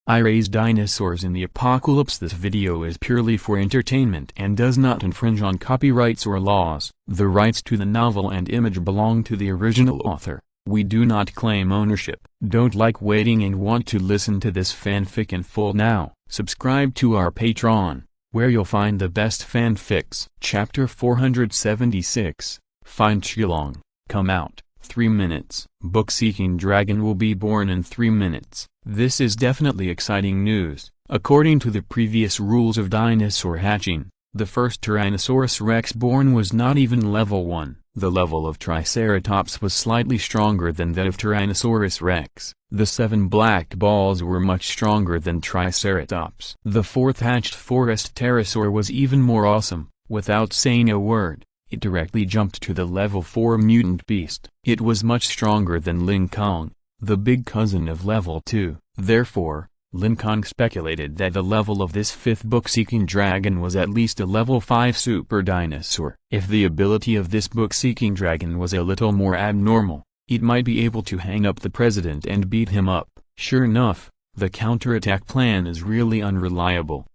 I raise dinosaurs in the apocalypse. This video is purely for entertainment and does not infringe on copyrights or laws. The rights to the novel and image belong to the original author. We do not claim ownership. Don't like waiting and want to listen to this fanfic in full now? Subscribe to our Patreon, where you'll find the best fanfics. Chapter 476, Find Qilong. Come out. 3 minutes. Book-seeking dragon will be born in 3 minutes. This is definitely exciting news. According to the previous rules of dinosaur hatching, the first Tyrannosaurus rex born was not even level 1. The level of Triceratops was slightly stronger than that of Tyrannosaurus rex. The 7 black balls were much stronger than Triceratops. The fourth hatched forest pterosaur was even more awesome. Without saying a word, it directly jumped to the level 4 mutant beast. It was much stronger than Lin Kong, the big cousin of level 2. Therefore, Lin Kong speculated that the level of this fifth book-seeking dragon was at least a level 5 super dinosaur. If the ability of this book-seeking dragon was a little more abnormal, it might be able to hang up the president and beat him up. Sure enough, the counterattack plan is really unreliable.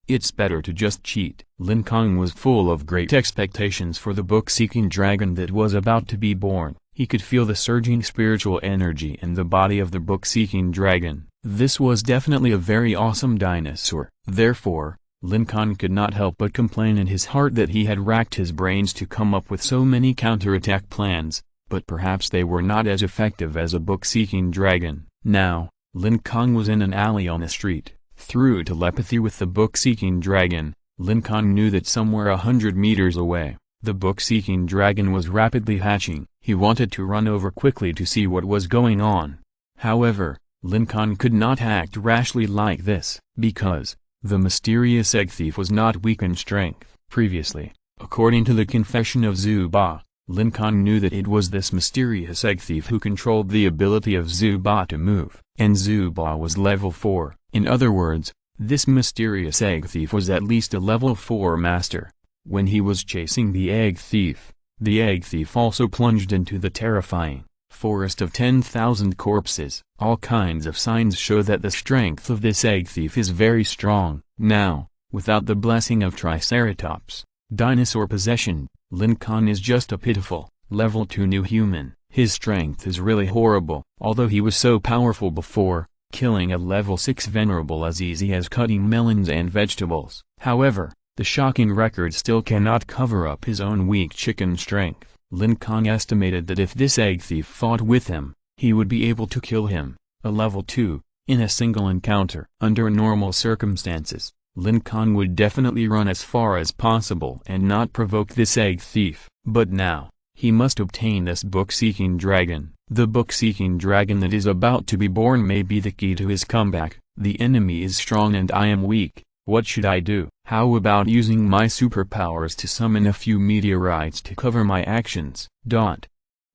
It's better to just cheat. Lin Kong was full of great expectations for the book-seeking dragon that was about to be born. He could feel the surging spiritual energy in the body of the book-seeking dragon. This was definitely a very awesome dinosaur. Therefore, Lin Kong could not help but complain in his heart that he had racked his brains to come up with so many counterattack plans, but perhaps they were not as effective as a book-seeking dragon. Now, Lin Kong was in an alley on a street. Through telepathy with the book-seeking dragon, Lin Kong knew that somewhere 100 meters away, the book-seeking dragon was rapidly hatching. He wanted to run over quickly to see what was going on. However, Lin Kong could not act rashly like this, because the mysterious egg thief was not weak in strength. Previously, according to the confession of Zuba, Lin Kong knew that it was this mysterious egg thief who controlled the ability of Zuba to move, and Zuba was level 4. In other words, this mysterious egg thief was at least a level 4 master. When he was chasing the egg thief also plunged into the terrifying forest of 10,000 corpses. All kinds of signs show that the strength of this egg thief is very strong. Now, without the blessing of Triceratops, dinosaur possession, Lin Kong is just a pitiful, level 2 new human. His strength is really horrible. Although he was so powerful before, killing a level 6 venerable as easy as cutting melons and vegetables. However, the shocking record still cannot cover up his own weak chicken strength. Lin Kong estimated that if this egg thief fought with him, he would be able to kill him, a level 2, in a single encounter. Under normal circumstances, Lin Kong would definitely run as far as possible and not provoke this egg thief. But now, he must obtain this book-seeking dragon. The book-seeking dragon that is about to be born may be the key to his comeback. The enemy is strong and I am weak. What should I do? How about using my superpowers to summon a few meteorites to cover my actions?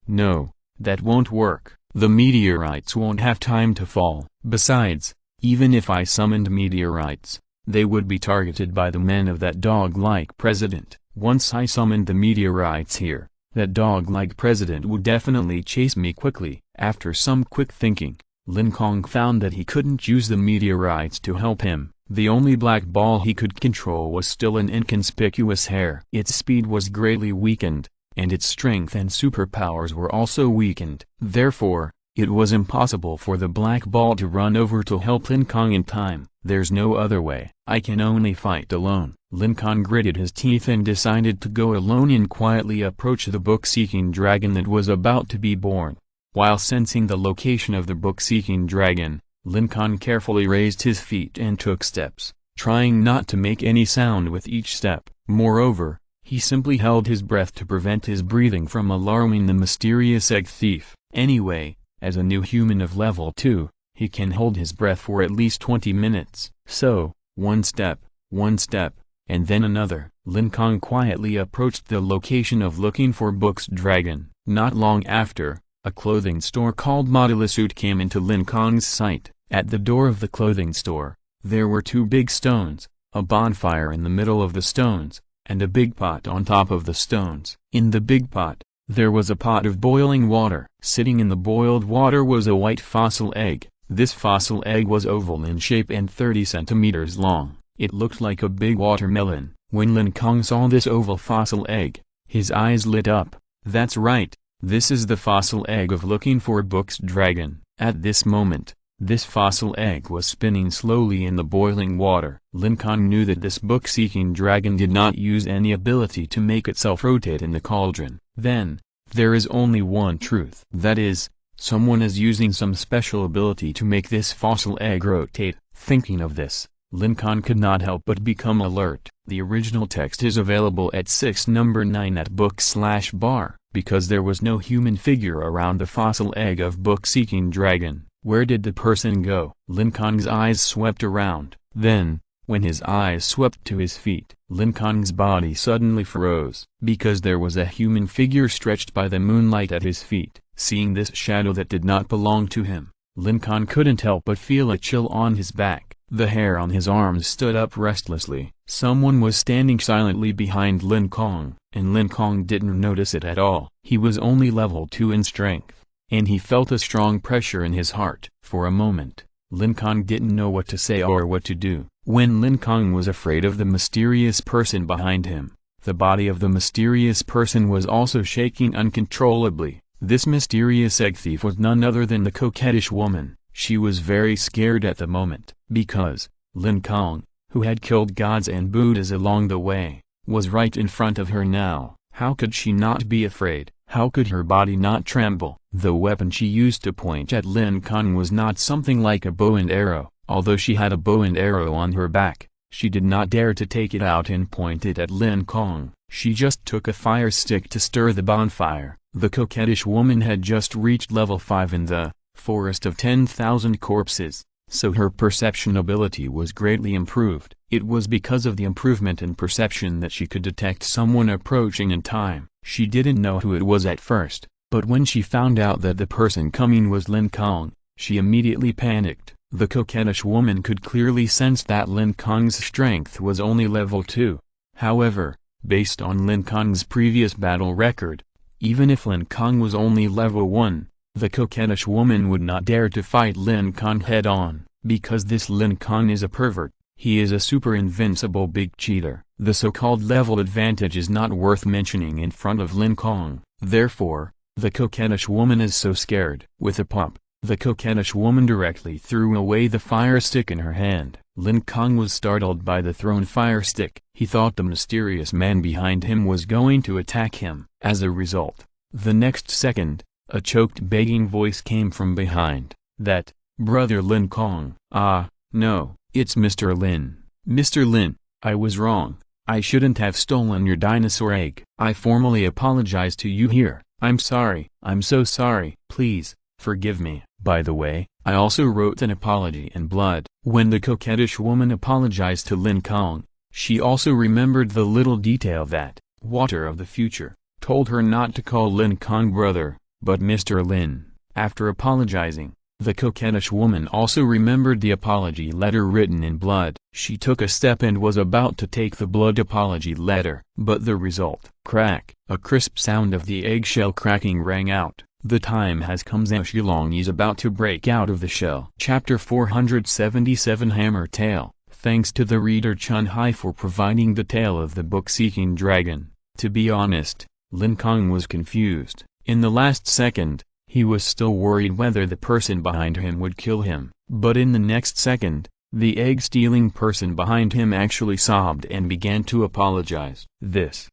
No, that won't work. The meteorites won't have time to fall. Besides, even if I summoned meteorites, they would be targeted by the men of that dog-like president. Once I summoned the meteorites here, that dog-like president would definitely chase me quickly. After some quick thinking, Lin Kong found that he couldn't use the meteorites to help him. The only black ball he could control was still an inconspicuous hair. Its speed was greatly weakened, and its strength and superpowers were also weakened. Therefore, it was impossible for the black ball to run over to help Lin Kong in time. There's no other way. I can only fight alone. Lin Kong gritted his teeth and decided to go alone and quietly approach the book-seeking dragon that was about to be born. While sensing the location of the book-seeking dragon, Lin Kong carefully raised his feet and took steps, trying not to make any sound with each step. Moreover, he simply held his breath to prevent his breathing from alarming the mysterious egg thief. Anyway, as a new human of level 2, he can hold his breath for at least 20 minutes. So, one step, and then another. Lin Kong quietly approached the location of looking for Book's dragon. Not long after, a clothing store called Modelisuit came into Lin Kong's sight. At the door of the clothing store, there were 2 big stones, a bonfire in the middle of the stones, and a big pot on top of the stones. In the big pot, there was a pot of boiling water. Sitting in the boiled water was a white fossil egg. This fossil egg was oval in shape and 30 centimeters long. It looked like a big watermelon. When Lin Kong saw this oval fossil egg, his eyes lit up. That's right, this is the fossil egg of looking for books dragon. At this moment, this fossil egg was spinning slowly in the boiling water. Lin Kong knew that this book-seeking dragon did not use any ability to make itself rotate in the cauldron. Then, there is only one truth. That is, someone is using some special ability to make this fossil egg rotate. Thinking of this, Lin Kong could not help but become alert. The original text is available at 6 number 9 at book/bar. Because there was no human figure around the fossil egg of book-seeking dragon, where did the person go? Lin Kong's eyes swept around. Then, when his eyes swept to his feet, Lin Kong's body suddenly froze, because there was a human figure stretched by the moonlight at his feet. Seeing this shadow that did not belong to him, Lin Kong couldn't help but feel a chill on his back. The hair on his arms stood up restlessly. Someone was standing silently behind Lin Kong, and Lin Kong didn't notice it at all. He was only level 2 in strength, and he felt a strong pressure in his heart. For a moment, Lin Kong didn't know what to say or what to do. When Lin Kong was afraid of the mysterious person behind him, the body of the mysterious person was also shaking uncontrollably. This mysterious egg thief was none other than the coquettish woman. She was very scared at the moment, because Lin Kong, who had killed gods and Buddhas along the way, was right in front of her now. How could she not be afraid? How could her body not tremble? The weapon she used to point at Lin Kong was not something like a bow and arrow. Although she had a bow and arrow on her back, she did not dare to take it out and point it at Lin Kong. She just took a fire stick to stir the bonfire. The coquettish woman had just reached level 5 in the forest of 10,000 corpses, so her perception ability was greatly improved. It was because of the improvement in perception that she could detect someone approaching in time. She didn't know who it was at first, but when she found out that the person coming was Lin Kong, she immediately panicked. The coquettish woman could clearly sense that Lin Kong's strength was only level 2. However, based on Lin Kong's previous battle record, even if Lin Kong was only level 1, the coquettish woman would not dare to fight Lin Kong head-on, because this Lin Kong is a pervert. He is a super invincible big cheater. The so-called level advantage is not worth mentioning in front of Lin Kong. Therefore, the coquettish woman is so scared. With a pop, the coquettish woman directly threw away the fire stick in her hand. Lin Kong was startled by the thrown fire stick. He thought the mysterious man behind him was going to attack him. As a result, the next second, a choked begging voice came from behind. That, Brother Lin Kong. Ah, no, it's Mr. Lin. Mr. Lin, I was wrong. I shouldn't have stolen your dinosaur egg. I formally apologize to you here. I'm sorry. I'm so sorry. Please, forgive me. By the way, I also wrote an apology in blood. When the coquettish woman apologized to Lin Kong, she also remembered the little detail that, Water of the Future, told her not to call Lin Kong brother, but Mr. Lin. After apologizing, the coquettish woman also remembered the apology letter written in blood. She took a step and was about to take the blood apology letter. But the result, crack, a crisp sound of the eggshell cracking rang out. The time has come. Zhao Shilong is about to break out of the shell. Chapter 477 Hammer Tale. Thanks to the reader Chun Hai for providing the tale of the book-seeking dragon. To be honest, Lin Kong was confused. In the last second, he was still worried whether the person behind him would kill him. But in the next second, the egg-stealing person behind him actually sobbed and began to apologize. This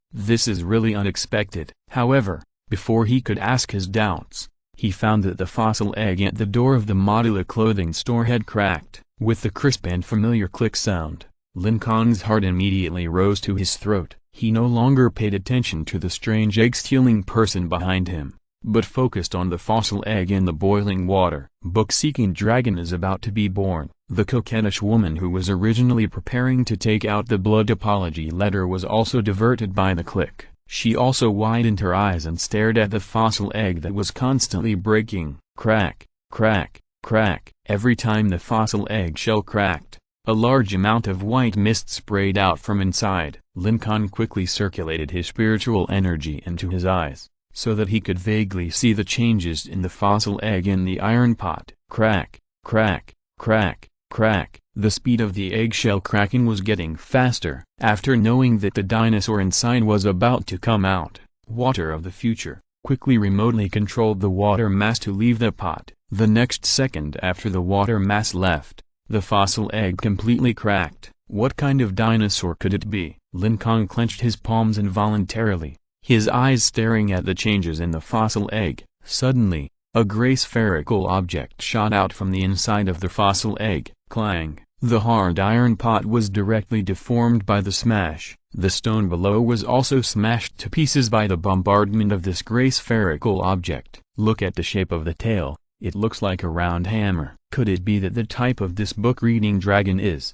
is really unexpected. However, before he could ask his doubts, he found that the fossil egg at the door of the Modula clothing store had cracked. With the crisp and familiar click sound, Lin Kong's heart immediately rose to his throat. He no longer paid attention to the strange egg-stealing person behind him, but focused on the fossil egg in the boiling water. Book-seeking dragon is about to be born. The coquettish woman who was originally preparing to take out the blood apology letter was also diverted by the click. She also widened her eyes and stared at the fossil egg that was constantly breaking. Crack, crack, crack. Every time the fossil egg shell cracked, a large amount of white mist sprayed out from inside. Lin Kong quickly circulated his spiritual energy into his eyes, so that he could vaguely see the changes in the fossil egg in the iron pot. Crack, Crack, crack, crack. The speed of the eggshell cracking was getting faster. After knowing that the dinosaur inside was about to come out, Water of the Future quickly remotely controlled the water mass to leave the pot. The next second after the water mass left, the fossil egg completely cracked. What kind of dinosaur could it be? Lin Kong clenched his palms involuntarily, his eyes staring at the changes in the fossil egg. Suddenly, a gray spherical object shot out from the inside of the fossil egg. Clang! The hard iron pot was directly deformed by the smash. The stone below was also smashed to pieces by the bombardment of this gray spherical object. Look at the shape of the tail, it looks like a round hammer. Could it be that the type of this book-reading dragon is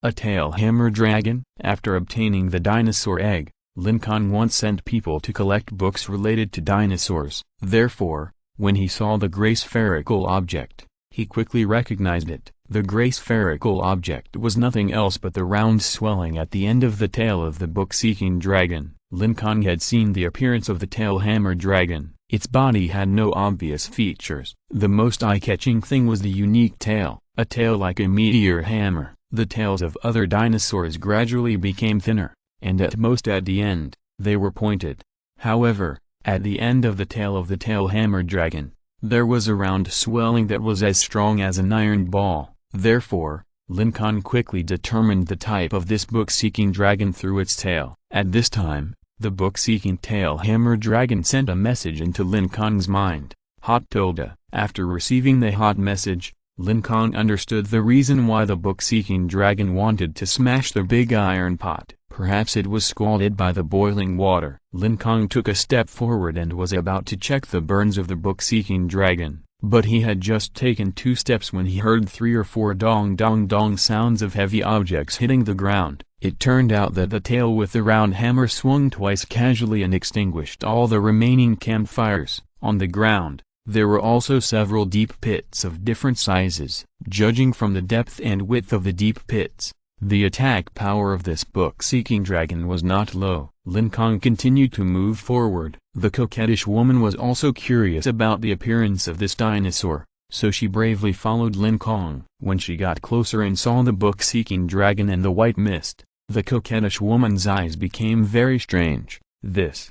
a tail hammer dragon? After obtaining the dinosaur egg, Lin Kong once sent people to collect books related to dinosaurs. Therefore, when he saw the gray spherical object, he quickly recognized it. The gray spherical object was nothing else but the round swelling at the end of the tail of the book-seeking dragon. Lin Kong had seen the appearance of the tail hammer dragon. Its body had no obvious features. The most eye-catching thing was the unique tail, a tail like a meteor hammer. The tails of other dinosaurs gradually became thinner, and at most at the end, they were pointed. However, at the end of the tail hammer dragon, there was a round swelling that was as strong as an iron ball. Therefore, Lin Kong quickly determined the type of this book-seeking dragon through its tail. At this time, the book-seeking tail hammer dragon sent a message into Lin Kong's mind. Hot tilde. After receiving the hot message, Lin Kong understood the reason why the book-seeking dragon wanted to smash the big iron pot. Perhaps it was scalded by the boiling water. Lin Kong took a step forward and was about to check the burns of the book-seeking dragon. But he had just taken 2 steps when he heard 3 or 4 dong dong dong sounds of heavy objects hitting the ground. It turned out that the tail with the round hammer swung twice casually and extinguished all the remaining campfires. On the ground, there were also several deep pits of different sizes. Judging from the depth and width of the deep pits, the attack power of this book-seeking dragon was not low. Lin Kong continued to move forward. The coquettish woman was also curious about the appearance of this dinosaur, so she bravely followed Lin Kong. When she got closer and saw the book-seeking dragon and the white mist, the coquettish woman's eyes became very strange. Is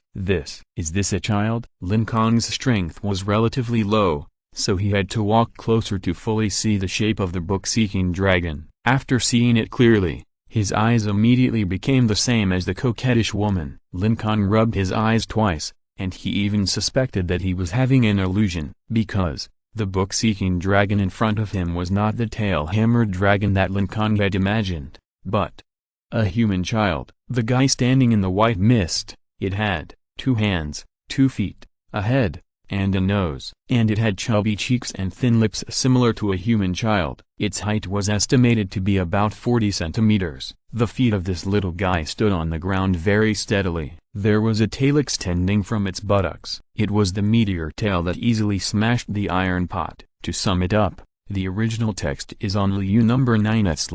this a child? Lin Kong's strength was relatively low, so he had to walk closer to fully see the shape of the book-seeking dragon. After seeing it clearly, his eyes immediately became the same as the coquettish woman. Lin Kong rubbed his eyes twice, and he even suspected that he was having an illusion, because the book-seeking dragon in front of him was not the tail-hammered dragon that Lin Kong had imagined, but a human child. The guy standing in the white mist, it had 2 hands, 2 feet, a head, and a nose, and it had chubby cheeks and thin lips similar to a human child. Its height was estimated to be about 40 centimeters. The feet of this little guy stood on the ground very steadily. There was a tail extending from its buttocks. It was the meteor tail that easily smashed the iron pot. To sum it up, the original text is on Liu number 9 /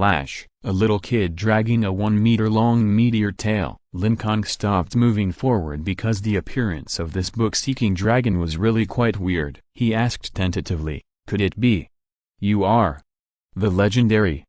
a little kid dragging a 1-meter-long meteor tail. Lin Kong stopped moving forward because the appearance of this book-seeking dragon was really quite weird. He asked tentatively, could it be you are the legendary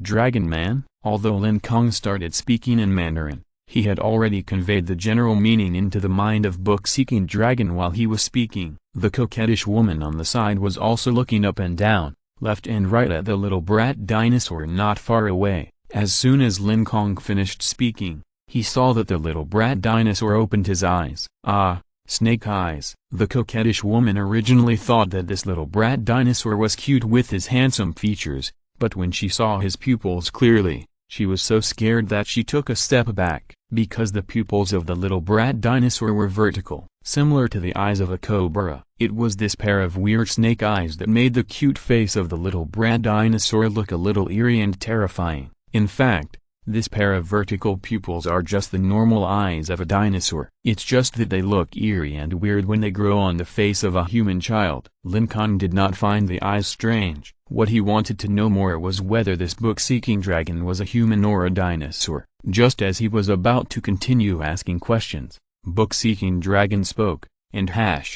Dragon Man? Although Lin Kong started speaking in Mandarin, he had already conveyed the general meaning into the mind of book-seeking dragon while he was speaking. The coquettish woman on the side was also looking up and down, left and right at the little brat dinosaur not far away. As soon as Lin Kong finished speaking, he saw that the little brat dinosaur opened his eyes. Ah, snake eyes. The coquettish woman originally thought that this little brat dinosaur was cute with his handsome features, but when she saw his pupils clearly, she was so scared that she took a step back, because the pupils of the little brat dinosaur were vertical, similar to the eyes of a cobra. It was this pair of weird snake eyes that made the cute face of the little brat dinosaur look a little eerie and terrifying. In fact, this pair of vertical pupils are just the normal eyes of a dinosaur. It's just that they look eerie and weird when they grow on the face of a human child. Lin Kong did not find the eyes strange. What he wanted to know more was whether this book-seeking dragon was a human or a dinosaur. Just as he was about to continue asking questions, book-seeking dragon spoke, and %#.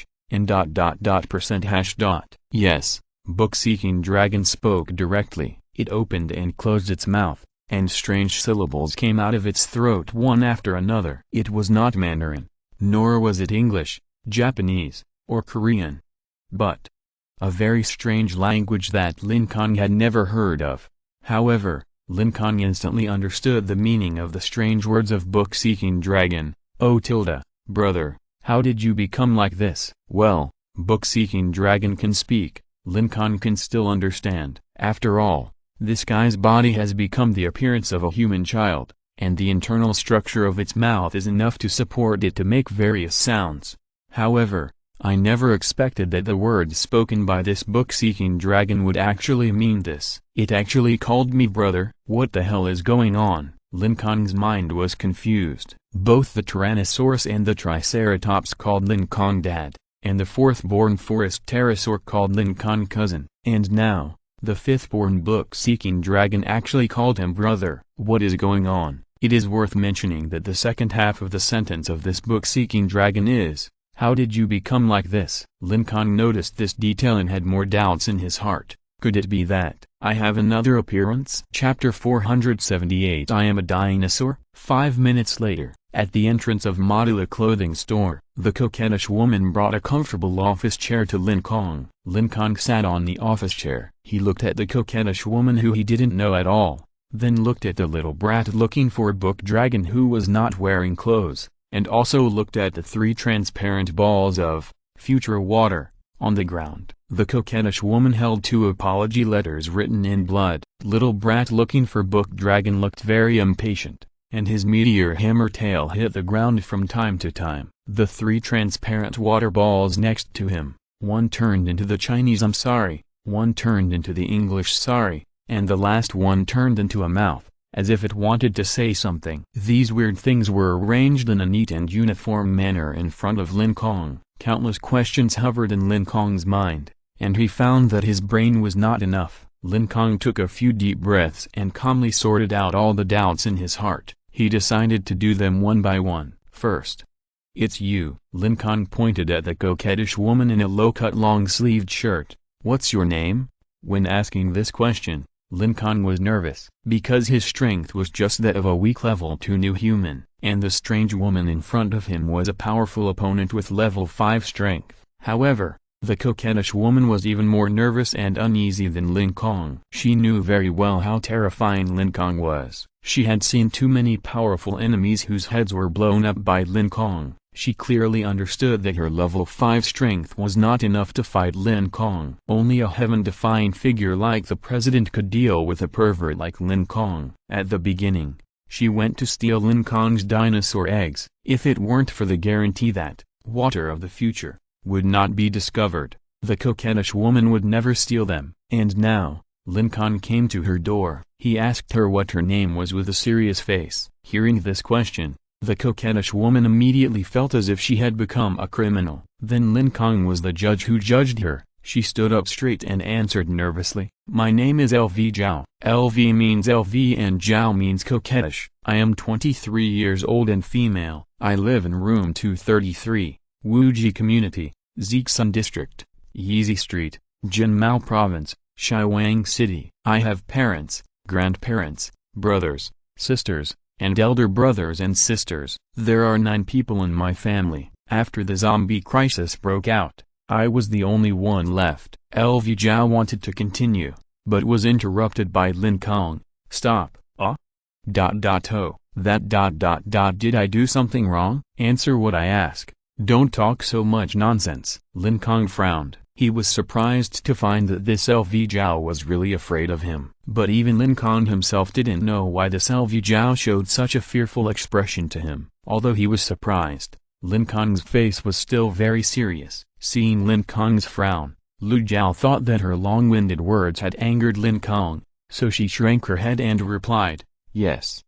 Yes, Book-seeking dragon spoke directly. It opened and closed its mouth, and strange syllables came out of its throat one after another. It was not Mandarin, nor was it English, Japanese, or Korean, but a very strange language that Lin Kong had never heard of. However, Lin Kong instantly understood the meaning of the strange words of Book-seeking dragon. "Oh tilde, brother, how did you become like this?" Well, Book-seeking dragon can speak, Lin Kong can still understand. After all, this guy's body has become the appearance of a human child, and the internal structure of its mouth is enough to support it to make various sounds. However, I never expected that the words spoken by this book-seeking dragon would actually mean this. It actually called me brother. What the hell is going on? Lin Kong's mind was confused. Both the Tyrannosaurus and the Triceratops called Lin Kong dad, and the fourth-born forest pterosaur called Lin Kong cousin. And now, the fifth-born book-seeking dragon actually called him brother. What is going on? It is worth mentioning that the second half of the sentence of this book-seeking dragon is, "How did you become like this?" Lin Kong noticed this detail and had more doubts in his heart. Could it be that I have another appearance? Chapter 478 I am a dinosaur? 5 minutes later, at the entrance of Modula clothing store, the coquettish woman brought a comfortable office chair to Lin Kong. Lin Kong sat on the office chair. He looked at the coquettish woman who he didn't know at all, then looked at the little brat looking for a book dragon who was not wearing clothes, and also looked at the 3 transparent balls of future water on the ground. The coquettish woman held 2 apology letters written in blood. Little brat looking for book dragon looked very impatient, and his meteor hammer tail hit the ground from time to time. The 3 transparent water balls next to him, one turned into the Chinese "I'm sorry," one turned into the English "sorry," and the last one turned into a mouth, as if it wanted to say something. These weird things were arranged in a neat and uniform manner in front of Lin Kong. Countless questions hovered in Lin Kong's mind, and he found that his brain was not enough. Lin Kong took a few deep breaths and calmly sorted out all the doubts in his heart. He decided to do them one by one. First, "It's you." Lin Kong pointed at the coquettish woman in a low-cut long-sleeved shirt. "What's your name?" When asking this question, Lin Kong was nervous, because his strength was just that of a weak level 2 new human, and the strange woman in front of him was a powerful opponent with level 5 strength. However, the coquettish woman was even more nervous and uneasy than Lin Kong. She knew very well how terrifying Lin Kong was. She had seen too many powerful enemies whose heads were blown up by Lin Kong. She clearly understood that her level 5 strength was not enough to fight Lin Kong. Only a heaven-defying figure like the president could deal with a pervert like Lin Kong. At the beginning, she went to steal Lin Kong's dinosaur eggs. If it weren't for the guarantee that water of the future would not be discovered, the coquettish woman would never steal them. And now, Lin Kong came to her door. He asked her what her name was with a serious face. Hearing this question, the coquettish woman immediately felt as if she had become a criminal. Then Lin Kong was the judge who judged her. She stood up straight and answered nervously, "My name is LV Zhao." LV means LV and Zhao means coquettish. I am 23 years old and female. I live in room 233, Wuji Community, Zixun District, Yizi Street, Jinmao Province, Shiwang City. I have parents, grandparents, brothers, sisters, and elder brothers and sisters. There are 9 people in my family. After the zombie crisis broke out, I was the only one left. LV Zhao wanted to continue, but was interrupted by Lin Kong. "Stop, Did I do something wrong? Answer what I ask. Don't talk so much nonsense." Lin Kong frowned. He was surprised to find that this LV Zhao was really afraid of him. But even Lin Kong himself didn't know why this LV Zhao showed such a fearful expression to him. Although he was surprised, Lin Kong's face was still very serious. Seeing Lin Kong's frown, Lu Zhao thought that her long-winded words had angered Lin Kong, so she shrank her head and replied, "Yes.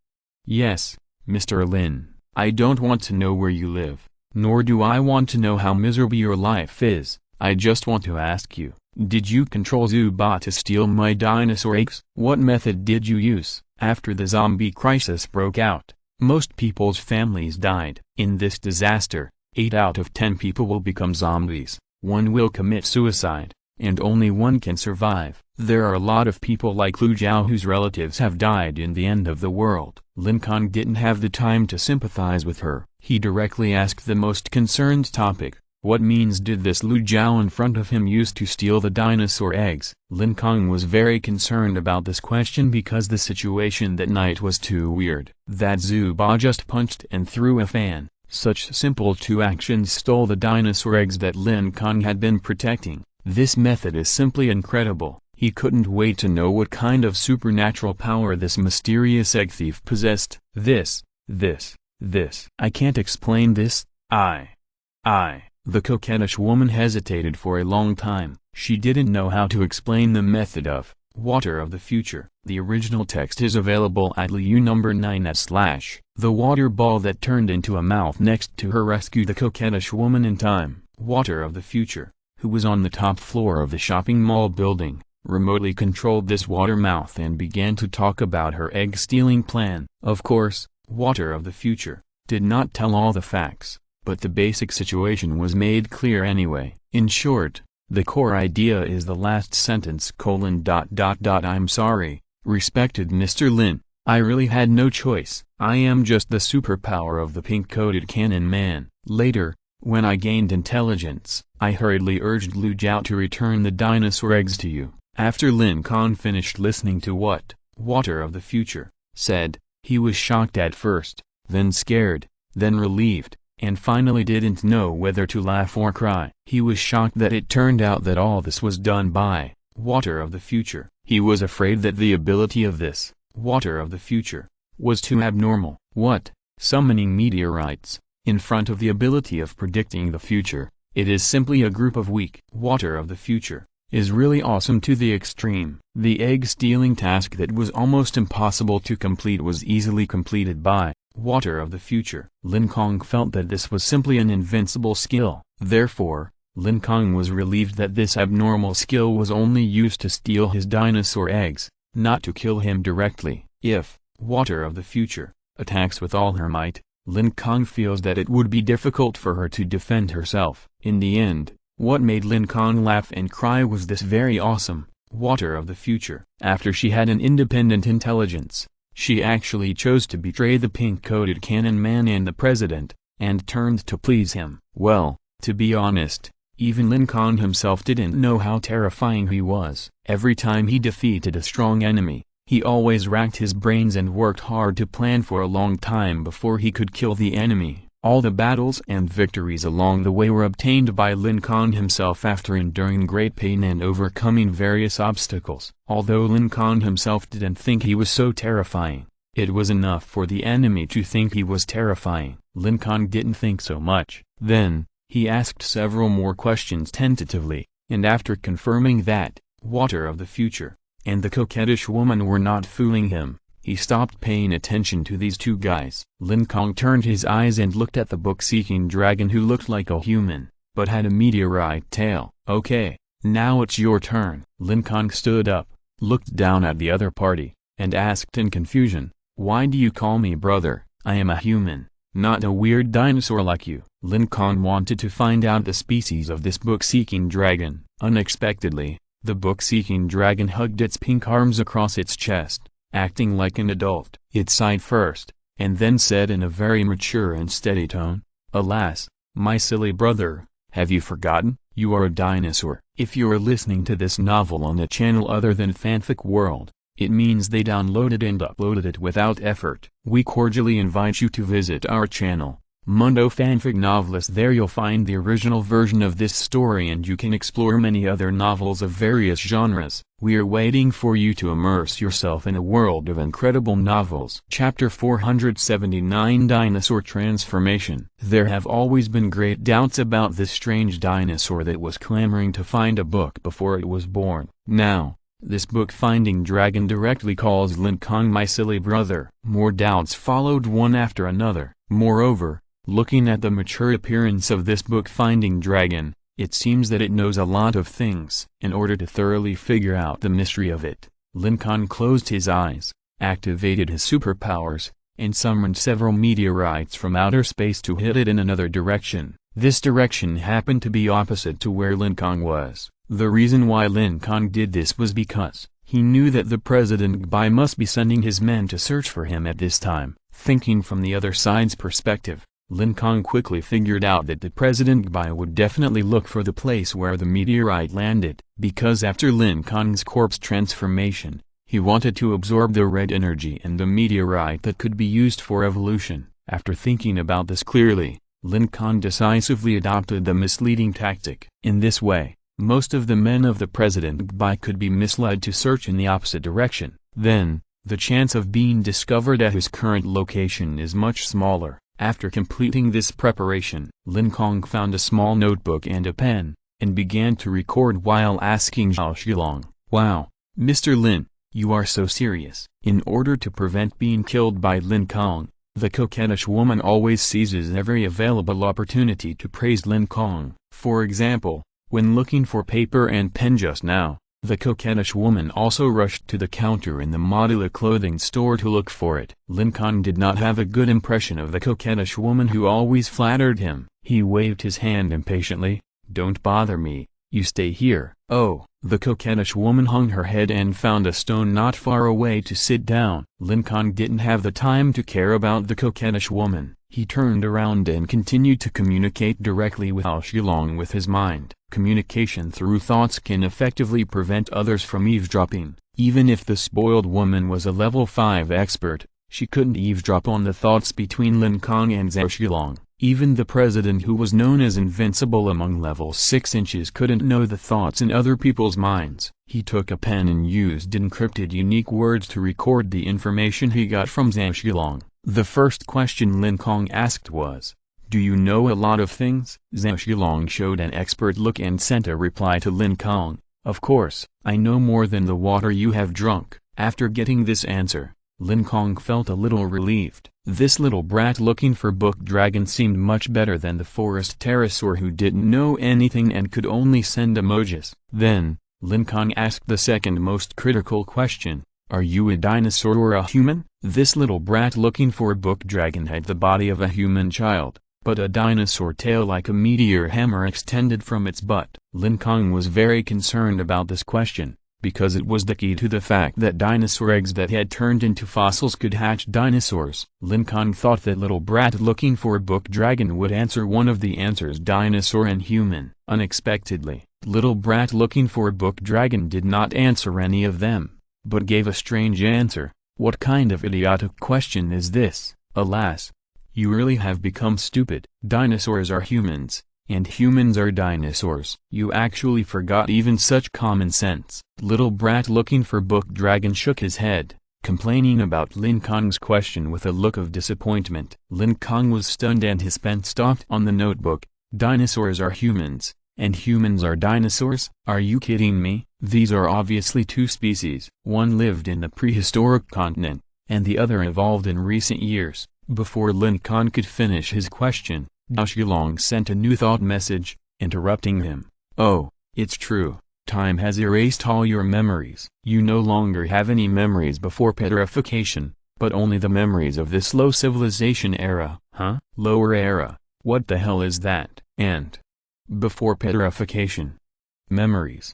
Yes, Mr. Lin, I don't want to know where you live, nor do I want to know how miserable your life is. I just want to ask you, did you control Zuba to steal my dinosaur eggs? What method did you use?" After the zombie crisis broke out, most people's families died. In this disaster, 8 out of 10 people will become zombies. 1 will commit suicide. and only one can survive. There are a lot of people like Lu Jiao whose relatives have died in the end of the world. Lin Kong didn't have the time to sympathize with her. He directly asked the most concerned topic. What means did this Lu Jiao in front of him use to steal the dinosaur eggs? Lin Kong was very concerned about this question because the situation that night was too weird. That Zuba just punched and threw a fan. Such simple two actions stole the dinosaur eggs that Lin Kong had been protecting. This method is simply incredible. He couldn't wait to know what kind of supernatural power this mysterious egg thief possessed. This. I can't explain this. The coquettish woman hesitated for a long time. She didn't know how to explain the method of water of the future. The original text is available at LU number 9/. The water ball that turned into a mouth next to her rescued the coquettish woman in time. Water of the future, who was on the top floor of the shopping mall building, remotely controlled this water mouth and began to talk about her egg-stealing plan. Of course, Water of the Future did not tell all the facts, but the basic situation was made clear anyway. In short, the core idea is the last sentence: I'm sorry, respected Mr. Lin, I really had no choice. I am just the superpower of the pink-coated cannon man. Later, when I gained intelligence, I hurriedly urged Lu Jiao to return the dinosaur eggs to you. After Lin Kong finished listening to what Water of the Future said, he was shocked at first, then scared, then relieved, and finally didn't know whether to laugh or cry. He was shocked that it turned out that all this was done by Water of the Future. He was afraid that the ability of this Water of the Future was too abnormal. What? Summoning meteorites, in front of the ability of predicting the future. It is simply a group of weak. Water of the Future is really awesome to the extreme. The egg-stealing task that was almost impossible to complete was easily completed by Water of the Future. Lin Kong felt that this was simply an invincible skill. Therefore, Lin Kong was relieved that this abnormal skill was only used to steal his dinosaur eggs, not to kill him directly. If Water of the Future attacks with all her might, Lin Kong feels that it would be difficult for her to defend herself. In the end, what made Lin Kong laugh and cry was this very awesome Water of the Future. After she had an independent intelligence, she actually chose to betray the pink-coated cannon man and the president, and turned to please him. Well, to be honest, even Lin Kong himself didn't know how terrifying he was. Every time he defeated a strong enemy, he always racked his brains and worked hard to plan for a long time before he could kill the enemy. All the battles and victories along the way were obtained by Lin Kong himself after enduring great pain and overcoming various obstacles. Although Lin Kong himself didn't think he was so terrifying, it was enough for the enemy to think he was terrifying. Lin Kong didn't think so much. Then, he asked several more questions tentatively, and after confirming that Water of the Future and the coquettish woman were not fooling him, he stopped paying attention to these two guys. Lin Kong turned his eyes and looked at the book-seeking dragon who looked like a human, but had a meteorite tail. Okay, now it's your turn. Lin Kong stood up, looked down at the other party, and asked in confusion, why do you call me brother? I am a human, not a weird dinosaur like you. Lin Kong wanted to find out the species of this book-seeking dragon. Unexpectedly, the book-seeking dragon hugged its pink arms across its chest, acting like an adult. It sighed first, and then said in a very mature and steady tone, alas, my silly brother, have you forgotten? You are a dinosaur. If you are listening to this novel on a channel other than Fanfic World, it means they downloaded and uploaded it without effort. We cordially invite you to visit our channel, Mundo Fanfic Novelist. There you'll find the original version of this story and you can explore many other novels of various genres. We are waiting for you to immerse yourself in a world of incredible novels. Chapter 479 Dinosaur Transformation. There have always been great doubts about this strange dinosaur that was clamoring to find a book before it was born. Now, this book-finding dragon directly calls Lin Kong my silly brother. More doubts followed one after another. Moreover, looking at the mature appearance of this book-finding dragon, it seems that it knows a lot of things. In order to thoroughly figure out the mystery of it, Lin Kong closed his eyes, activated his superpowers, and summoned several meteorites from outer space to hit it in another direction. This direction happened to be opposite to where Lin Kong was. The reason why Lin Kong did this was because he knew that the President Bai must be sending his men to search for him at this time. Thinking from the other side's perspective, Lin Kong quickly figured out that the President Bai would definitely look for the place where the meteorite landed, because after Lin Kong's corpse transformation, he wanted to absorb the red energy and the meteorite that could be used for evolution. After thinking about this clearly, Lin Kong decisively adopted the misleading tactic. In this way, most of the men of the President Bai could be misled to search in the opposite direction. Then, the chance of being discovered at his current location is much smaller. After completing this preparation, Lin Kong found a small notebook and a pen, and began to record while asking Zhao Shilong, "Wow, Mr. Lin, you are so serious." In order to prevent being killed by Lin Kong, the coquettish woman always seizes every available opportunity to praise Lin Kong. For example, when looking for paper and pen just now, the coquettish woman also rushed to the counter in the modular clothing store to look for it. Lin Kong did not have a good impression of the coquettish woman who always flattered him. He waved his hand impatiently, "Don't bother me, you stay here." Oh, the coquettish woman hung her head and found a stone not far away to sit down. Lin Kong didn't have the time to care about the coquettish woman. He turned around and continued to communicate directly with Zhao Shilong with his mind. Communication through thoughts can effectively prevent others from eavesdropping. Even if the spoiled woman was a level 5 expert, she couldn't eavesdrop on the thoughts between Lin Kong and Zhao Shilong. Even the president, who was known as invincible among level 6 inches, couldn't know the thoughts in other people's minds. He took a pen and used encrypted unique words to record the information he got from Zhao Shilong. The first question Lin Kong asked was, "Do you know a lot of things?" Zhao Shilong showed an expert look and sent a reply to Lin Kong, "Of course, I know more than the water you have drunk." After getting this answer, Lin Kong felt a little relieved. This little brat looking for book dragon seemed much better than the forest pterosaur who didn't know anything and could only send emojis. Then, Lin Kong asked the second most critical question, "Are you a dinosaur or a human?" This little brat looking for book dragon had the body of a human child, but a dinosaur tail like a meteor hammer extended from its butt. Lin Kong was very concerned about this question, because it was the key to the fact that dinosaur eggs that had turned into fossils could hatch dinosaurs. Lin Kong thought that little brat looking for a book dragon would answer one of the answers, dinosaur and human. Unexpectedly, little brat looking for a book dragon did not answer any of them, but gave a strange answer. What kind of idiotic question is this? Alas, you really have become stupid. Dinosaurs are humans, and humans are dinosaurs. You actually forgot even such common sense. Little brat looking for book dragon shook his head, complaining about Lin Kong's question with a look of disappointment. Lin Kong was stunned and his pen stopped on the notebook. Dinosaurs are humans, and humans are dinosaurs? Are you kidding me? These are obviously two species. One lived in the prehistoric continent, and the other evolved in recent years. Before Lin Kong could finish his question, Zhao Shilong sent a new thought message, interrupting him. "Oh, it's true. Time has erased all your memories. You no longer have any memories before petrification, but only the memories of this low civilization era." Huh? Lower era? What the hell is that? And before petrification memories?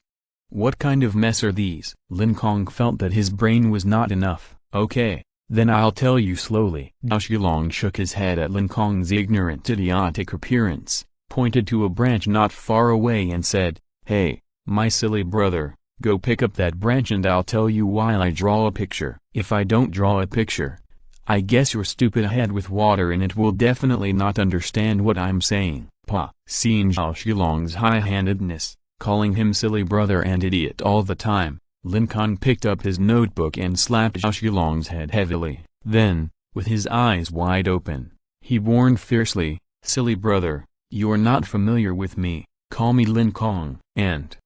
What kind of mess are these? Lin Kong felt that his brain was not enough. "Okay, then I'll tell you slowly." Zhao Shilong shook his head at Lin Kong's ignorant, idiotic appearance, pointed to a branch not far away and said, "Hey, my silly brother, go pick up that branch and I'll tell you while I draw a picture." "If I don't draw a picture, I guess your stupid head with water in it will definitely not understand what I'm saying." Pa. Seeing Zhao Shilong's high-handedness, calling him silly brother and idiot all the time, Lin Kong picked up his notebook and slapped Zhao Shilong's head heavily. Then, with his eyes wide open, he warned fiercely, "Silly brother, you're not familiar with me. Call me Lin Kong. And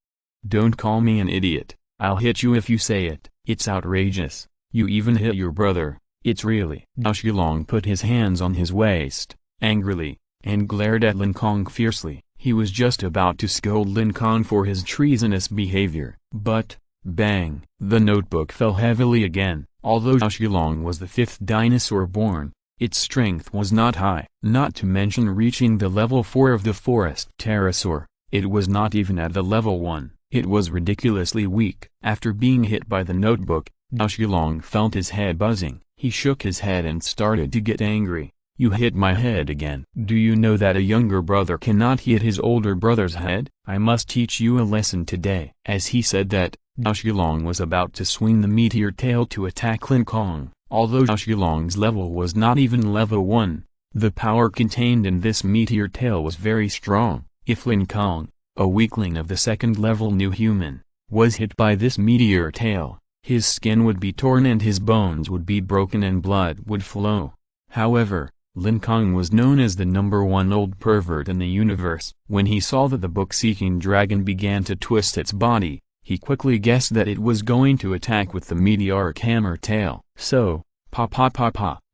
don't call me an idiot. I'll hit you if you say it. It's outrageous. You even hit your brother. It's really..." Zhao Shilong put his hands on his waist, angrily, and glared at Lin Kong fiercely. He was just about to scold Lin Kong for his treasonous behavior, but, bang! The notebook fell heavily again. Although Zhao Shilong was the 5th dinosaur born, its strength was not high. Not to mention reaching the level 4 of the forest pterosaur, it was not even at the level 1. It was ridiculously weak. After being hit by the notebook, Zhao Shilong felt his head buzzing. He shook his head and started to get angry. You hit my head again. Do you know that a younger brother cannot hit his older brother's head? I must teach you a lesson today. As he said that, Zhao Shilong was about to swing the meteor tail to attack Lin Kong. Although Zhao Shilong's level was not even level 1, the power contained in this meteor tail was very strong. If Lin Kong, a weakling of the second level new human, was hit by this meteor tail, his skin would be torn and his bones would be broken and blood would flow. However, Lin Kong was known as the #1 old pervert in the universe. When he saw that the book-seeking dragon began to twist its body, he quickly guessed that it was going to attack with the meteoric hammer tail. So,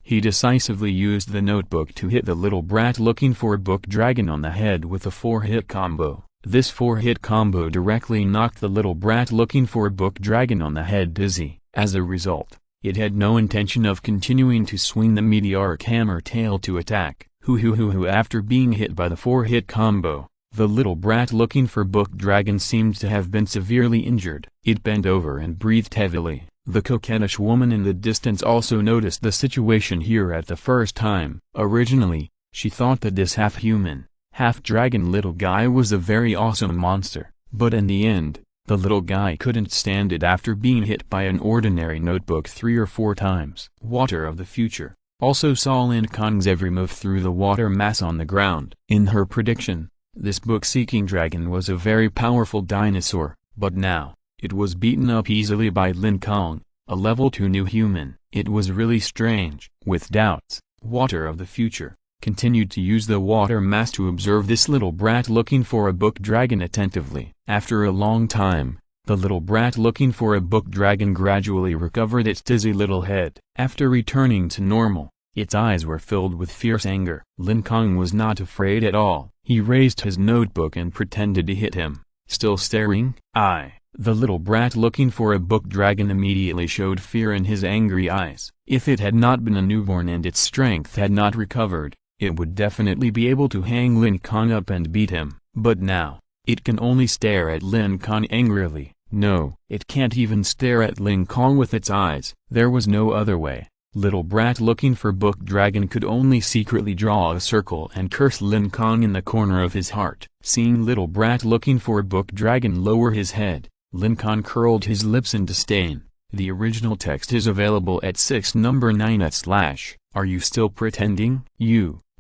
he decisively used the notebook to hit the little brat looking for a book dragon on the head with a 4-hit combo. This 4-hit combo directly knocked the little brat looking for a book dragon on the head dizzy. As a result, it had no intention of continuing to swing the meteoric hammer tail to attack. After being hit by the 4-hit combo, the little brat looking for book dragon seemed to have been severely injured. It bent over and breathed heavily. The coquettish woman in the distance also noticed the situation here at the first time. Originally, she thought that this half-human, half-dragon little guy was a very awesome monster, but in the end, the little guy couldn't stand it after being hit by an ordinary notebook 3 or 4 times. Water of the Future also saw Lin Kong's every move through the water mass on the ground. In her prediction, this book-seeking dragon was a very powerful dinosaur, but now, it was beaten up easily by Lin Kong, a level 2 new human. It was really strange. With doubts, Water of the Future continued to use the water mass to observe this little brat looking for a book dragon attentively. After a long time, the little brat looking for a book dragon gradually recovered its dizzy little head. After returning to normal, its eyes were filled with fierce anger. Lin Kong was not afraid at all. He raised his notebook and pretended to hit him. Still staring? The little brat looking for a book dragon immediately showed fear in his angry eyes. If it had not been a newborn and its strength had not recovered, it would definitely be able to hang Lin Kong up and beat him. But now, it can only stare at Lin Kong angrily. No, it can't even stare at Lin Kong with its eyes. There was no other way. Little brat looking for book dragon could only secretly draw a circle and curse Lin Kong in the corner of his heart. Seeing little brat looking for book dragon lower his head, Lin Kong curled his lips in disdain. The original text is available at 6:9. Are you still pretending?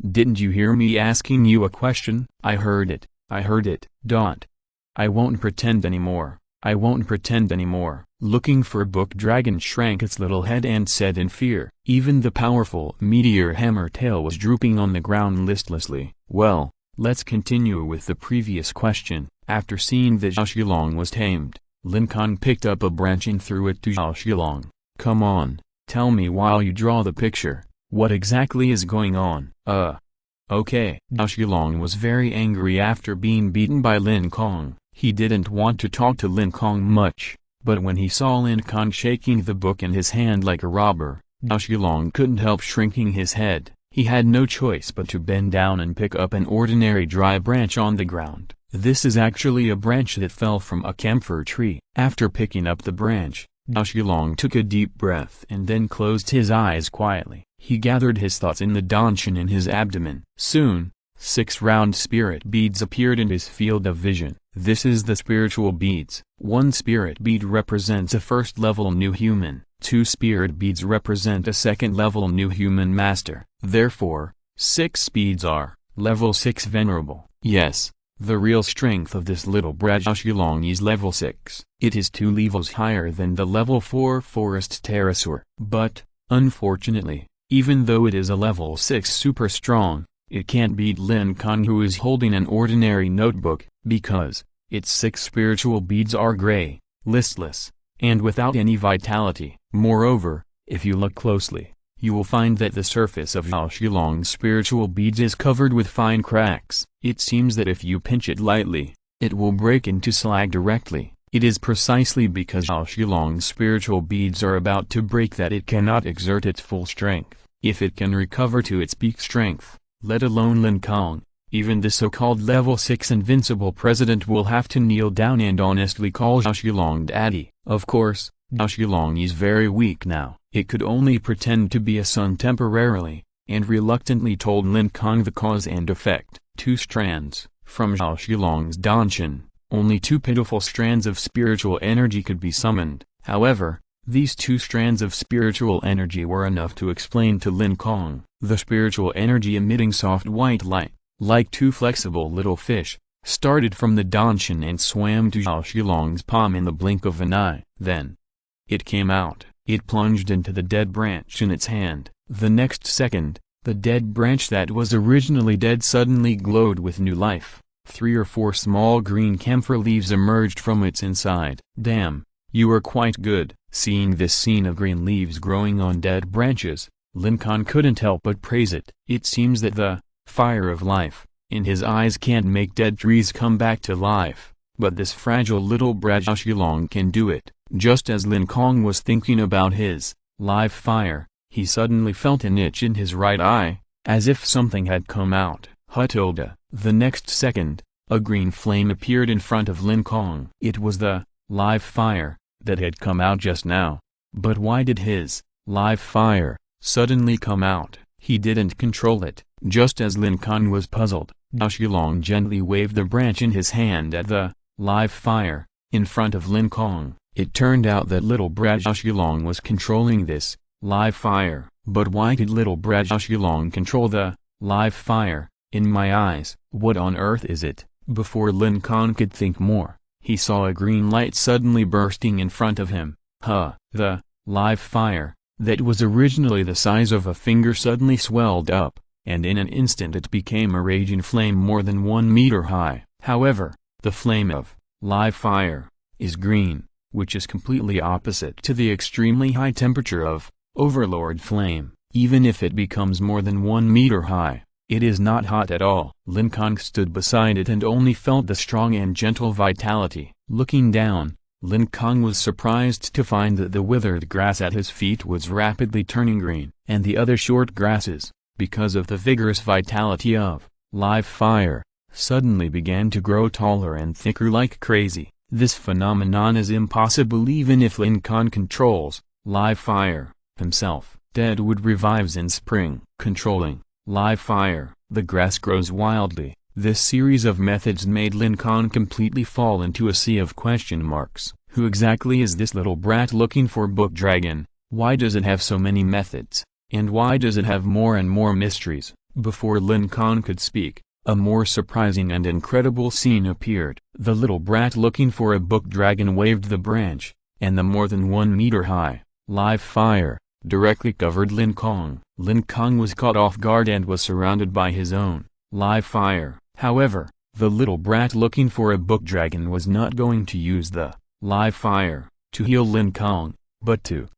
Didn't you hear me asking you a question? I heard it. I won't pretend anymore. Looking for book dragon shrank its little head and said in fear. Even the powerful meteor hammer tail was drooping on the ground listlessly. Well, let's continue with the previous question. After seeing that Zhao Shilong was tamed, Lin Kong picked up a branch and threw it to Zhao Shilong. Come on, tell me while you draw the picture, what exactly is going on? Okay. Zhao Shilong was very angry after being beaten by Lin Kong. He didn't want to talk to Lin Kong much, but when he saw Lin Kong shaking the book in his hand like a robber, Zhao Shilong couldn't help shrinking his head. He had no choice but to bend down and pick up an ordinary dry branch on the ground. This is actually a branch that fell from a camphor tree. After picking up the branch, Zhao Shilong took a deep breath and then closed his eyes quietly. He gathered his thoughts in the danshan in his abdomen. Soon, 6 round spirit beads appeared in his field of vision. This is the spiritual beads. 1 spirit bead represents a first-level new human. 2 spirit beads represent a second-level new human master. Therefore, 6 beads are level 6 venerable. Yes, the real strength of this little brat Zhao Shilong is level 6. It is 2 levels higher than the level 4 forest pterosaur. But, unfortunately, even though it is a level 6 super strong, it can't beat Lin Kong, who is holding an ordinary notebook, because its 6 spiritual beads are gray, listless, and without any vitality. Moreover, if you look closely, you will find that the surface of Zhao Shilong's spiritual beads is covered with fine cracks. It seems that if you pinch it lightly, it will break into slag directly. It is precisely because Zhao Shilong's spiritual beads are about to break that it cannot exert its full strength. If it can recover to its peak strength, let alone Lin Kong, Even the so-called level 6 invincible president will have to kneel down and honestly call Zhao Shilong daddy. Of course, Zhao Shilong is very weak now. It could only pretend to be a son temporarily, and reluctantly told Lin Kong the cause and effect. 2 strands. From Zhao Shilong's Danshan, only 2 pitiful strands of spiritual energy could be summoned. However, these 2 strands of spiritual energy were enough to explain to Lin Kong. The spiritual energy emitting soft white light, like 2 flexible little fish, started from the Danshan and swam to Zhao Shilong's palm in the blink of an eye. Then it came out. It plunged into the dead branch in its hand. The next second, the dead branch that was originally dead suddenly glowed with new life. 3 or 4 small green camphor leaves emerged from its inside. Damn, you are quite good. Seeing this scene of green leaves growing on dead branches, Lin Kong couldn't help but praise it. It seems that the fire of life in his eyes can't make dead trees come back to life, but this fragile little brat Zhao Shilong can do it. Just as Lin Kong was thinking about his live fire, he suddenly felt an itch in his right eye, as if something had come out. Hutilda. The next second, a green flame appeared in front of Lin Kong. It was the live fire that had come out just now. But why did his live fire suddenly come out? He didn't control it. Just as Lin Kong was puzzled, Zhao Shilong gently waved the branch in his hand at the live fire in front of Lin Kong. It turned out that little brat Zhao Shilong was controlling this live fire. But why did little brat Zhao Shilong control the live fire? In my eyes, what on earth is it? Before Lin Kong could think more, he saw a green light suddenly bursting in front of him. The live fire, that was originally the size of a finger, suddenly swelled up, and in an instant it became a raging flame more than 1 meter high. However, the flame of live fire is green, which is completely opposite to the extremely high temperature of overlord flame. Even if it becomes more than 1 meter high, it is not hot at all. Lin Kong stood beside it and only felt the strong and gentle vitality. Looking down, Lin Kong was surprised to find that the withered grass at his feet was rapidly turning green, and the other short grasses, because of the vigorous vitality of live fire, suddenly began to grow taller and thicker like crazy. This phenomenon is impossible even if Lin Kong controls live fire himself. Deadwood revives in spring. Controlling live fire, the grass grows wildly. This series of methods made Lin Kong completely fall into a sea of question marks. Who exactly is this little brat looking for book dragon? Why does it have so many methods? And why does it have more and more mysteries? Before Lin Kong could speak, a more surprising and incredible scene appeared. The little brat looking for a book dragon waved the branch, and the more than 1 meter high live fire directly covered Lin Kong. Lin Kong was caught off guard and was surrounded by his own live fire. However, the little brat looking for a book dragon was not going to use the live fire to heal Lin Kong, but to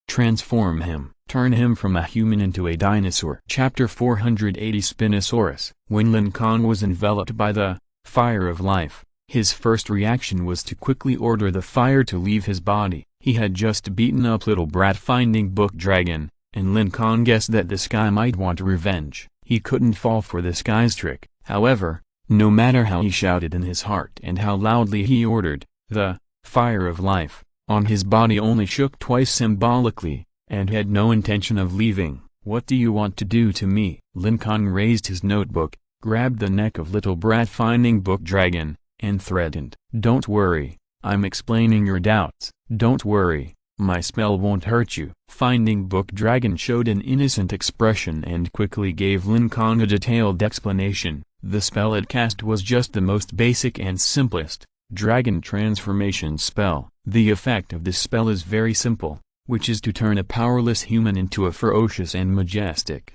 transform him, turn him from a human into a dinosaur. Chapter 480 Spinosaurus. When Lin Kong was enveloped by the fire of life, his first reaction was to quickly order the fire to leave his body. He had just beaten up little brat finding book dragon, and Lin Kong guessed that this guy might want revenge. He couldn't fall for this guy's trick. However, no matter how he shouted in his heart and how loudly he ordered, the fire of life on his body only shook twice symbolically, and had no intention of leaving. What do you want to do to me? Lin Kong raised his notebook, grabbed the neck of little brat finding book dragon, and threatened. Don't worry, I'm explaining your doubts. Don't worry, my spell won't hurt you. Finding book dragon showed an innocent expression and quickly gave Lin Kong a detailed explanation. The spell it cast was just the most basic and simplest dragon transformation spell. The effect of this spell is very simple, which is to turn a powerless human into a ferocious and majestic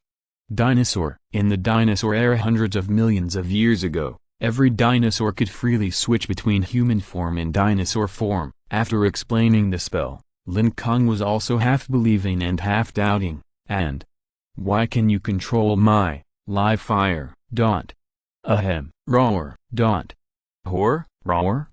dinosaur. In the dinosaur era hundreds of millions of years ago, every dinosaur could freely switch between human form and dinosaur form. After explaining the spell, Lin Kong was also half believing and half doubting. And why can you control my live fire? Ahem. Roar. Roar?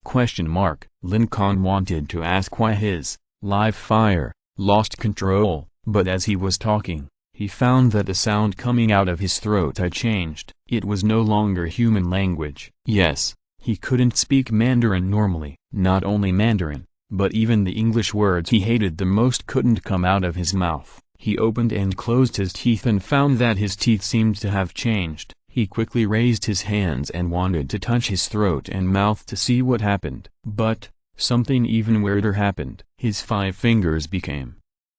Question mark. Lin Kong wanted to ask why his live fire lost control, but as he was talking, he found that the sound coming out of his throat had changed. It was no longer human language. Yes, he couldn't speak Mandarin normally. Not only Mandarin, but even the English words he hated the most couldn't come out of his mouth. He opened and closed his teeth and found that his teeth seemed to have changed. He quickly raised his hands and wanted to touch his throat and mouth to see what happened. But something even weirder happened. His 5 fingers became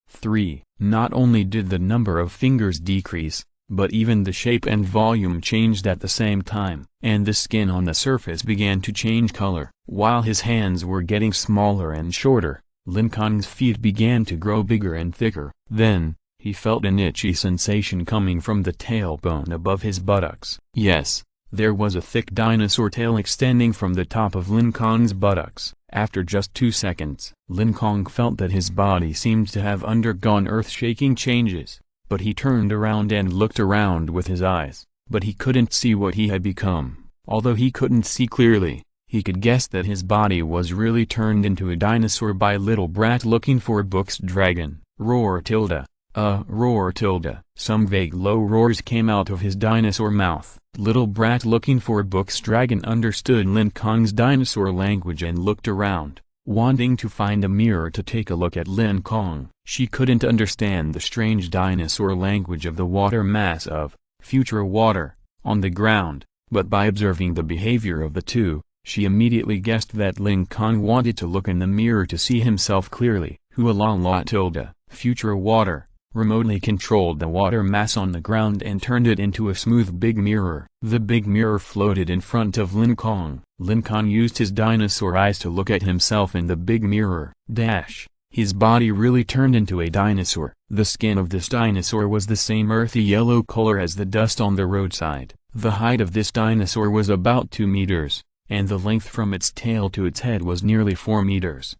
3. Not only did the number of fingers decrease, but even the shape and volume changed at the same time, and the skin on the surface began to change color. While his hands were getting smaller and shorter, Lin Kong's feet began to grow bigger and thicker. Then, he felt an itchy sensation coming from the tailbone above his buttocks. Yes, there was a thick dinosaur tail extending from the top of Lin Kong's buttocks. After just 2 seconds, Lin Kong felt that his body seemed to have undergone earth-shaking changes, but he turned around and looked around with his eyes, but he couldn't see what he had become. Although he couldn't see clearly, he could guess that his body was really turned into a dinosaur by Little Brat Looking for Books Dragon. Roar tilde. Roar tilde. Some vague low roars came out of his dinosaur mouth. Little Brat Looking for Books Dragon understood Lin Kong's dinosaur language and looked around, wanting to find a mirror to take a look at Lin Kong. She couldn't understand the strange dinosaur language of the water mass of future water on the ground, but by observing the behavior of the two, she immediately guessed that Lin Kong wanted to look in the mirror to see himself clearly. Huala tilde. Future water remotely controlled the water mass on the ground and turned it into a smooth big mirror. The big mirror floated in front of Lin Kong. Lin Kong used his dinosaur eyes to look at himself in the big mirror. His body really turned into a dinosaur. The skin of this dinosaur was the same earthy yellow color as the dust on the roadside. The height of this dinosaur was about 2 meters, and the length from its tail to its head was nearly 4 meters.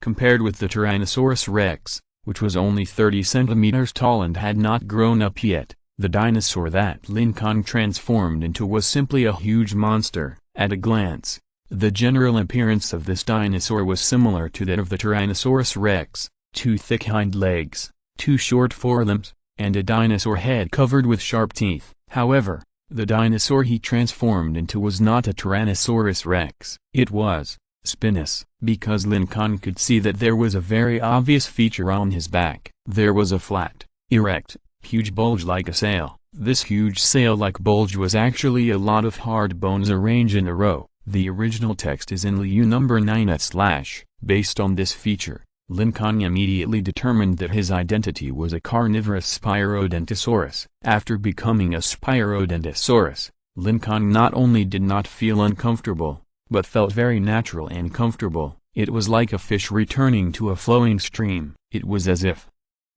Compared with the Tyrannosaurus rex, which was only 30 centimeters tall and had not grown up yet, the dinosaur that Lin Kong transformed into was simply a huge monster. At a glance, the general appearance of this dinosaur was similar to that of the Tyrannosaurus rex: 2 thick hind legs, 2 short forelimbs, and a dinosaur head covered with sharp teeth. However, the dinosaur he transformed into was not a Tyrannosaurus rex. It was Spinous, because Lin Kong could see that there was a very obvious feature on his back. There was a flat, erect, huge bulge like a sail. This huge sail-like bulge was actually a lot of hard bones arranged in a row. The original text is in Liu number 9/. Based on this feature, Lin Kong immediately determined that his identity was a carnivorous Spirodontosaurus. After becoming a Spirodontosaurus, Lin Kong not only did not feel uncomfortable, but felt very natural and comfortable. It was like a fish returning to a flowing stream. It was as if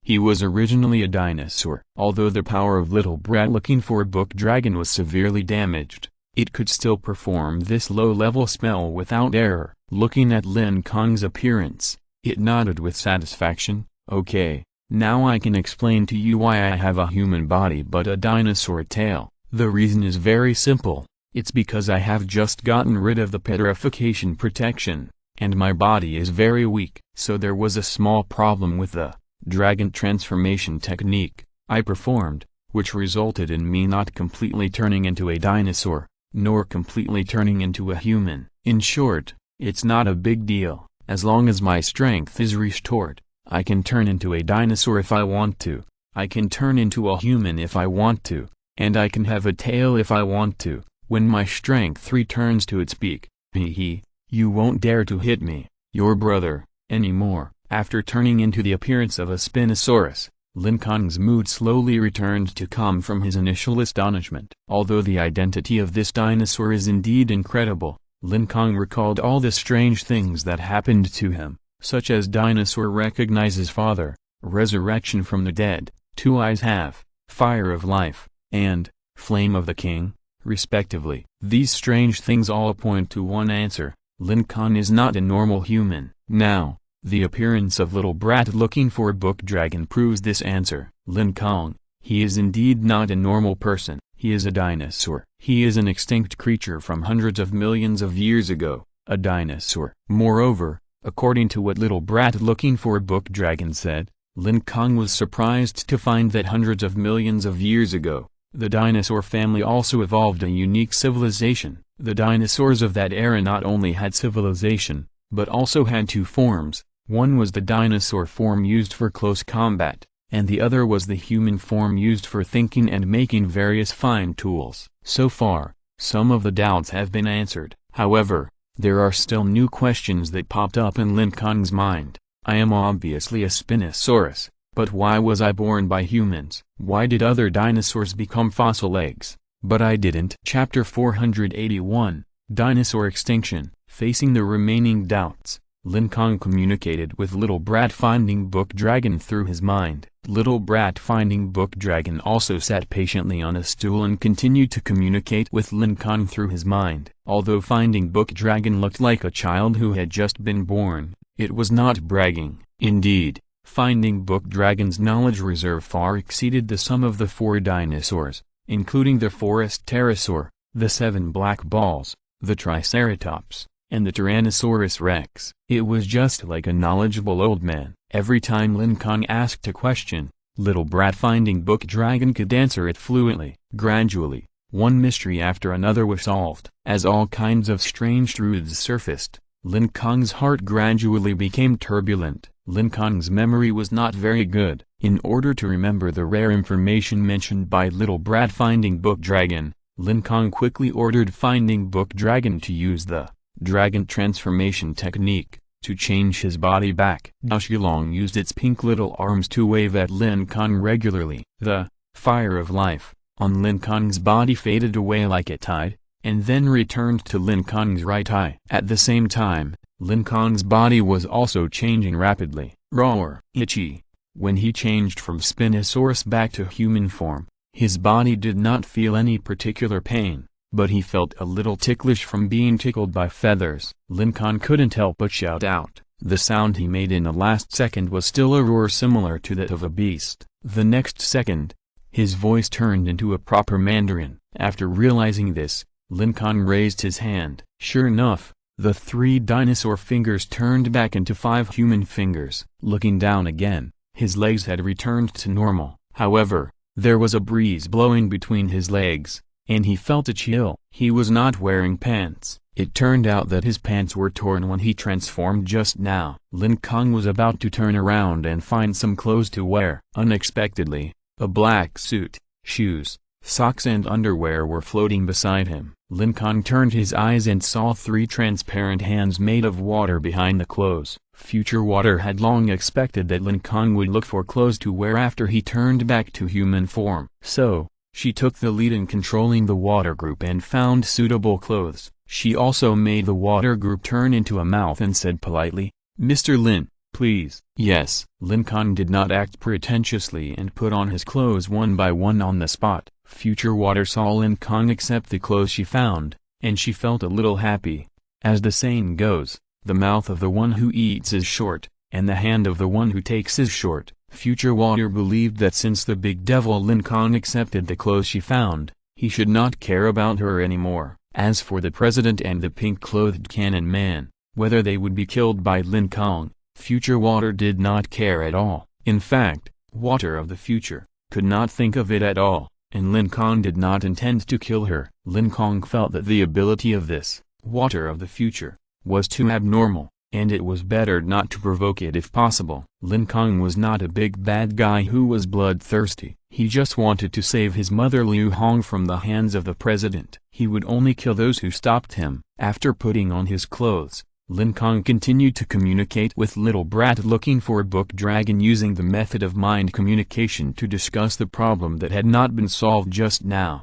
he was originally a dinosaur. Although the power of Little Brat Looking for Book Dragon was severely damaged, it could still perform this low-level spell without error. Looking at Lin Kong's appearance, it nodded with satisfaction. Okay, now I can explain to you why I have a human body but a dinosaur tail. The reason is very simple. It's because I have just gotten rid of the petrification protection, and my body is very weak. So there was a small problem with the dragon transformation technique I performed, which resulted in me not completely turning into a dinosaur, nor completely turning into a human. In short, it's not a big deal. As long as my strength is restored, I can turn into a dinosaur if I want to, I can turn into a human if I want to, and I can have a tail if I want to. When my strength returns to its peak, you won't dare to hit me, your brother, anymore. After turning into the appearance of a Spinosaurus, Lin Kong's mood slowly returned to calm from his initial astonishment. Although the identity of this dinosaur is indeed incredible, Lin Kong recalled all the strange things that happened to him, such as dinosaur recognizes father, resurrection from the dead, 2 eyes have, fire of life, and flame of the king, respectively. These strange things all point to one answer: Lin Kong is not a normal human. Now, the appearance of Little Brat Looking for Book Dragon proves this answer. Lin Kong, he is indeed not a normal person. He is a dinosaur. He is an extinct creature from hundreds of millions of years ago, a dinosaur. Moreover, according to what Little Brat Looking for Book Dragon said, Lin Kong was surprised to find that hundreds of millions of years ago, the dinosaur family also evolved a unique civilization. The dinosaurs of that era not only had civilization, but also had two forms. One was the dinosaur form used for close combat, and the other was the human form used for thinking and making various fine tools. So far, some of the doubts have been answered. However, there are still new questions that popped up in Lin Kong's mind. I am obviously a Spinosaurus, but why was I born by humans? Why did other dinosaurs become fossil eggs, but I didn't? Chapter 481, Dinosaur Extinction. Facing the remaining doubts, Lin Kong communicated with Little Brat Finding Book Dragon through his mind. Little Brat Finding Book Dragon also sat patiently on a stool and continued to communicate with Lin Kong through his mind. Although Finding Book Dragon looked like a child who had just been born, it was not bragging. Indeed, Finding Book Dragon's knowledge reserve far exceeded the sum of the 4 dinosaurs, including the forest pterosaur, the 7 black balls, the triceratops, and the Tyrannosaurus rex. It was just like a knowledgeable old man. Every time Lin Kong asked a question, Little Brat Finding Book Dragon could answer it fluently. Gradually, one mystery after another was solved. As all kinds of strange truths surfaced, Lin Kong's heart gradually became turbulent. Lin Kong's memory was not very good. In order to remember the rare information mentioned by Little Brat Finding Book Dragon, Lin Kong quickly ordered Finding Book Dragon to use the dragon transformation technique to change his body back. Xiaolong used its pink little arms to wave at Lin Kong regularly. The fire of life on Lin Kong's body faded away like a tide, and then returned to Lin Kong's right eye. At the same time, Lin Kong's body was also changing rapidly. Raw or itchy. When he changed from Spinosaurus back to human form, his body did not feel any particular pain, but he felt a little ticklish from being tickled by feathers. Lin Kong couldn't help but shout out. The sound he made in the last second was still a roar similar to that of a beast. The next second, his voice turned into a proper Mandarin. After realizing this, Lin Kong raised his hand. Sure enough, the 3 dinosaur fingers turned back into 5 human fingers. Looking down again, his legs had returned to normal. However, there was a breeze blowing between his legs, and he felt a chill. He was not wearing pants. It turned out that his pants were torn when he transformed just now. Lin Kong was about to turn around and find some clothes to wear. Unexpectedly, a black suit, shoes, socks and underwear were floating beside him. Lin Kong turned his eyes and saw 3 transparent hands made of water behind the clothes. Future Water had long expected that Lin Kong would look for clothes to wear after he turned back to human form. So, she took the lead in controlling the water group and found suitable clothes. She also made the water group turn into a mouth and said politely, "Mr. Lin, please." Yes. Lin Kong did not act pretentiously and put on his clothes one by one on the spot. Future Water saw Lin Kong accept the clothes she found, and she felt a little happy. As the saying goes, the mouth of the one who eats is short, and the hand of the one who takes is short. Future Water believed that since the big devil Lin Kong accepted the clothes she found, he should not care about her anymore. As for the president and the pink-clothed cannon man, whether they would be killed by Lin Kong, Future Water did not care at all. In fact, Water of the Future could not think of it at all, and Lin Kong did not intend to kill her. Lin Kong felt that the ability of this Water of the Future was too abnormal, and it was better not to provoke it if possible. Lin Kong was not a big bad guy who was bloodthirsty. He just wanted to save his mother Liu Hong from the hands of the president. He would only kill those who stopped him. After putting on his clothes, Lin Kong continued to communicate with Little Brat looking for Book Dragon using the method of mind communication to discuss the problem that had not been solved just now.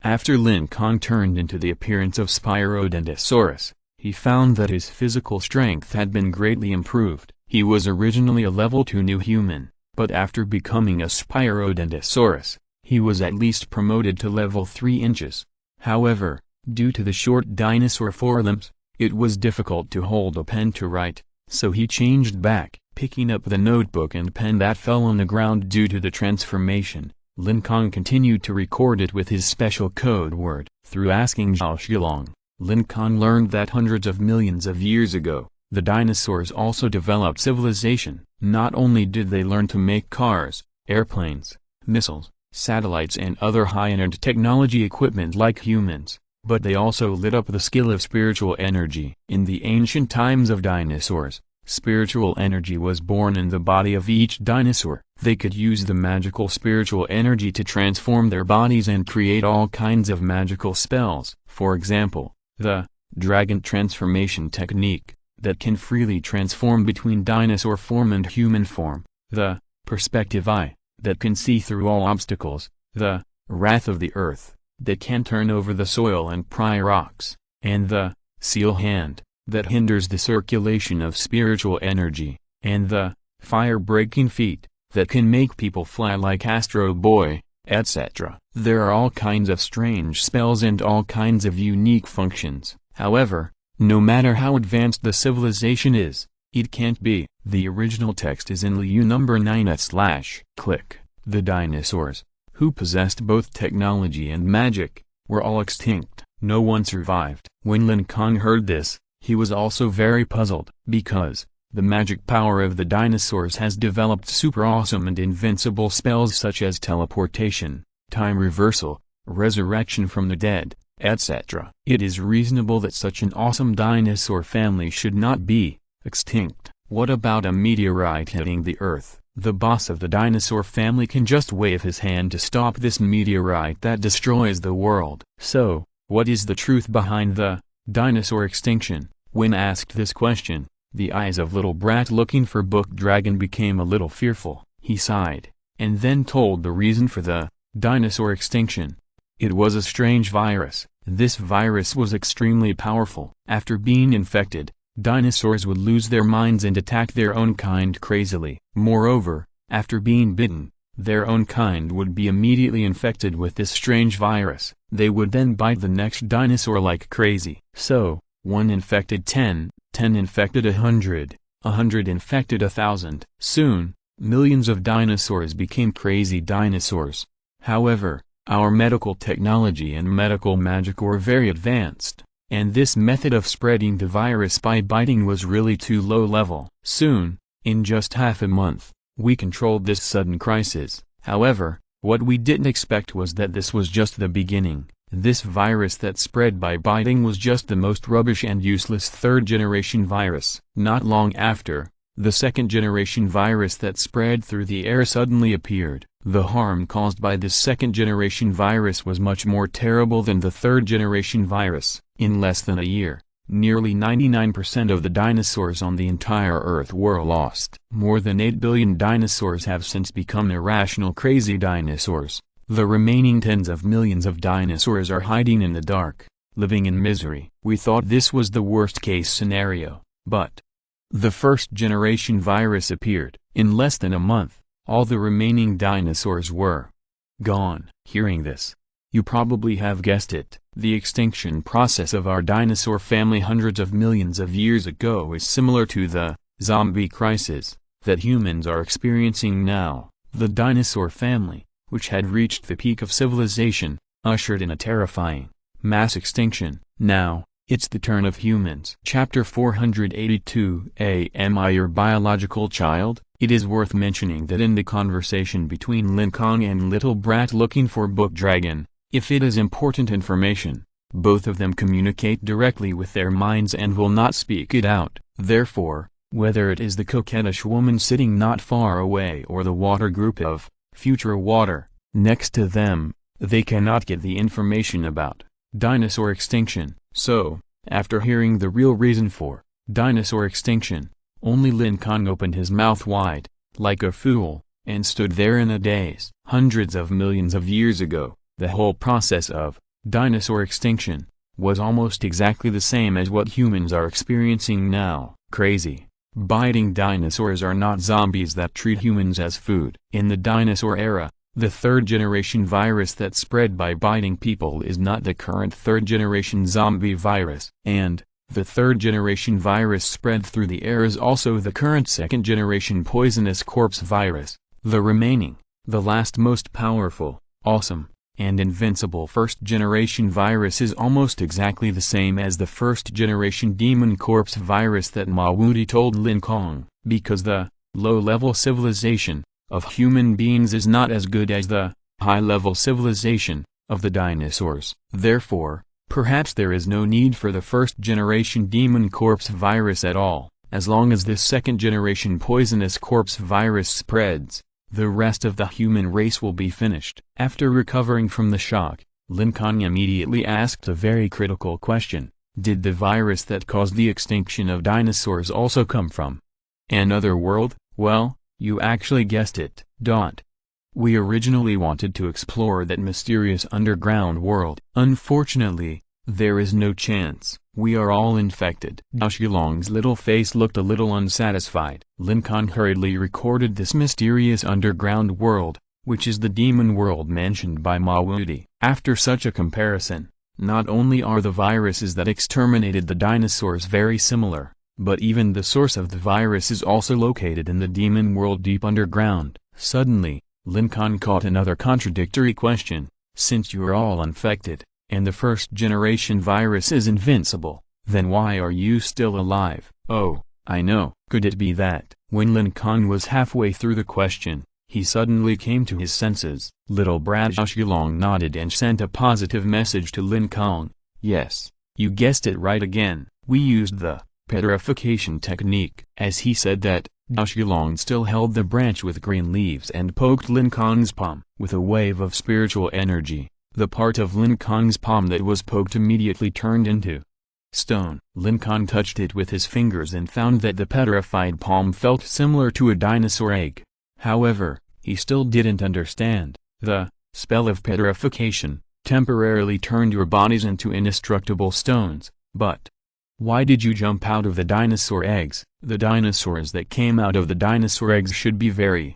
After Lin Kong turned into the appearance of Spyrodontosaurus, he found that his physical strength had been greatly improved. He was originally a level 2 new human, but after becoming a Spyrodontosaurus, he was at least promoted to level 3 inches. However, due to the short dinosaur forelimbs, it was difficult to hold a pen to write, so he changed back. Picking up the notebook and pen that fell on the ground due to the transformation, Lin Kong continued to record it with his special code word. Through asking Xiaolong, Lin Kong learned that hundreds of millions of years ago, The dinosaurs also developed civilization. Not only did they learn to make cars, airplanes, missiles, satellites and other high-end technology equipment like humans, but they also lit up the skill of spiritual energy. In the ancient times of dinosaurs, spiritual energy was born in the body of each dinosaur. They could use the magical spiritual energy to transform their bodies and create all kinds of magical spells. For example, the dragon transformation technique, that can freely transform between dinosaur form and human form, the perspective eye, that can see through all obstacles, the wrath of the earth, that can turn over the soil and pry rocks, and the seal hand, that hinders the circulation of spiritual energy, and the fire-breaking feet, that can make people fly like Astro Boy, etc. There are all kinds of strange spells and all kinds of unique functions. However, no matter how advanced the civilization is, it can't be. The original text is in Liu number 9/. The dinosaurs, who possessed both technology and magic, were all extinct. No one survived. When Lin Kong heard this, he was also very puzzled, because the magic power of the dinosaurs has developed super awesome and invincible spells such as teleportation, time reversal, resurrection from the dead, etc. It is reasonable that such an awesome dinosaur family should not be extinct. What about a meteorite hitting the Earth? The boss of the dinosaur family can just wave his hand to stop this meteorite that destroys the world. So, what is the truth behind the dinosaur extinction? When asked this question, the eyes of little brat looking for Book Dragon became a little fearful. He sighed, and then told the reason for the dinosaur extinction. It was a strange virus. This virus was extremely powerful. After being infected, dinosaurs would lose their minds and attack their own kind crazily. Moreover, after being bitten, their own kind would be immediately infected with this strange virus. They would then bite the next dinosaur like crazy. So, 1 infected 10, 10 infected 100, 100 infected 1,000. Soon, millions of dinosaurs became crazy dinosaurs. However, our medical technology and medical magic were very advanced, and this method of spreading the virus by biting was really too low level. Soon, in just half a month, we controlled this sudden crisis. However, what we didn't expect was that this was just the beginning. This virus that spread by biting was just the most rubbish and useless third-generation virus. Not long after, the second-generation virus that spread through the air suddenly appeared. The harm caused by this second-generation virus was much more terrible than the third-generation virus. In less than a year, nearly 99% of the dinosaurs on the entire Earth were lost. More than 8 billion dinosaurs have since become irrational crazy dinosaurs. The remaining tens of millions of dinosaurs are hiding in the dark, living in misery. We thought this was the worst-case scenario, but the first-generation virus appeared. In less than a month, all the remaining dinosaurs were gone. Hearing this, you probably have guessed it. The extinction process of our dinosaur family hundreds of millions of years ago is similar to the zombie crisis that humans are experiencing now. The dinosaur family, which had reached the peak of civilization, ushered in a terrifying mass extinction. Now, it's the turn of humans. Chapter 482. Am I your biological child? It is worth mentioning that in the conversation between Lin Kong and Little Brat looking for Book Dragon, if it is important information, both of them communicate directly with their minds and will not speak it out. Therefore, whether it is the coquettish woman sitting not far away or the water group of future water next to them, they cannot get the information about dinosaur extinction. So, after hearing the real reason for dinosaur extinction, only Lin Kong opened his mouth wide, like a fool, and stood there in a daze. Hundreds of millions of years ago, the whole process of dinosaur extinction was almost exactly the same as what humans are experiencing now. Crazy, biting dinosaurs are not zombies that treat humans as food. In the dinosaur era, the third-generation virus that spread by biting people is not the current third-generation zombie virus. And the third-generation virus spread through the air is also the current second-generation poisonous corpse virus. The remaining, the last most powerful, awesome, and invincible first-generation virus is almost exactly the same as the first-generation demon corpse virus that Ma Wudi told Lin Kong, because the low-level civilization of human beings is not as good as the high-level civilization of the dinosaurs. Therefore, perhaps there is no need for the first-generation demon corpse virus at all. As long as this second-generation poisonous corpse virus spreads, the rest of the human race will be finished. After recovering from the shock, Lin Kong immediately asked a very critical question. Did the virus that caused the extinction of dinosaurs also come from another world? Well, you actually guessed it. We originally wanted to explore that mysterious underground world. Unfortunately, there is no chance. We are all infected. Xiaolong's little face looked a little unsatisfied. Lin Kong hurriedly recorded this mysterious underground world, which is the demon world mentioned by Ma Wudi. After such a comparison, not only are the viruses that exterminated the dinosaurs very similar, but even the source of the virus is also located in the demon world deep underground. Suddenly, Lin Kong caught another contradictory question. Since you are all infected, and the first-generation virus is invincible, then why are you still alive? Oh, I know. Could it be that, when Lin Kong was halfway through the question, he suddenly came to his senses? Little brat Xiaolong nodded and sent a positive message to Lin Kong. Yes, you guessed it right again. We used the petrification technique. As he said that, Xiaolong still held the branch with green leaves and poked Lin Kong's palm. With a wave of spiritual energy, the part of Lin Kong's palm that was poked immediately turned into stone. Lin Kong touched it with his fingers and found that the petrified palm felt similar to a dinosaur egg. However, he still didn't understand. The spell of petrification temporarily turned your bodies into indestructible stones. But why did you jump out of the dinosaur eggs? The dinosaurs that came out of the dinosaur eggs should be very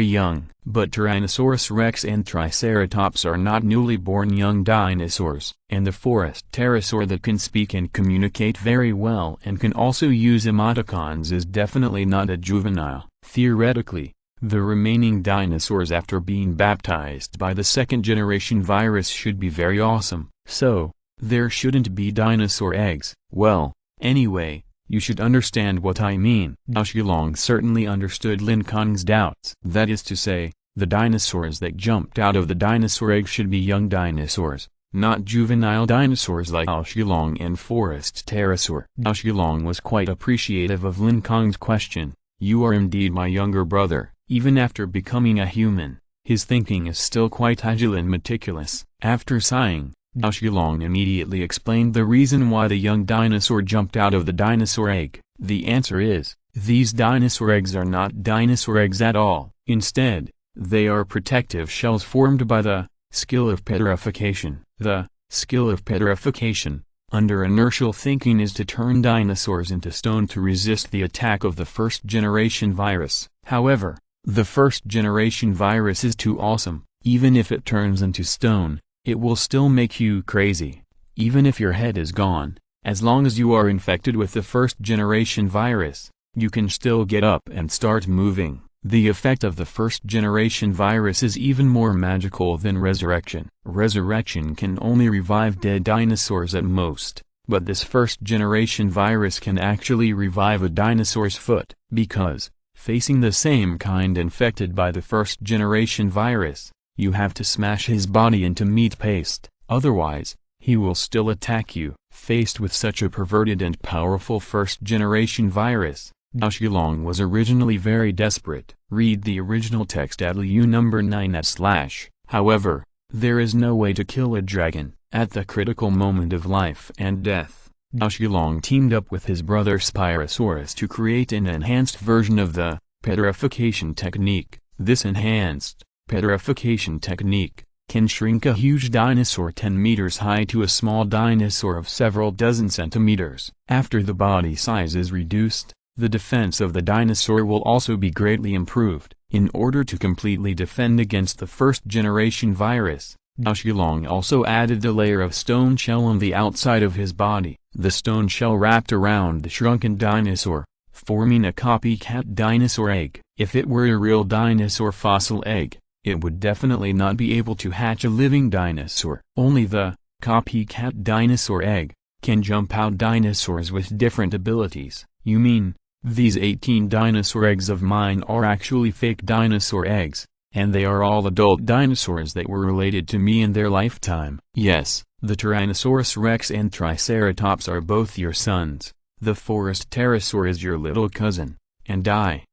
young. But Tyrannosaurus rex and Triceratops are not newly born young dinosaurs. And the forest pterosaur that can speak and communicate very well and can also use emoticons is definitely not a juvenile. Theoretically, the remaining dinosaurs after being baptized by the second-generation virus should be very awesome. So, there shouldn't be dinosaur eggs. Well, anyway, you should understand what I mean. Xiaolong certainly understood Lin Kong's doubts. That is to say, the dinosaurs that jumped out of the dinosaur egg should be young dinosaurs, not juvenile dinosaurs like Xiaolong and forest pterosaur. Xiaolong was quite appreciative of Lin Kong's question. You are indeed my younger brother. Even after becoming a human, his thinking is still quite agile and meticulous. After sighing, Xiaolong immediately explained the reason why the young dinosaur jumped out of the dinosaur egg. The answer is, these dinosaur eggs are not dinosaur eggs at all. Instead, they are protective shells formed by the skill of petrification. The skill of petrification, under inertial thinking, is to turn dinosaurs into stone to resist the attack of the first-generation virus. However, the first-generation virus is too awesome. Even if it turns into stone, it will still make you crazy. Even if your head is gone, as long as you are infected with the first-generation virus, you can still get up and start moving. The effect of the first-generation virus is even more magical than resurrection. Resurrection can only revive dead dinosaurs at most, but this first-generation virus can actually revive a dinosaur's foot, because, facing the same kind infected by the first-generation virus, you have to smash his body into meat paste. Otherwise, he will still attack you. Faced with such a perverted and powerful first-generation virus, Xiaolong was originally very desperate. Read the original text at Liu number 9/. However, there is no way to kill a dragon. At the critical moment of life and death, Xiaolong teamed up with his brother Spyrosaurus to create an enhanced version of the petrification technique. This enhanced petrification technique can shrink a huge dinosaur 10 meters high to a small dinosaur of several dozen centimeters. After the body size is reduced, the defense of the dinosaur will also be greatly improved. In order to completely defend against the first-generation virus, Xiaolong also added a layer of stone shell on the outside of his body. The stone shell wrapped around the shrunken dinosaur, forming a copycat dinosaur egg. If it were a real dinosaur fossil egg, it would definitely not be able to hatch a living dinosaur. Only the copycat dinosaur egg can jump out dinosaurs with different abilities. You mean, these 18 dinosaur eggs of mine are actually fake dinosaur eggs, and they are all adult dinosaurs that were related to me in their lifetime? Yes, the Tyrannosaurus rex and Triceratops are both your sons. The forest pterosaur is your little cousin, and I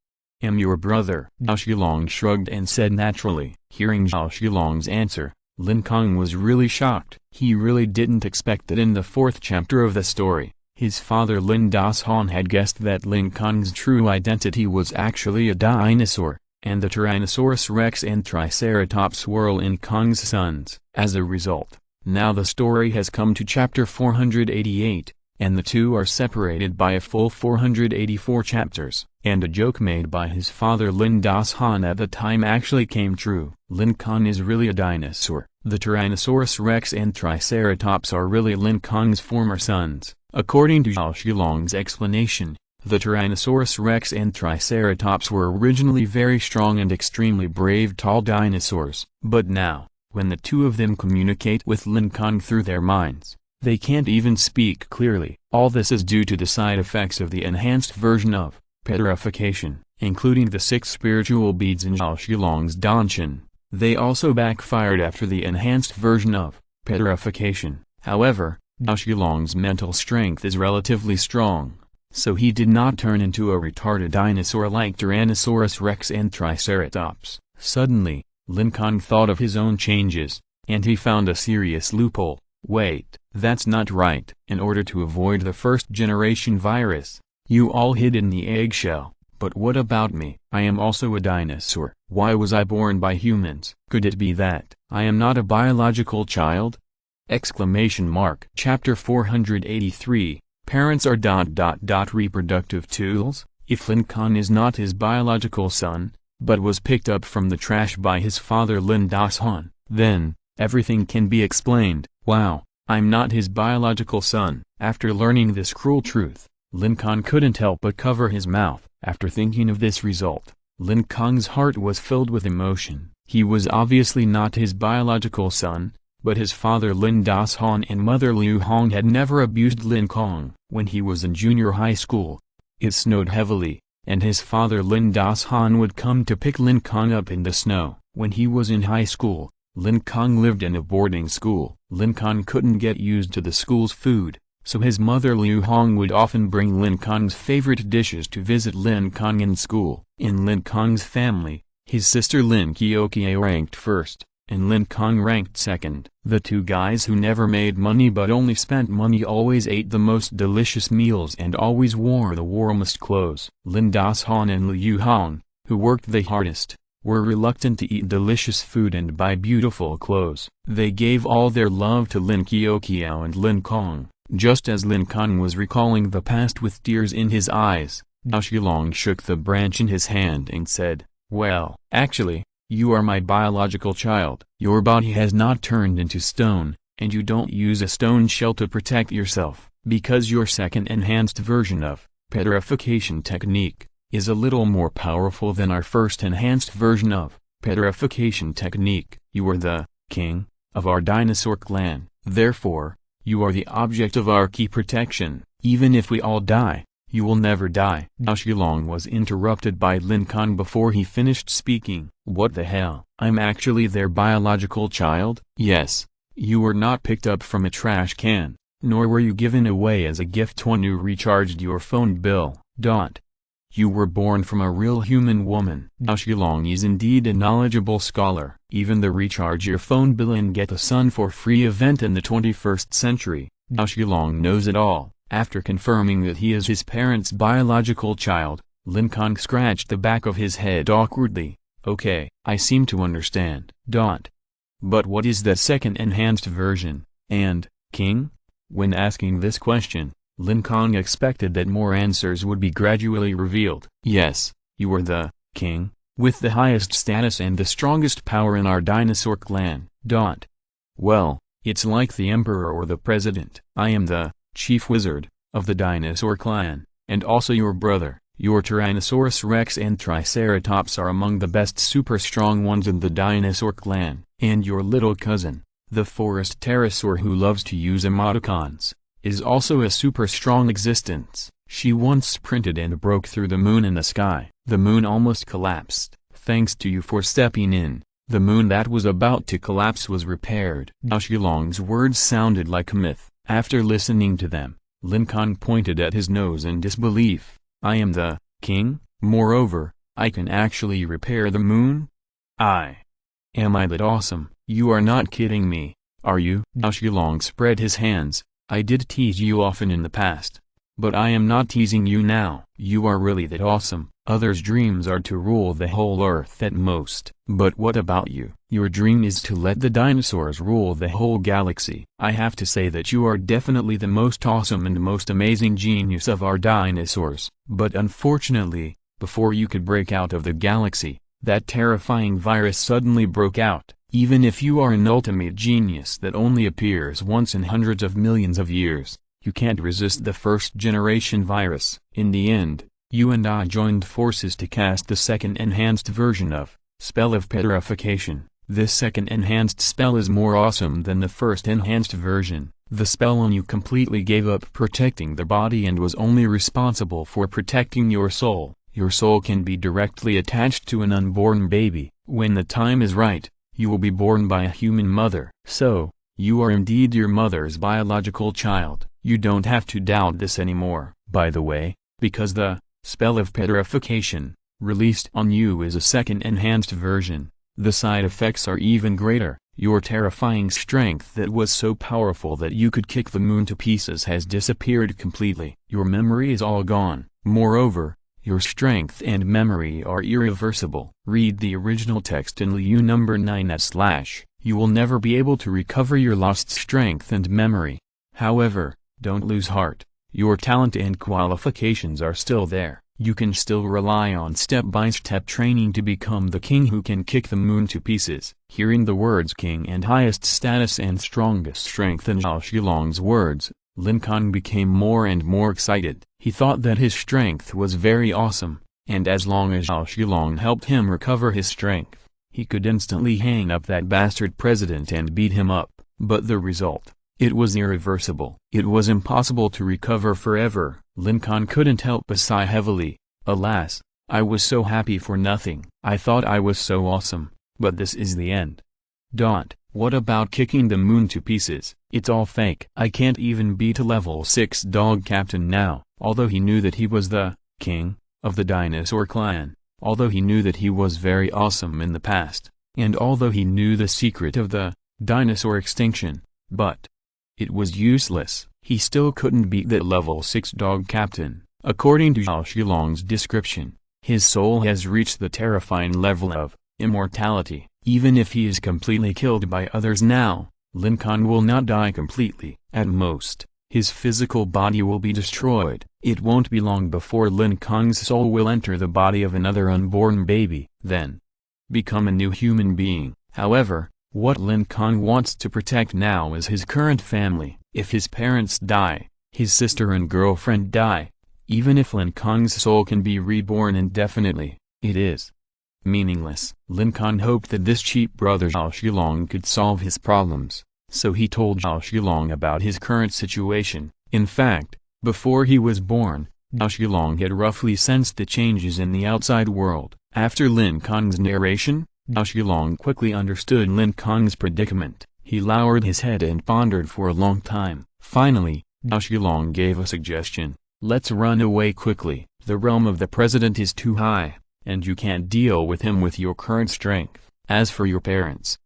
am your brother. Zhao Shilong shrugged and said naturally. Hearing Zhao Shilong's answer, Lin Kong was really shocked. He really didn't expect that in the 4th chapter of the story, his father Lin Dashan had guessed that Lin Kong's true identity was actually a dinosaur, and the Tyrannosaurus rex and Triceratops were Lin Kong's sons. As a result, now the story has come to chapter 488, and the two are separated by a full 484 chapters. And a joke made by his father Lin Dashan at the time actually came true. Lin Kong is really a dinosaur. The Tyrannosaurus rex and Triceratops are really Lin Kong's former sons. According to Zhao Shilong's explanation, the Tyrannosaurus rex and Triceratops were originally very strong and extremely brave tall dinosaurs. But now, when the two of them communicate with Lin Kong through their minds, they can't even speak clearly. All this is due to the side effects of the enhanced version of petrification, including the 6 spiritual beads in Zhao Shilong's Danshan. They also backfired after the enhanced version of petrification. However, Zhao Shilong's mental strength is relatively strong, so he did not turn into a retarded dinosaur like Tyrannosaurus rex and Triceratops. Suddenly, Lin Kong thought of his own changes, and he found a serious loophole. Wait, that's not right. In order to avoid the 1st generation virus, you all hid in the eggshell. But what about me? I am also a dinosaur. Why was I born by humans? Could it be that I am not a biological child? Exclamation mark. Chapter 483, Parents are ... reproductive tools? If Lin Kong is not his biological son, but was picked up from the trash by his father Lin Dashan, then everything can be explained. Wow, I'm not his biological son. After learning this cruel truth, Lin Kong couldn't help but cover his mouth. After thinking of this result, Lin Kong's heart was filled with emotion. He was obviously not his biological son, but his father Lin Dashan and mother Liu Hong had never abused Lin Kong. When he was in junior high school, it snowed heavily, and his father Lin Dashan would come to pick Lin Kong up in the snow. When he was in high school, Lin Kong lived in a boarding school. Lin Kong couldn't get used to the school's food, so his mother Liu Hong would often bring Lin Kong's favorite dishes to visit Lin Kong in school. In Lin Kong's family, his sister Lin Kiokie ranked first, and Lin Kong ranked second. The two guys who never made money but only spent money always ate the most delicious meals and always wore the warmest clothes. Lin Dashan and Liu Hong, who worked the hardest, were reluctant to eat delicious food and buy beautiful clothes. They gave all their love to Lin Kiokie and Lin Kong. Just as Lin Kong was recalling the past with tears in his eyes, Zhao Shilong shook the branch in his hand and said, "Well, actually, you are my biological child. Your body has not turned into stone, and you don't use a stone shell to protect yourself, because your second enhanced version of petrification technique is a little more powerful than our first enhanced version of petrification technique. You are the king of our dinosaur clan. Therefore, you are the object of our key protection. Even if we all die, you will never die." Zhao Shilong was interrupted by Lin Kong before he finished speaking. "What the hell? I'm actually their biological child?" "Yes, you were not picked up from a trash can, nor were you given away as a gift when you recharged your phone bill. You were born from a real human woman." Zhao Shilong is indeed a knowledgeable scholar. Even the recharge your phone bill and get a son for free event in the 21st century, Zhao Shilong knows it all. After confirming that he is his parents' biological child, Lin Kong scratched the back of his head awkwardly. "Okay, I seem to understand." But what is the second enhanced version, and, king? When asking this question, Lin Kong expected that more answers would be gradually revealed. "Yes, you are the king, with the highest status and the strongest power in our dinosaur clan." "Well, it's like the emperor or the president. I am the chief wizard of the dinosaur clan, and also your brother. Your Tyrannosaurus rex and Triceratops are among the best super strong ones in the dinosaur clan, and your little cousin, the forest pterosaur who loves to use emoticons, is also a super strong existence. She once sprinted and broke through the moon in the sky. The moon almost collapsed, thanks to you for stepping in. The moon that was about to collapse was repaired. Zhao Shilong's words sounded like a myth. After listening to them, Lin Kong pointed at his nose in disbelief. I am the king? Moreover, I can actually repair the moon? Am I that awesome? You are not kidding me, are you? Zhao Shilong spread his hands. I did tease you often in the past. But I am not teasing you now. You are really that awesome. Others' dreams are to rule the whole earth at most. But what about you? Your dream is to let the dinosaurs rule the whole galaxy. I have to say that you are definitely the most awesome and most amazing genius of our dinosaurs. But unfortunately, before you could break out of the galaxy, that terrifying virus suddenly broke out. Even if you are an ultimate genius that only appears once in hundreds of millions of years, you can't resist the first-generation virus. In the end, you and I joined forces to cast the second enhanced version of Spell of Petrification. This second enhanced spell is more awesome than the first enhanced version. The spell on you completely gave up protecting the body and was only responsible for protecting your soul. Your soul can be directly attached to an unborn baby. When the time is right, you will be born by a human mother. So, you are indeed your mother's biological child. You don't have to doubt this anymore. By the way, because the Spell of Petrification released on you is a second enhanced version, the side effects are even greater. Your terrifying strength that was so powerful that you could kick the moon to pieces has disappeared completely. Your memory is all gone. Moreover, your strength and memory are irreversible. Read the original text in Liu number 9/. You will never be able to recover your lost strength and memory. However, don't lose heart. Your talent and qualifications are still there. You can still rely on step-by-step training to become the king who can kick the moon to pieces. Hearing the words king and highest status and strongest strength in Zhao Shilong's words, Lin Kong became more and more excited. He thought that his strength was very awesome, and as long as Zhao Shilong helped him recover his strength, he could instantly hang up that bastard president and beat him up. But the result? It was irreversible. It was impossible to recover forever. Lin Kong couldn't help but sigh heavily. Alas, I was so happy for nothing. I thought I was so awesome, but this is the end. What about kicking the moon to pieces? It's all fake. I can't even beat a level 6 dog captain now. Although he knew that he was the king of the dinosaur clan, although he knew that he was very awesome in the past, and although he knew the secret of the dinosaur extinction, but it was useless. He still couldn't beat that level 6 dog captain. According to Zhao Shilong's description, his soul has reached the terrifying level of immortality. Even if he is completely killed by others now, Lin Kong will not die completely. At most, his physical body will be destroyed. It won't be long before Lin Kong's soul will enter the body of another unborn baby, then become a new human being. However, what Lin Kong wants to protect now is his current family. If his parents die, his sister and girlfriend die, even if Lin Kong's soul can be reborn indefinitely, it is meaningless. Lin Kong hoped that this cheap brother Zhao Shilong could solve his problems, so he told Zhao Shilong about his current situation. In fact, before he was born, Zhao Shilong had roughly sensed the changes in the outside world. After Lin Kong's narration, Zhao Shilong quickly understood Lin Kong's predicament. He lowered his head and pondered for a long time. Finally, Zhao Shilong gave a suggestion. Let's run away quickly. The realm of the president is too high, and you can't deal with him with your current strength. As for your parents,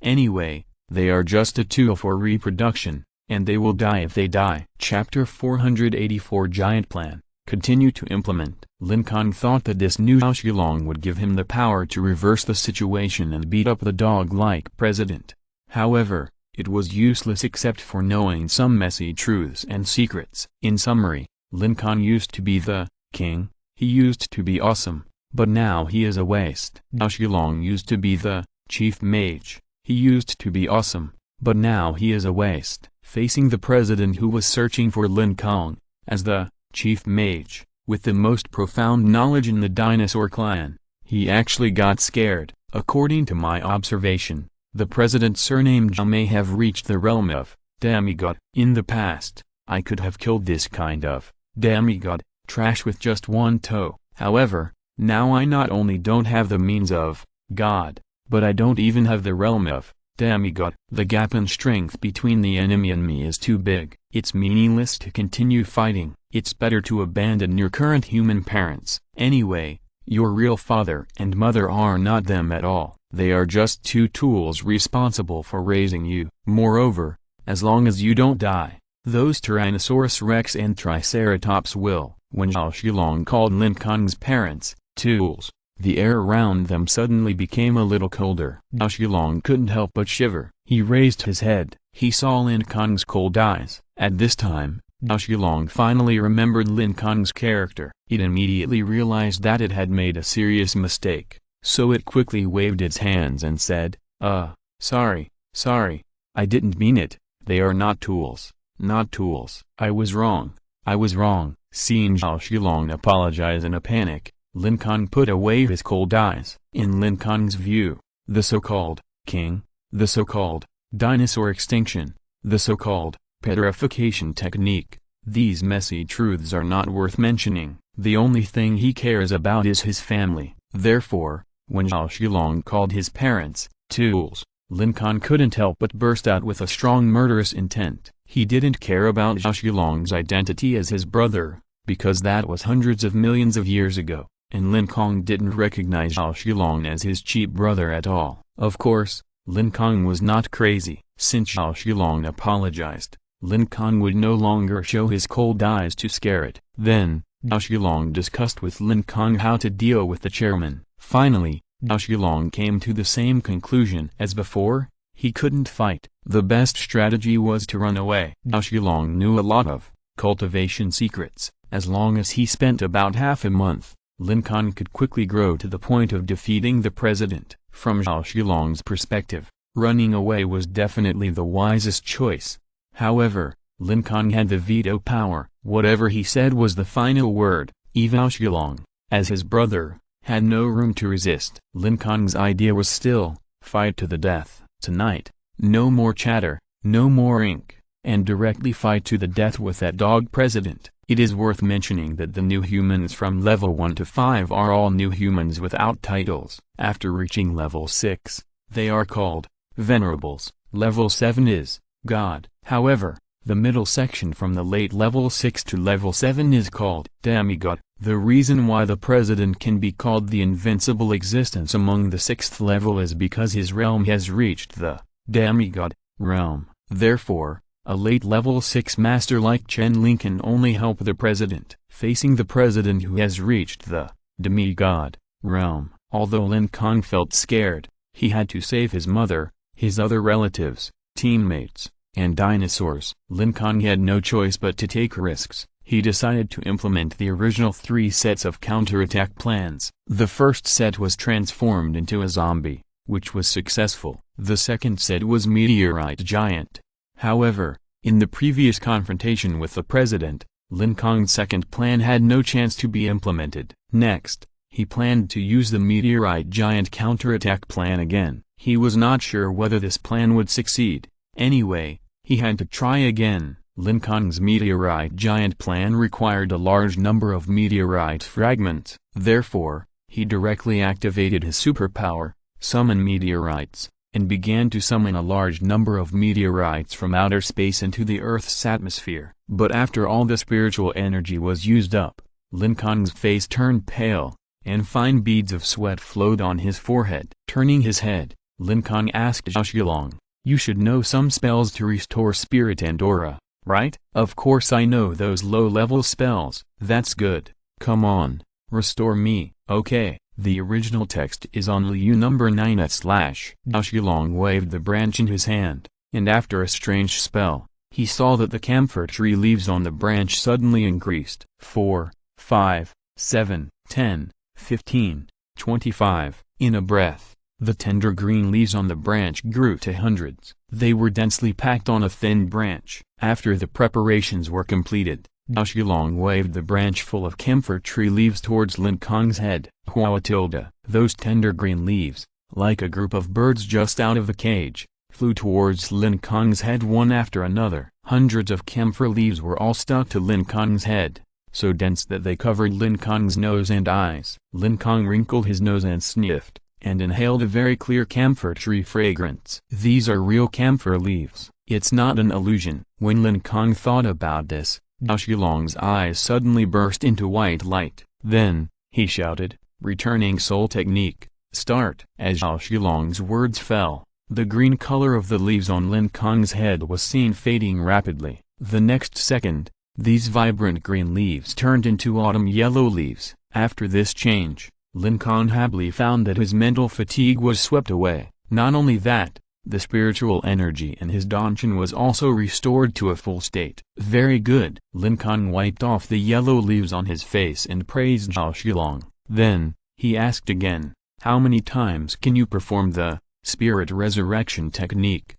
anyway, they are just a tool for reproduction, and they will die if they die. Chapter 484 Giant Plan. Continue to implement. Lin Kong thought that this new Zhao Shilong would give him the power to reverse the situation and beat up the dog-like president. However, it was useless except for knowing some messy truths and secrets. In summary, Lin Kong used to be the king, he used to be awesome, but now he is a waste. Zhao Shilong used to be the chief mage, he used to be awesome, but now he is a waste. Facing the president who was searching for Lin Kong, as the chief mage, with the most profound knowledge in the dinosaur clan. He actually got scared. According to my observation, the president's surname Zhao may have reached the realm of demigod. In the past, I could have killed this kind of demigod trash with just one toe. However, now I not only don't have the means of God, but I don't even have the realm of demigod. The gap in strength between the enemy and me is too big. It's meaningless to continue fighting. It's better to abandon your current human parents. Anyway, your real father and mother are not them at all. They are just two tools responsible for raising you. Moreover, as long as you don't die, those Tyrannosaurus rex and Triceratops will. When Zhao Shilong called Lin Kong's parents tools, the air around them suddenly became a little colder. Zhao Shilong couldn't help but shiver. He raised his head. He saw Lin Kong's cold eyes. At this time, Zhao Shilong finally remembered Lin Kong's character. It immediately realized that it had made a serious mistake, so it quickly waved its hands and said, sorry, I didn't mean it. They are not tools, not tools. I was wrong. Seeing Zhao Shilong apologize in a panic, Lin Kong put away his cold eyes. In Lin Kong's view, the so-called king, the so-called dinosaur extinction, the so-called petrification technique, these messy truths are not worth mentioning. The only thing he cares about is his family. Therefore, when Zhao Shilong called his parents tools, Lin Kong couldn't help but burst out with a strong murderous intent. He didn't care about Zhao Shilong's identity as his brother, because that was hundreds of millions of years ago, and Lin Kong didn't recognize Zhao Shilong as his cheap brother at all. Of course, Lin Kong was not crazy. Since Zhao Shilong apologized, Lin Kong would no longer show his cold eyes to scare it. Then, Zhao Shilong discussed with Lin Kong how to deal with the chairman. Finally, Zhao Shilong came to the same conclusion as before. He couldn't fight. The best strategy was to run away. Zhao Shilong knew a lot of cultivation secrets. As long as he spent about half a month, Lin Kong could quickly grow to the point of defeating the president. From Zhao Shilong's perspective, running away was definitely the wisest choice. However, Lin Kong had the veto power. Whatever he said was the final word. Zhao Shilong, as his brother, had no room to resist. Lin Kong's idea was still, fight to the death. Tonight, no more chatter, no more ink, and directly fight to the death with that dog president. It is worth mentioning that the new humans from level 1 to 5 are all new humans without titles. After reaching level 6, they are called venerables. Level 7 is God. However, the middle section from the late level 6 to level 7 is called demigod. The reason why the president can be called the invincible existence among the 6th level is because his realm has reached the demigod realm. Therefore, a late level 6 master like Chen Ling can only help the president. Facing the president who has reached the demigod realm, although Lin Kong felt scared, he had to save his mother, his other relatives, teammates, and dinosaurs. Lin Kong had no choice but to take risks. He decided to implement the original 3 sets of counterattack plans. The first set was transformed into a zombie, which was successful. The second set was meteorite giant. However, in the previous confrontation with the president, Lin Kong's second plan had no chance to be implemented. Next, he planned to use the meteorite giant counterattack plan again. He was not sure whether this plan would succeed. Anyway, he had to try again. Lin Kong's meteorite giant plan required a large number of meteorite fragments. Therefore, he directly activated his superpower, summon meteorites, and began to summon a large number of meteorites from outer space into the Earth's atmosphere. But after all the spiritual energy was used up, Lin Kong's face turned pale, and fine beads of sweat flowed on his forehead. Turning his head, Lin Kong asked Zhao Shilong, "You should know some spells to restore spirit and aura, right?" "Of course I know those low-level spells." "That's good. Come on, restore me." "Okay." The original text is on Liu number 9 / Zhao Shilong waved the branch in his hand, and after a strange spell, he saw that the camphor tree leaves on the branch suddenly increased. 4, 5, 7, 10, 15, 25. In a breath, the tender green leaves on the branch grew to hundreds. They were densely packed on a thin branch. After the preparations were completed, Dao Shilong waved the branch full of camphor tree leaves towards Lin Kong's head. Hua tilde. Those tender green leaves, like a group of birds just out of a cage, flew towards Lin Kong's head one after another. Hundreds of camphor leaves were all stuck to Lin Kong's head, so dense that they covered Lin Kong's nose and eyes. Lin Kong wrinkled his nose and sniffed, and inhaled a very clear camphor tree fragrance. These are real camphor leaves. It's not an illusion. When Lin Kong thought about this, Dao Shilong's eyes suddenly burst into white light. Then, he shouted, returning soul technique, start. As Dao Shilong's words fell, the green color of the leaves on Lin Kong's head was seen fading rapidly. The next second, these vibrant green leaves turned into autumn yellow leaves. After this change, Lin Kong happily found that his mental fatigue was swept away. Not only that, the spiritual energy in his Danshan was also restored to a full state. Very good. Lin Kong wiped off the yellow leaves on his face and praised Dao Shilong. Then, he asked again, how many times can you perform the spirit resurrection technique?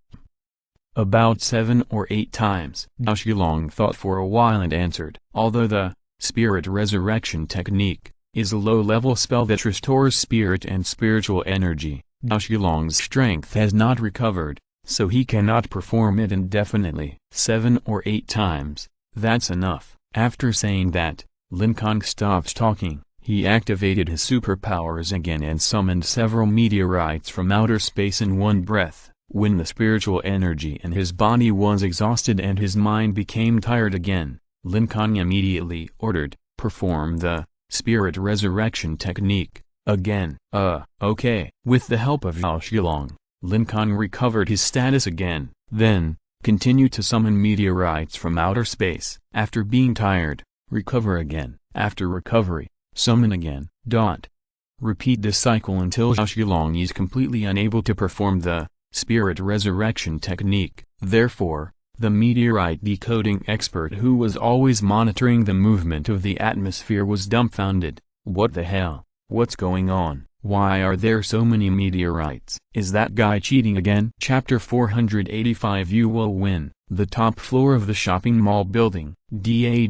About 7 or 8 times. Dao Shilong thought for a while and answered, although the spirit resurrection technique is a low-level spell that restores spirit and spiritual energy, Dao Shilong's strength has not recovered, so he cannot perform it indefinitely. 7 or 8 times, that's enough. After saying that, Lin Kong stopped talking. He activated his superpowers again and summoned several meteorites from outer space in one breath. When the spiritual energy in his body was exhausted and his mind became tired again, Lin Kong immediately ordered, perform the spirit resurrection technique. Again. Okay. With the help of Dao Shilong, Lin Kong recovered his status again, then, continued to summon meteorites from outer space. After being tired, recover again. After recovery, summon again. Repeat this cycle until Dao Shilong is completely unable to perform the spirit resurrection technique. Therefore, the meteorite decoding expert who was always monitoring the movement of the atmosphere was dumbfounded. What the hell? What's going on? Why are there so many meteorites? Is that guy cheating again? Chapter 485. You will win. The top floor of the shopping mall building. The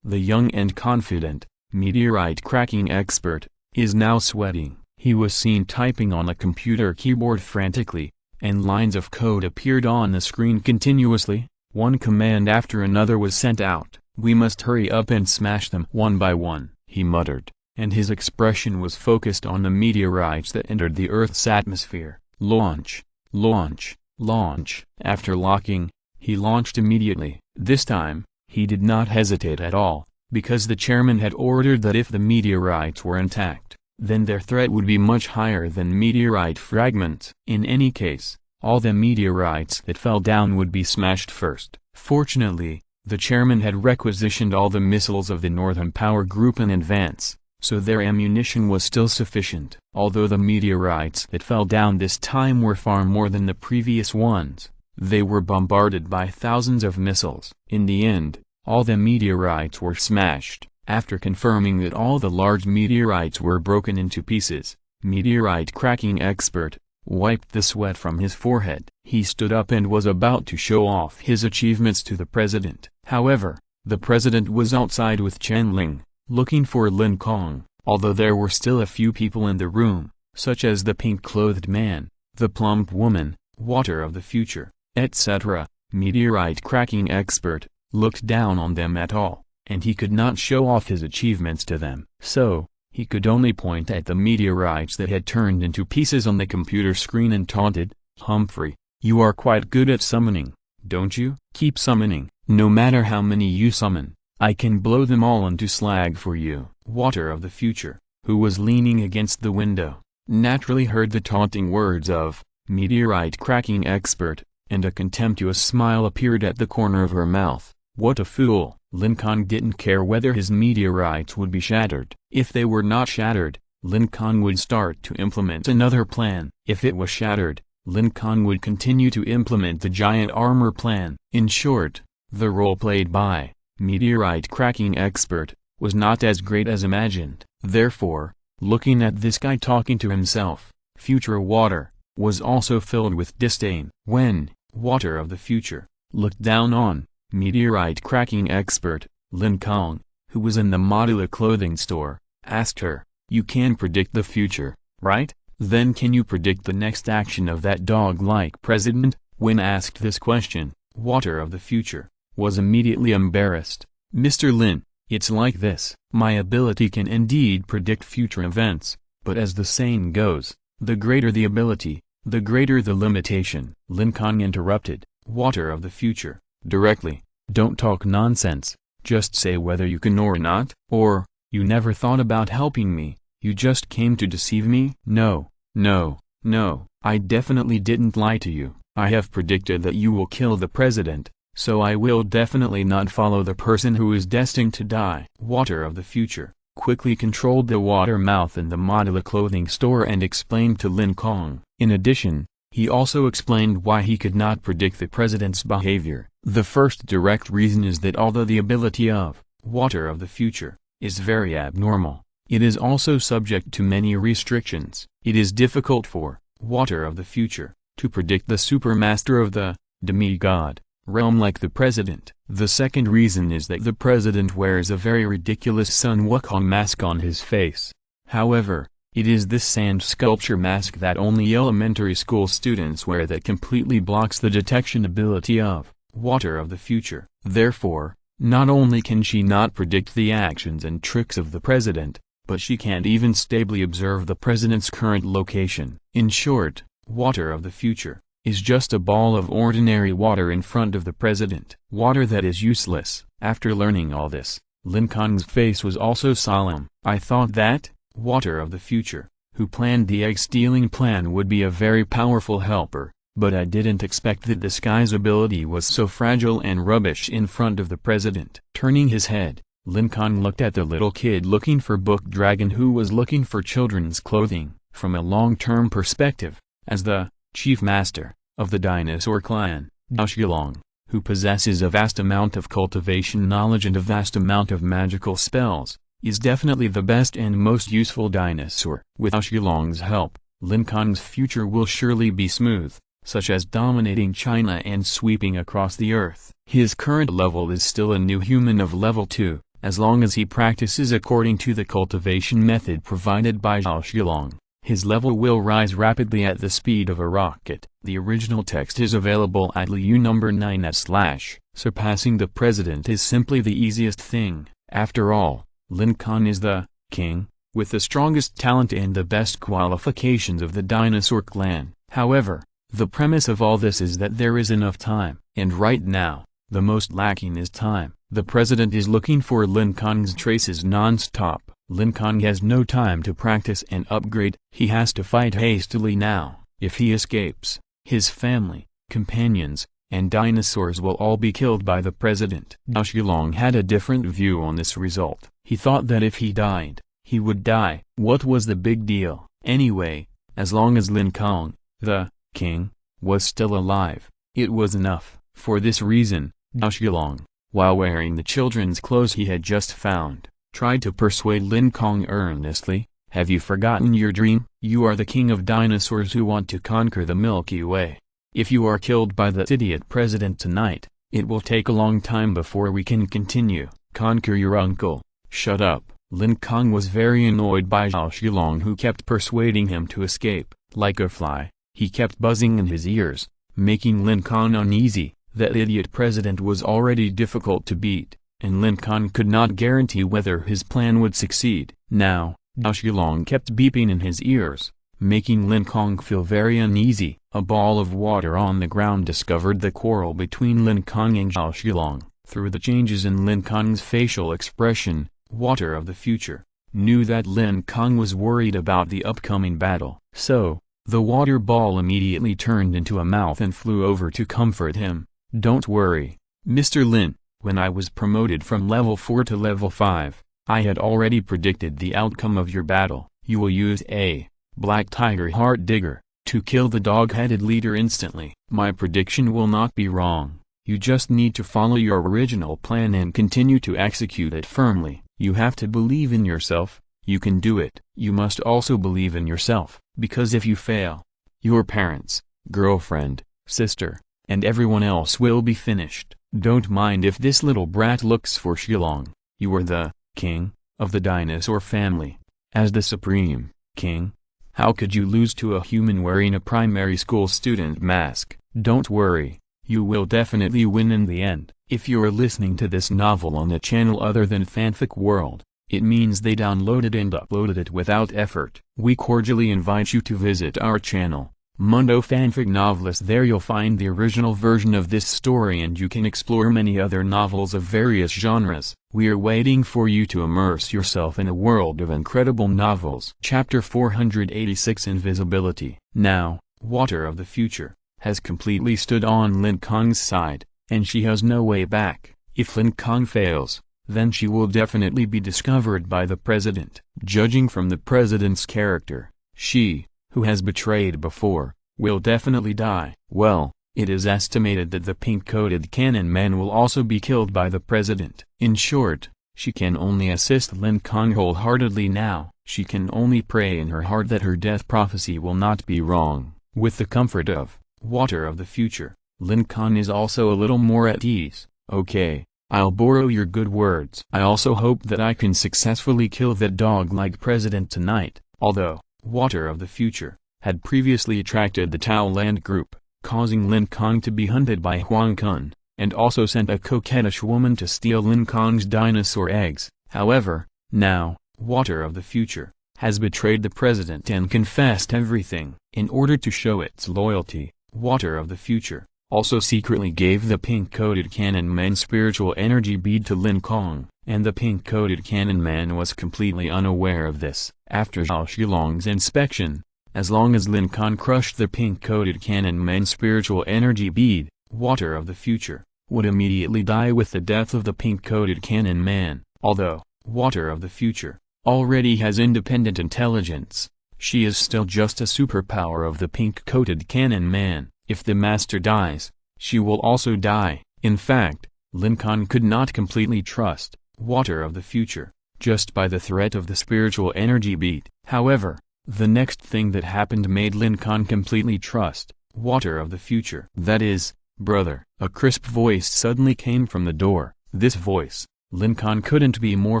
young and confident, meteorite cracking expert, is now sweating. He was seen typing on a computer keyboard frantically, and lines of code appeared on the screen continuously. One command after another was sent out. We must hurry up and smash them one by one, he muttered, and his expression was focused on the meteorites that entered the Earth's atmosphere. Launch, launch, launch. After locking, he launched immediately. This time, he did not hesitate at all, because the chairman had ordered that if the meteorites were intact, then their threat would be much higher than meteorite fragments. In any case, all the meteorites that fell down would be smashed first. Fortunately, the chairman had requisitioned all the missiles of the Northern Power Group in advance, so their ammunition was still sufficient. Although the meteorites that fell down this time were far more than the previous ones, they were bombarded by thousands of missiles. In the end, all the meteorites were smashed. After confirming that all the large meteorites were broken into pieces, meteorite cracking expert wiped the sweat from his forehead. He stood up and was about to show off his achievements to the president. However, the president was outside with Chen Ling, looking for Lin Kong. Although there were still a few people in the room, such as the pink-clothed man, the plump woman, water of the future, etc., meteorite cracking expert looked down on them at all, and he could not show off his achievements to them. So, he could only point at the meteorites that had turned into pieces on the computer screen and taunted, Humphrey, you are quite good at summoning, don't you? Keep summoning. No matter how many you summon, I can blow them all into slag for you. Water of the future, who was leaning against the window, naturally heard the taunting words of meteorite cracking expert, and a contemptuous smile appeared at the corner of her mouth. What a fool! Lin Kong didn't care whether his meteorites would be shattered. If they were not shattered, Lin Kong would start to implement another plan. If it was shattered, Lin Kong would continue to implement the giant armor plan. In short, the role played by meteorite cracking expert was not as great as imagined. Therefore, looking at this guy talking to himself, future water was also filled with disdain. When water of the future looked down on Meteorite cracking expert, Lin Kong, who was in the modular clothing store, asked her, "You can predict the future, right? Then can you predict the next action of that dog-like president?" When asked this question, Water of the Future was immediately embarrassed. "Mr. Lin, it's like this. My ability can indeed predict future events, but as the saying goes, the greater the ability, the greater the limitation." Lin Kong interrupted, "Water of the Future, directly. Don't talk nonsense, just say whether you can or not. Or, you never thought about helping me, you just came to deceive me?" "No, no, no, I definitely didn't lie to you. I have predicted that you will kill the president, so I will definitely not follow the person who is destined to die." Water of the Future quickly controlled the water mouth in the modular clothing store and explained to Lin Kong. In addition, he also explained why he could not predict the president's behavior. The first direct reason is that although the ability of Water of the Future is very abnormal, it is also subject to many restrictions. It is difficult for Water of the Future to predict the supermaster of the demigod realm like the president. The second reason is that the president wears a very ridiculous Sun Wukong mask on his face. However, it is this sand sculpture mask that only elementary school students wear that completely blocks the detection ability of Water of the Future. Therefore, not only can she not predict the actions and tricks of the president, but she can't even stably observe the president's current location. In short, Water of the Future is just a ball of ordinary water in front of the president. Water that is useless. After learning all this, Lin Kong's face was also solemn. "I thought that Water of the Future, who planned the egg-stealing plan, would be a very powerful helper, but I didn't expect that this guy's ability was so fragile and rubbish in front of the president." Turning his head, Lin Kong looked at the little kid looking for Book Dragon, who was looking for children's clothing. From a long-term perspective, as the chief master of the dinosaur clan, Dao, who possesses a vast amount of cultivation knowledge and a vast amount of magical spells, is definitely the best and most useful dinosaur. With Dao help, Lin Kong's future will surely be smooth, such as dominating China and sweeping across the earth. His current level is still a new human of level 2, as long as he practices according to the cultivation method provided by Dao. His level will rise rapidly at the speed of a rocket. The original text is available at Liu number 9/. Surpassing the president is simply the easiest thing. After all, Lin Kong is the king, with the strongest talent and the best qualifications of the dinosaur clan. However, the premise of all this is that there is enough time. And right now, the most lacking is time. The president is looking for Lin Kong's traces non-stop. Lin Kong has no time to practice and upgrade. He has to fight hastily now. If he escapes, his family, companions, and dinosaurs will all be killed by the president. Dao had a different view on this result. He thought that if he died, he would die. What was the big deal? Anyway, as long as Lin Kong, the king, was still alive, it was enough. For this reason, Dao, while wearing the children's clothes he had just found, tried to persuade Lin Kong earnestly. "Have you forgotten your dream? You are the king of dinosaurs who want to conquer the Milky Way. If you are killed by that idiot president tonight, it will take a long time before we can continue. Conquer your uncle." "Shut up." Lin Kong was very annoyed by Dao, who kept persuading him to escape. Like a fly, he kept buzzing in his ears, making Lin Kong uneasy. That idiot president was already difficult to beat, and Lin Kong could not guarantee whether his plan would succeed. Now, Dao kept beeping in his ears, making Lin Kong feel very uneasy. A ball of water on the ground discovered the quarrel between Lin Kong and Dao. Through the changes in Lin Kong's facial expression, Water of the Future knew that Lin Kong was worried about the upcoming battle. So, the water ball immediately turned into a mouth and flew over to comfort him. "Don't worry, Mr. Lin. When I was promoted from level 4 to level 5, I had already predicted the outcome of your battle. You will use a Black Tiger Heart Digger to kill the dog-headed leader instantly. My prediction will not be wrong. You just need to follow your original plan and continue to execute it firmly. You have to believe in yourself. You can do it. You must also believe in yourself, because if you fail, your parents, girlfriend, sister, and everyone else will be finished." Don't mind if this little brat looks for Shillong. You are the king of the dinosaur family. As the supreme king, how could you lose to a human wearing a primary school student mask? Don't worry, you will definitely win in the end. If you're listening to this novel on a channel other than Fanfic World, it means they downloaded and uploaded it without effort. We cordially invite you to visit our channel, Mundo Fanfic Novelist. There you'll find the original version of this story and you can explore many other novels of various genres. We are waiting for you to immerse yourself in a world of incredible novels. Chapter 486 Invisibility. Now, Water of the Future has completely stood on Lin Kong's side, and she has no way back. If Lin Kong fails, then she will definitely be discovered by the president. Judging from the president's character, she, who has betrayed before, will definitely die. Well, it is estimated that the pink-coated cannon man will also be killed by the president. In short, she can only assist Lin Kong wholeheartedly now. She can only pray in her heart that her death prophecy will not be wrong. With the comfort of Water of the Future, Lin Kong is also a little more at ease. Okay, I'll borrow your good words. I also hope that I can successfully kill that dog-like president tonight. Although Water of the Future had previously attracted the Tao Land group, causing Lin Kong to be hunted by Huang Kun, and also sent a coquettish woman to steal Lin Kong's dinosaur eggs. However, now, Water of the Future has betrayed the president and confessed everything. In order to show its loyalty, Water of the Future also secretly gave the pink-coated cannon man spiritual energy bead to Lin Kong, and the pink-coated cannon man was completely unaware of this. After Zhao Shilong's inspection, as long as Lin Kong crushed the pink-coated cannon man's spiritual energy bead, Water of the Future would immediately die with the death of the pink-coated cannon man. Although Water of the Future already has independent intelligence, she is still just a superpower of the pink-coated cannon man. If the master dies, she will also die. In fact, Lin Kong could not completely trust Water of the Future, just by the threat of the spiritual energy bead. However, the next thing that happened made Lin Kong completely trust Water of the Future. That is, brother. A crisp voice suddenly came from the door. This voice, Lin Kong couldn't be more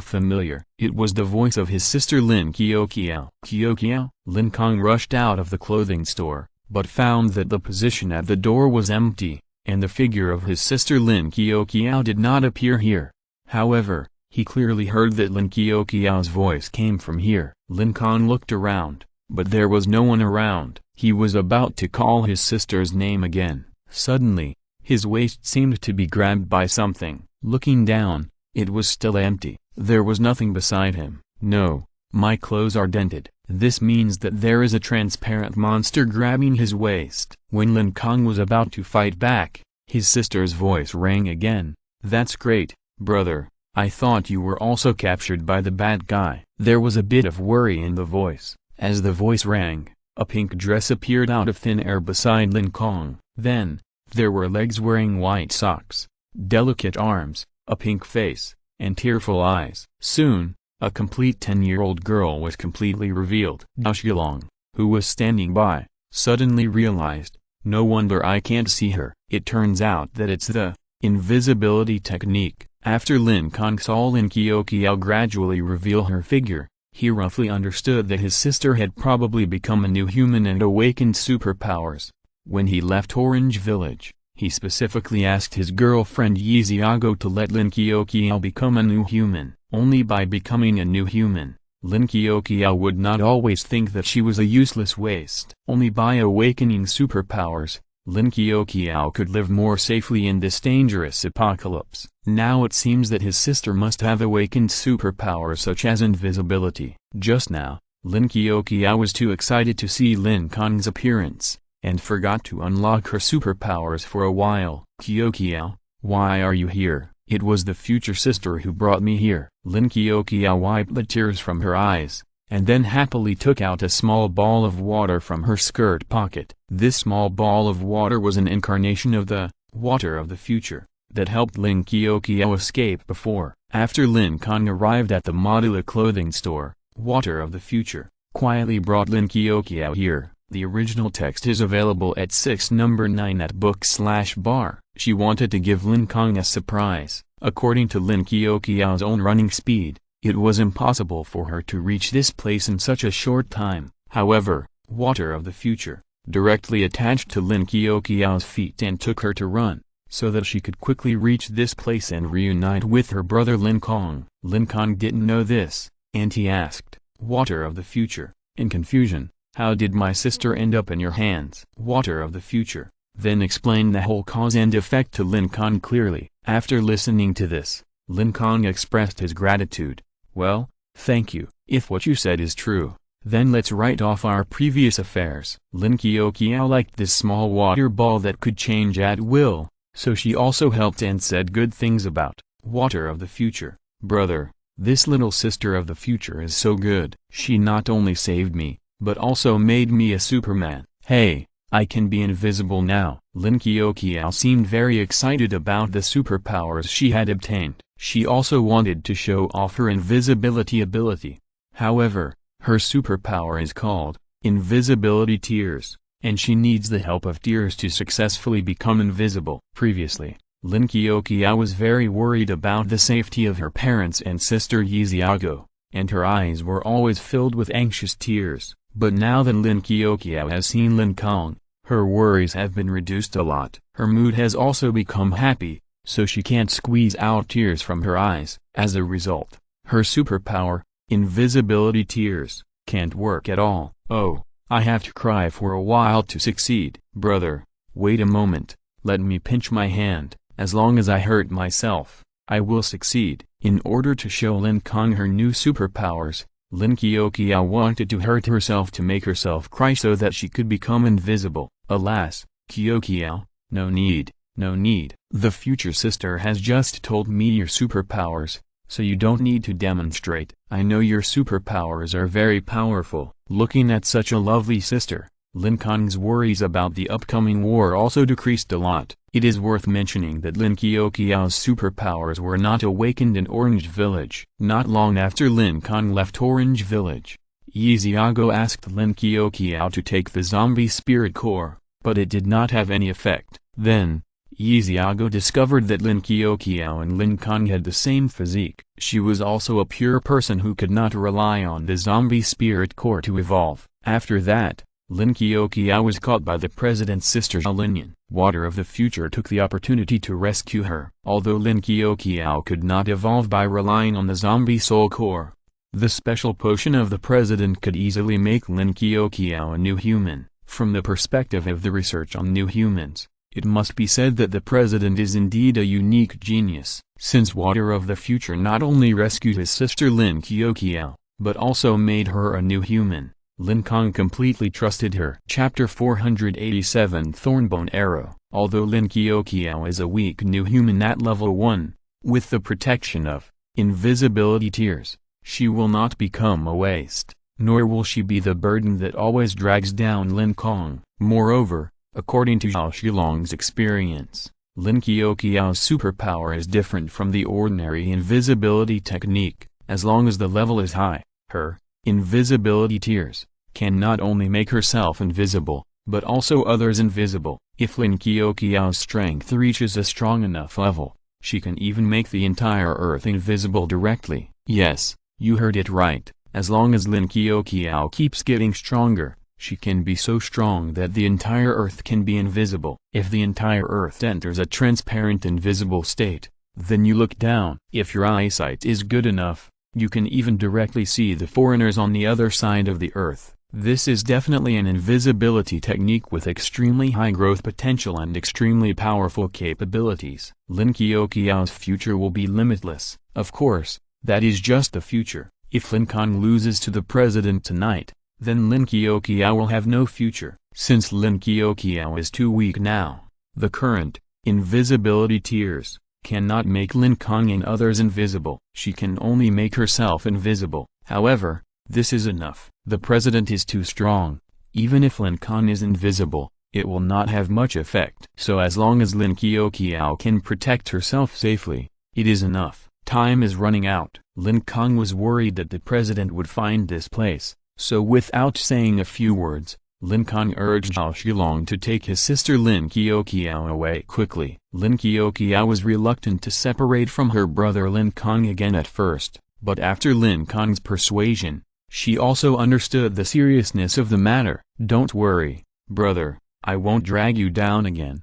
familiar. It was the voice of his sister Lin Qiao. Qiao? Lin Kong rushed out of the clothing store, but found that the position at the door was empty, and the figure of his sister Lin Qiao did not appear here. However, he clearly heard that Lin Qiao's voice came from here. Lin Kong looked around, but there was no one around. He was about to call his sister's name again. Suddenly, his waist seemed to be grabbed by something. Looking down, it was still empty. There was nothing beside him. No, my clothes are dented. This means that there is a transparent monster grabbing his waist. When Lin Kong was about to fight back, his sister's voice rang again. That's great, brother. I thought you were also captured by the bad guy. There was a bit of worry in the voice. As the voice rang, a pink dress appeared out of thin air beside Lin Kong. Then, there were legs wearing white socks, delicate arms, a pink face, and tearful eyes. Soon, a complete 10-year-old girl was completely revealed. Zhao Shilong, who was standing by, suddenly realized, no wonder I can't see her. It turns out that it's the invisibility technique. After Lin Kong saw Lin Qiao gradually reveal her figure, he roughly understood that his sister had probably become a new human and awakened superpowers. When he left Orange Village, he specifically asked his girlfriend Yi Xiago to let Lin Qiao become a new human. Only by becoming a new human, Lin Qiao would not always think that she was a useless waste. Only by awakening superpowers, Lin Qiao could live more safely in this dangerous apocalypse. Now it seems that his sister must have awakened superpowers such as invisibility. Just now, Lin Qiao was too excited to see Lin Kong's appearance, and forgot to unlock her superpowers for a while. Qiao, why are you here? It was the future sister who brought me here. Lin Qiao wiped the tears from her eyes, and then happily took out a small ball of water from her skirt pocket. This small ball of water was an incarnation of the Water of the Future that helped Lin Qiao escape before. After Lin Kong arrived at the Modula clothing store, Water of the Future quietly brought Lin Qiao here. The original text is available at 6 number 9 at book/bar. She wanted to give Lin Kong a surprise. According to Lin Qiao's own running speed, it was impossible for her to reach this place in such a short time. However, Water of the Future directly attached to Lin Qiao's feet and took her to run, so that she could quickly reach this place and reunite with her brother Lin Kong. Lin Kong didn't know this, and he asked, Water of the Future, in confusion, how did my sister end up in your hands? Water of the Future then explained the whole cause and effect to Lin Kong clearly. After listening to this, Lin Kong expressed his gratitude. Well, thank you. If what you said is true, then let's write off our previous affairs. Lin Qiao liked this small water ball that could change at will, so she also helped and said good things about Water of the Future. Brother, this little sister of the future is so good. She not only saved me, but also made me a Superman. Hey, I can be invisible now. Lin Qiao seemed very excited about the superpowers she had obtained. She also wanted to show off her invisibility ability. However, her superpower is called invisibility tears, and she needs the help of tears to successfully become invisible. Previously, Lin Qiao was very worried about the safety of her parents and sister Yixiago, and her eyes were always filled with anxious tears. But now that Lin Qiao has seen Lin Kong, her worries have been reduced a lot. Her mood has also become happy, so she can't squeeze out tears from her eyes. As a result, her superpower, invisibility tears, can't work at all. Oh, I have to cry for a while to succeed. Brother, wait a moment, let me pinch my hand. As long as I hurt myself, I will succeed. In order to show Lin Kong her new superpowers, Lin Qiao wanted to hurt herself to make herself cry so that she could become invisible. Alas, Qiao, no need, no need. The future sister has just told me your superpowers, so you don't need to demonstrate. I know your superpowers are very powerful. Looking at such a lovely sister, Lin Kong's worries about the upcoming war also decreased a lot. It is worth mentioning that Lin Qiao's superpowers were not awakened in Orange Village. Not long after Lin Kong left Orange Village, Yixiago asked Lin Qiao to take the zombie spirit core, but it did not have any effect. Then, Yixiago discovered that Lin Qiao and Lin Kong had the same physique. She was also a pure person who could not rely on the zombie spirit core to evolve. After that, Lin Qiao was caught by the president's sister Linian. Water of the Future took the opportunity to rescue her. Although Lin Qiao could not evolve by relying on the zombie soul core, the special potion of the president could easily make Lin Qiao a new human. From the perspective of the research on new humans, it must be said that the president is indeed a unique genius, since Water of the Future not only rescued his sister Lin Qiao, but also made her a new human. Lin Kong completely trusted her. Chapter 487 Thornbone Arrow. Although Lin Qiao is a weak new human at level 1, with the protection of invisibility tears, she will not become a waste, nor will she be the burden that always drags down Lin Kong. Moreover, according to Zhao Shilong's experience, Lin Qiao's superpower is different from the ordinary invisibility technique. As long as the level is high, her invisibility tears can not only make herself invisible, but also others invisible. If Lin Qiao's strength reaches a strong enough level, she can even make the entire earth invisible directly. Yes, you heard it right. As long as Lin Qiao keeps getting stronger, she can be so strong that the entire earth can be invisible. If the entire earth enters a transparent invisible state, then you look down. If your eyesight is good enough, you can even directly see the foreigners on the other side of the earth. This is definitely an invisibility technique with extremely high growth potential and extremely powerful capabilities. Lin Qiao's future will be limitless. Of course, that is just the future. If Lin Kong loses to the president tonight, then Lin Qiao will have no future. Since Lin Qiao is too weak now, the current invisibility tears cannot make Lin Kong and others invisible. She can only make herself invisible. However, this is enough. The president is too strong. Even if Lin Kong is invisible, it will not have much effect. So as long as Lin Qiao can protect herself safely, it is enough. Time is running out. Lin Kong was worried that the president would find this place, so without saying a few words, Lin Kong urged Zhao Shilong to take his sister Lin Qiuqiao away quickly. Lin Qiuqiao was reluctant to separate from her brother Lin Kong again at first, but after Lin Kong's persuasion, she also understood the seriousness of the matter. "Don't worry, brother, I won't drag you down again."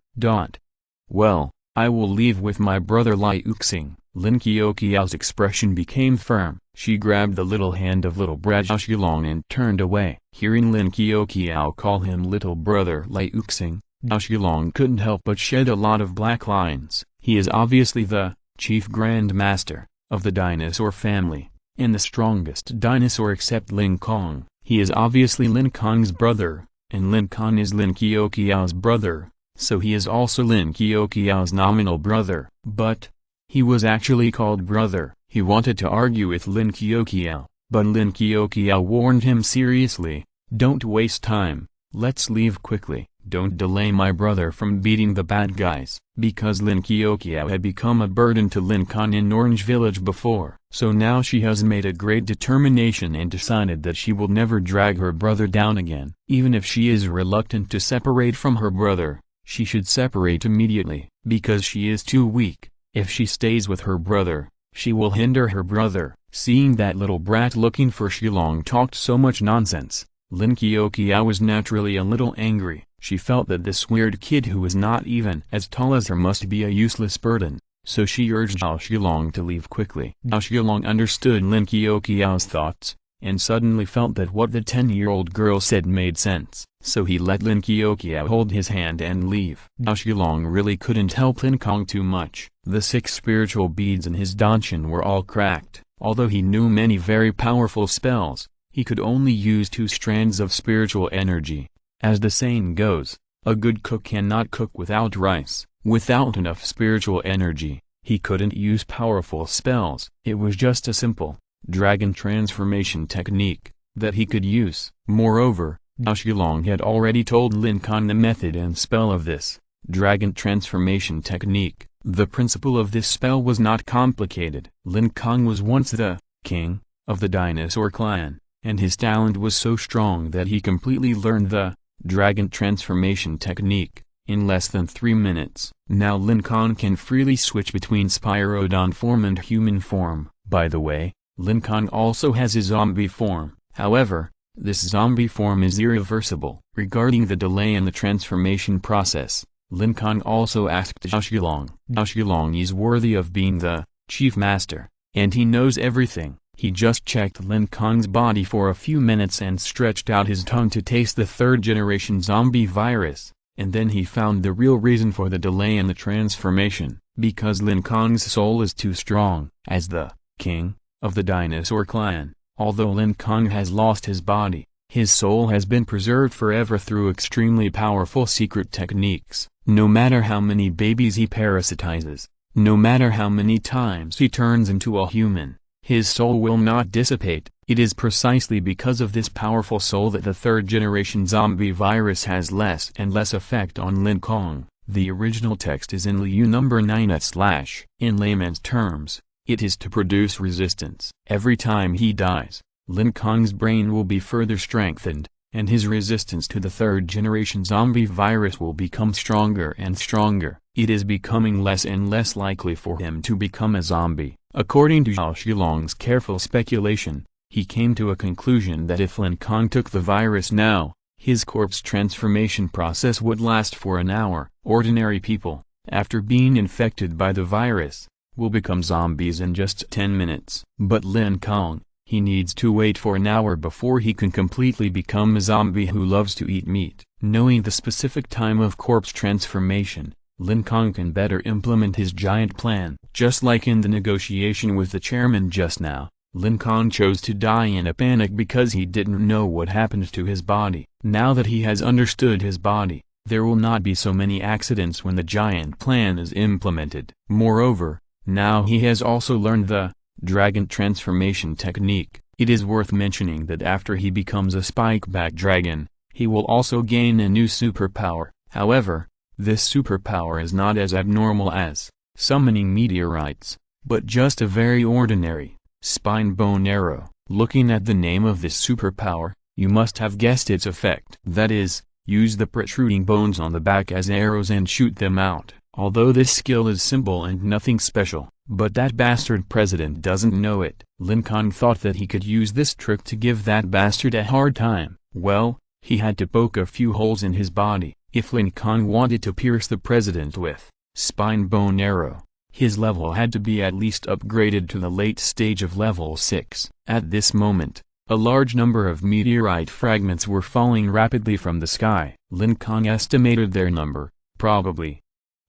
"Well, I will leave with my brother Liu Xing." Lin Qiuqiao's expression became firm. She grabbed the little hand of little brat Zhao Shilong and turned away. Hearing Lin Qiuqiao call him little brother Liu Xing, Zhao Shilong couldn't help but shed a lot of black lines. He is obviously the chief grand master of the dinosaur family, and the strongest dinosaur except Lin Kong. He is obviously Lin Kong's brother, and Lin Kong is Lin Qiuqiao's brother, so he is also Lin Qiuqiao's nominal brother. But he was actually called brother. He wanted to argue with Lin Qiuqiao, but Lin Qiuqiao warned him seriously, "Don't waste time, let's leave quickly. Don't delay my brother from beating the bad guys." Because Lin Qiuqiao had become a burden to Lin Kong in Orange Village before, so now she has made a great determination and decided that she will never drag her brother down again. Even if she is reluctant to separate from her brother, she should separate immediately, because she is too weak. If she stays with her brother, she will hinder her brother. Seeing that little brat looking for Shilong talked so much nonsense, Lin Qiuqiao was naturally a little angry. She felt that this weird kid who was not even as tall as her must be a useless burden, so she urged Zhao Shilong to leave quickly. Zhao Shilong understood Lin Qiuqiao's thoughts, and suddenly felt that what the 10-year-old girl said made sense, so he let Lin Qiuqiao hold his hand and leave. Zhao Shilong really couldn't help Lin Kong too much. The 6 spiritual beads in his danshan were all cracked. Although he knew many very powerful spells, he could only use 2 strands of spiritual energy. As the saying goes, a good cook cannot cook without rice. Without enough spiritual energy, he couldn't use powerful spells. It was just a simple dragon transformation technique that he could use. Moreover, Zhao Shilong had already told Lin Kong the method and spell of this dragon transformation technique. The principle of this spell was not complicated. Lin Kong was once the king of the dinosaur clan, and his talent was so strong that he completely learned the dragon transformation technique in less than 3 minutes. Now Lin Kong can freely switch between Spyrodon form and human form. By the way, Lin Kong also has a zombie form. However, this zombie form is irreversible. Regarding the delay in the transformation process, Lin Kong also asked Zhao Shilong. Zhao Shilong is worthy of being the chief master, and he knows everything. He just checked Lin Kong's body for a few minutes and stretched out his tongue to taste the 3rd-generation zombie virus, and then he found the real reason for the delay in the transformation. Because Lin Kong's soul is too strong. As the king of the dinosaur clan, although Lin Kong has lost his body, his soul has been preserved forever through extremely powerful secret techniques. No matter how many babies he parasitizes, no matter how many times he turns into a human, his soul will not dissipate. It is precisely because of this powerful soul that the 3rd-generation zombie virus has less and less effect on Lin Kong. The original text is in Liu number 9/. In layman's terms, it is to produce resistance. Every time he dies, Lin Kong's brain will be further strengthened, and his resistance to the 3rd-generation zombie virus will become stronger and stronger. It is becoming less and less likely for him to become a zombie. According to Zhao Shilong's careful speculation, he came to a conclusion that if Lin Kong took the virus now, his corpse transformation process would last for an hour. Ordinary people, after being infected by the virus, will become zombies in just 10 minutes. But Lin Kong, he needs to wait for an hour before he can completely become a zombie who loves to eat meat. Knowing the specific time of corpse transformation, Lin Kong can better implement his giant plan. Just like in the negotiation with the chairman just now, Lin Kong chose to die in a panic because he didn't know what happened to his body. Now that he has understood his body, there will not be so many accidents when the giant plan is implemented. Moreover, now he has also learned the dragon transformation technique. It is worth mentioning that after he becomes a spikeback dragon, he will also gain a new superpower. However, this superpower is not as abnormal as summoning meteorites, but just a very ordinary spine bone arrow. Looking at the name of this superpower, You must have guessed its effect. That is, use the protruding bones on the back as arrows and shoot them out. Although this skill is simple and nothing special, but that bastard president doesn't know it. Lin Kong thought that he could use this trick to give that bastard a hard time. Well, he had to poke a few holes in his body. If Lin Kong wanted to pierce the president with spine bone arrow, his level had to be at least upgraded to the late stage of level 6. At this moment, a large number of meteorite fragments were falling rapidly from the sky. Lin Kong estimated their number, probably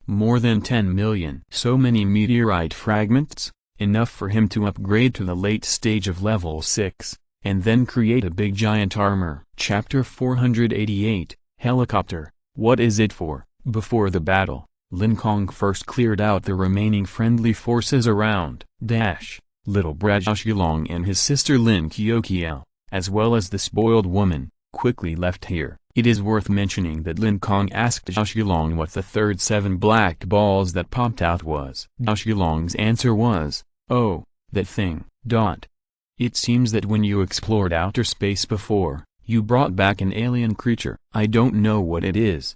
more than 10 million. So many meteorite fragments, enough for him to upgrade to the late stage of level 6, and then create a big giant armor. Chapter 488, Helicopter, what is it for? Before the battle, Lin Kong first cleared out the remaining friendly forces around. Little brat Xiaolong and his sister Lin Qiuqiao, as well as the spoiled woman, quickly left here. It is worth mentioning that Lin Kong asked Xiaolong what the third 7 black balls that popped out was. Xiaolong's answer was, "Oh, that thing." It seems that when you explored outer space before, you brought back an alien creature. I don't know what it is.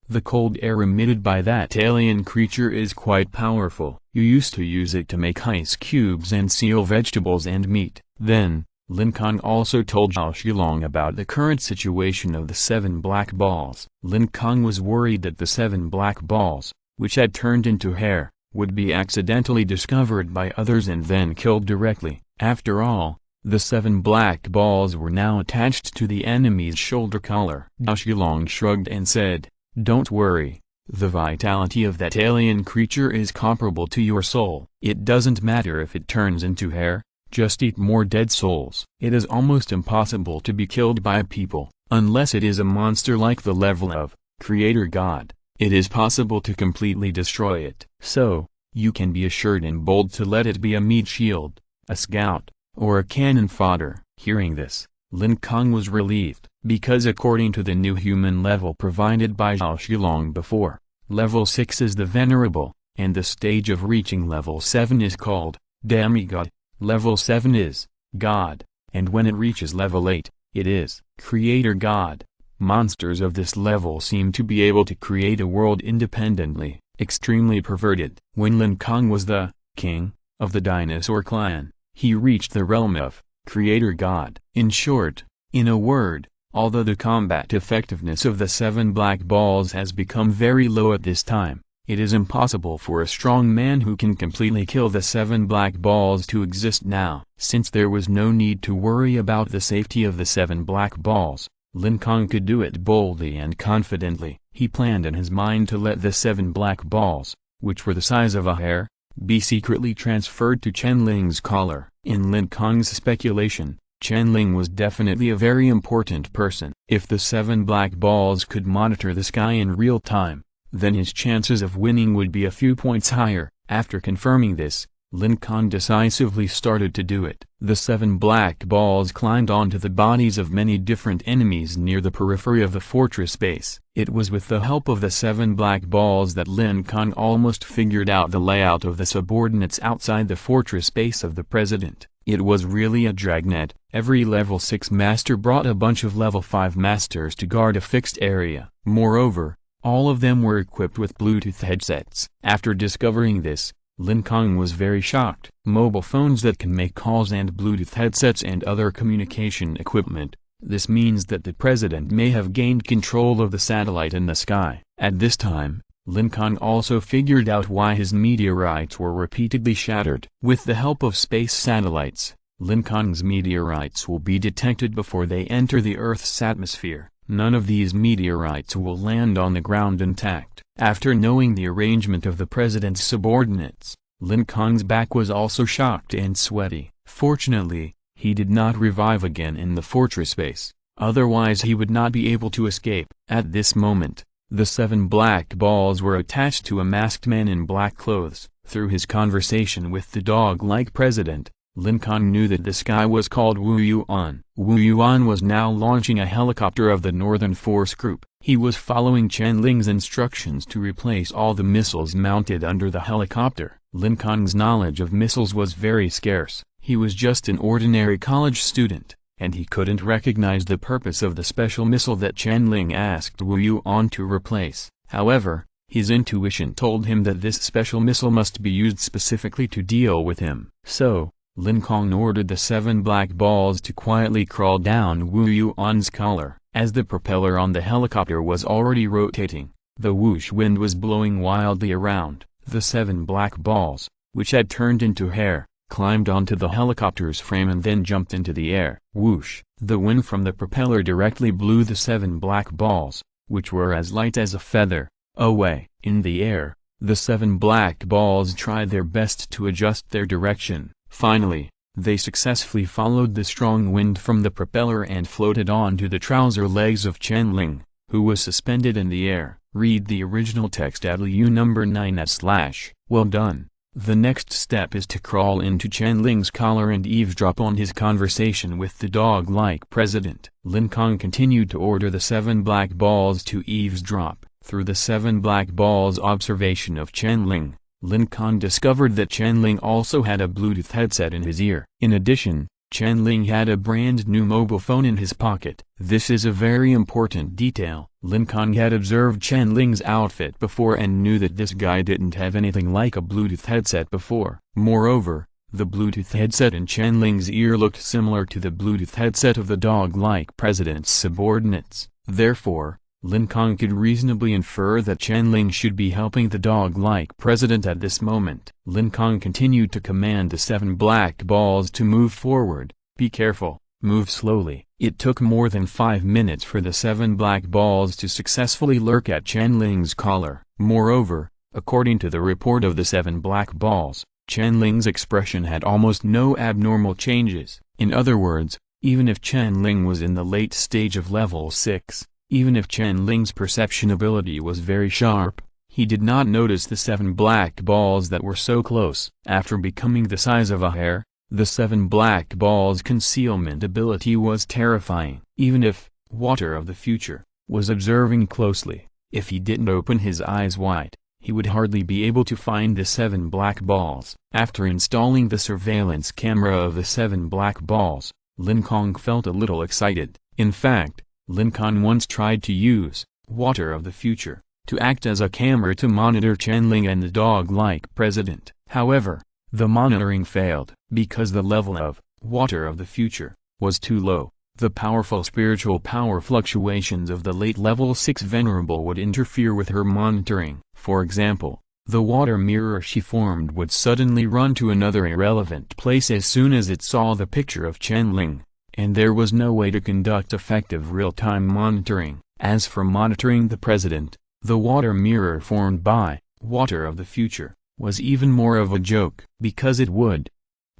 The cold air emitted by that alien creature is quite powerful. You used to use it to make ice cubes and seal vegetables and meat. Then, Lin Kong also told Xiaolong about the current situation of the 7 black balls. Lin Kong was worried that the 7 black balls, which had turned into hair, would be accidentally discovered by others and then killed directly. After all, the 7 black balls were now attached to the enemy's shoulder collar. Xiaolong shrugged and said, "Don't worry. The vitality of that alien creature is comparable to your soul. It doesn't matter if it turns into hair, just eat more dead souls." It is almost impossible to be killed by people, unless it is a monster like the level of Creator God. It is possible to completely destroy it. So, you can be assured and bold to let it be a meat shield, a scout, or a cannon fodder. Hearing this, Lin Kong was relieved, because according to the new human level provided by Xiaolong before, level 6 is the venerable, and the stage of reaching level 7 is called demigod. Level 7 is God, and when it reaches level 8, it is Creator God. Monsters of this level seem to be able to create a world independently, extremely perverted. When Lin Kong was the king of the dinosaur clan, he reached the realm of Creator God. In short, in a word, although the combat effectiveness of the 7 black balls has become very low at this time, it is impossible for a strong man who can completely kill the 7 black balls to exist now. Since there was no need to worry about the safety of the 7 black balls, Lin Kong could do it boldly and confidently. He planned in his mind to let the 7 black balls, which were the size of a hair, be secretly transferred to Qianling's collar. In Lin Kong's speculation, Qianling was definitely a very important person. If the 7 black balls could monitor the sky in real time, then his chances of winning would be a few points higher. After confirming this, Lin Kong decisively started to do it. The 7 black balls climbed onto the bodies of many different enemies near the periphery of the fortress base. It was with the help of the 7 black balls that Lin Kong almost figured out the layout of the subordinates outside the fortress base of the president. It was really a dragnet. Every level 6 master brought a bunch of level 5 masters to guard a fixed area. Moreover, all of them were equipped with Bluetooth headsets. After discovering this, Lin Kong was very shocked. Mobile phones that can make calls and Bluetooth headsets and other communication equipment. This means that the president may have gained control of the satellite in the sky. At this time, Lin Kong also figured out why his meteorites were repeatedly shattered. With the help of space satellites, Lin Kong's meteorites will be detected before they enter the Earth's atmosphere. None of these meteorites will land on the ground intact. After knowing the arrangement of the president's subordinates, Lin Kong's back was also shocked and sweaty. Fortunately, he did not revive again in the fortress base, otherwise he would not be able to escape. At this moment, the 7 black balls were attached to a masked man in black clothes. Through his conversation with the dog-like president, Lin Kong knew that this guy was called Wu Yuan. Wu Yuan was now launching a helicopter of the Northern Force Group. He was following Qianling's instructions to replace all the missiles mounted under the helicopter. Lin Kong's knowledge of missiles was very scarce. He was just an ordinary college student, and he couldn't recognize the purpose of the special missile that Chanling asked Wu Yuan to replace. However, his intuition told him that this special missile must be used specifically to deal with him. So, Lin Kong ordered the 7 black balls to quietly crawl down Wu Yuan's collar. As the propeller on the helicopter was already rotating, the whoosh wind was blowing wildly around. The 7 black balls, which had turned into hair, climbed onto the helicopter's frame and then jumped into the air. Whoosh! The wind from the propeller directly blew the 7 black balls, which were as light as a feather, away. In the air, the 7 black balls tried their best to adjust their direction. Finally, they successfully followed the strong wind from the propeller and floated onto the trouser legs of Chanling, who was suspended in the air. Read the original text at LU number 9/. Well done. The next step is to crawl into Chanling's collar and eavesdrop on his conversation with the dog-like president. Lin Kong continued to order the 7 black balls to eavesdrop. Through the 7 black balls' observation of Chanling, Lin Kong discovered that Chanling also had a Bluetooth headset in his ear. In addition, Chanling had a brand new mobile phone in his pocket. This is a very important detail. Lin Kong had observed Chanling's outfit before and knew that this guy didn't have anything like a Bluetooth headset before. Moreover, the Bluetooth headset in Chanling's ear looked similar to the Bluetooth headset of the dog-like president's subordinates. Therefore, Lin Kong could reasonably infer that Chanling should be helping the dog-like president at this moment. Lin Kong continued to command the 7 black balls to move forward. Be careful, move slowly. It took more than 5 minutes for the 7 black balls to successfully lurk at Chanling's collar. Moreover, according to the report of the 7 black balls, Chanling's expression had almost no abnormal changes. In other words, even if Chanling was in the late stage of level 6, even if Chanling's perception ability was very sharp, he did not notice the 7 black balls that were so close. After becoming the size of a hair, the 7 black balls' concealment ability was terrifying. Even if Water of the Future was observing closely, if he didn't open his eyes wide, he would hardly be able to find the 7 black balls. After installing the surveillance camera of the 7 black balls, Lin Kong felt a little excited. In fact, Lin Kong once tried to use Water of the Future to act as a camera to monitor Chanling and the dog-like president. However, the monitoring failed because the level of Water of the Future was too low. The powerful spiritual power fluctuations of the late level 6 venerable would interfere with her monitoring. For example, the water mirror she formed would suddenly run to another irrelevant place as soon as it saw the picture of Chanling, and there was no way to conduct effective real-time monitoring. As for monitoring the president, the water mirror formed by Water of the Future was even more of a joke, because it would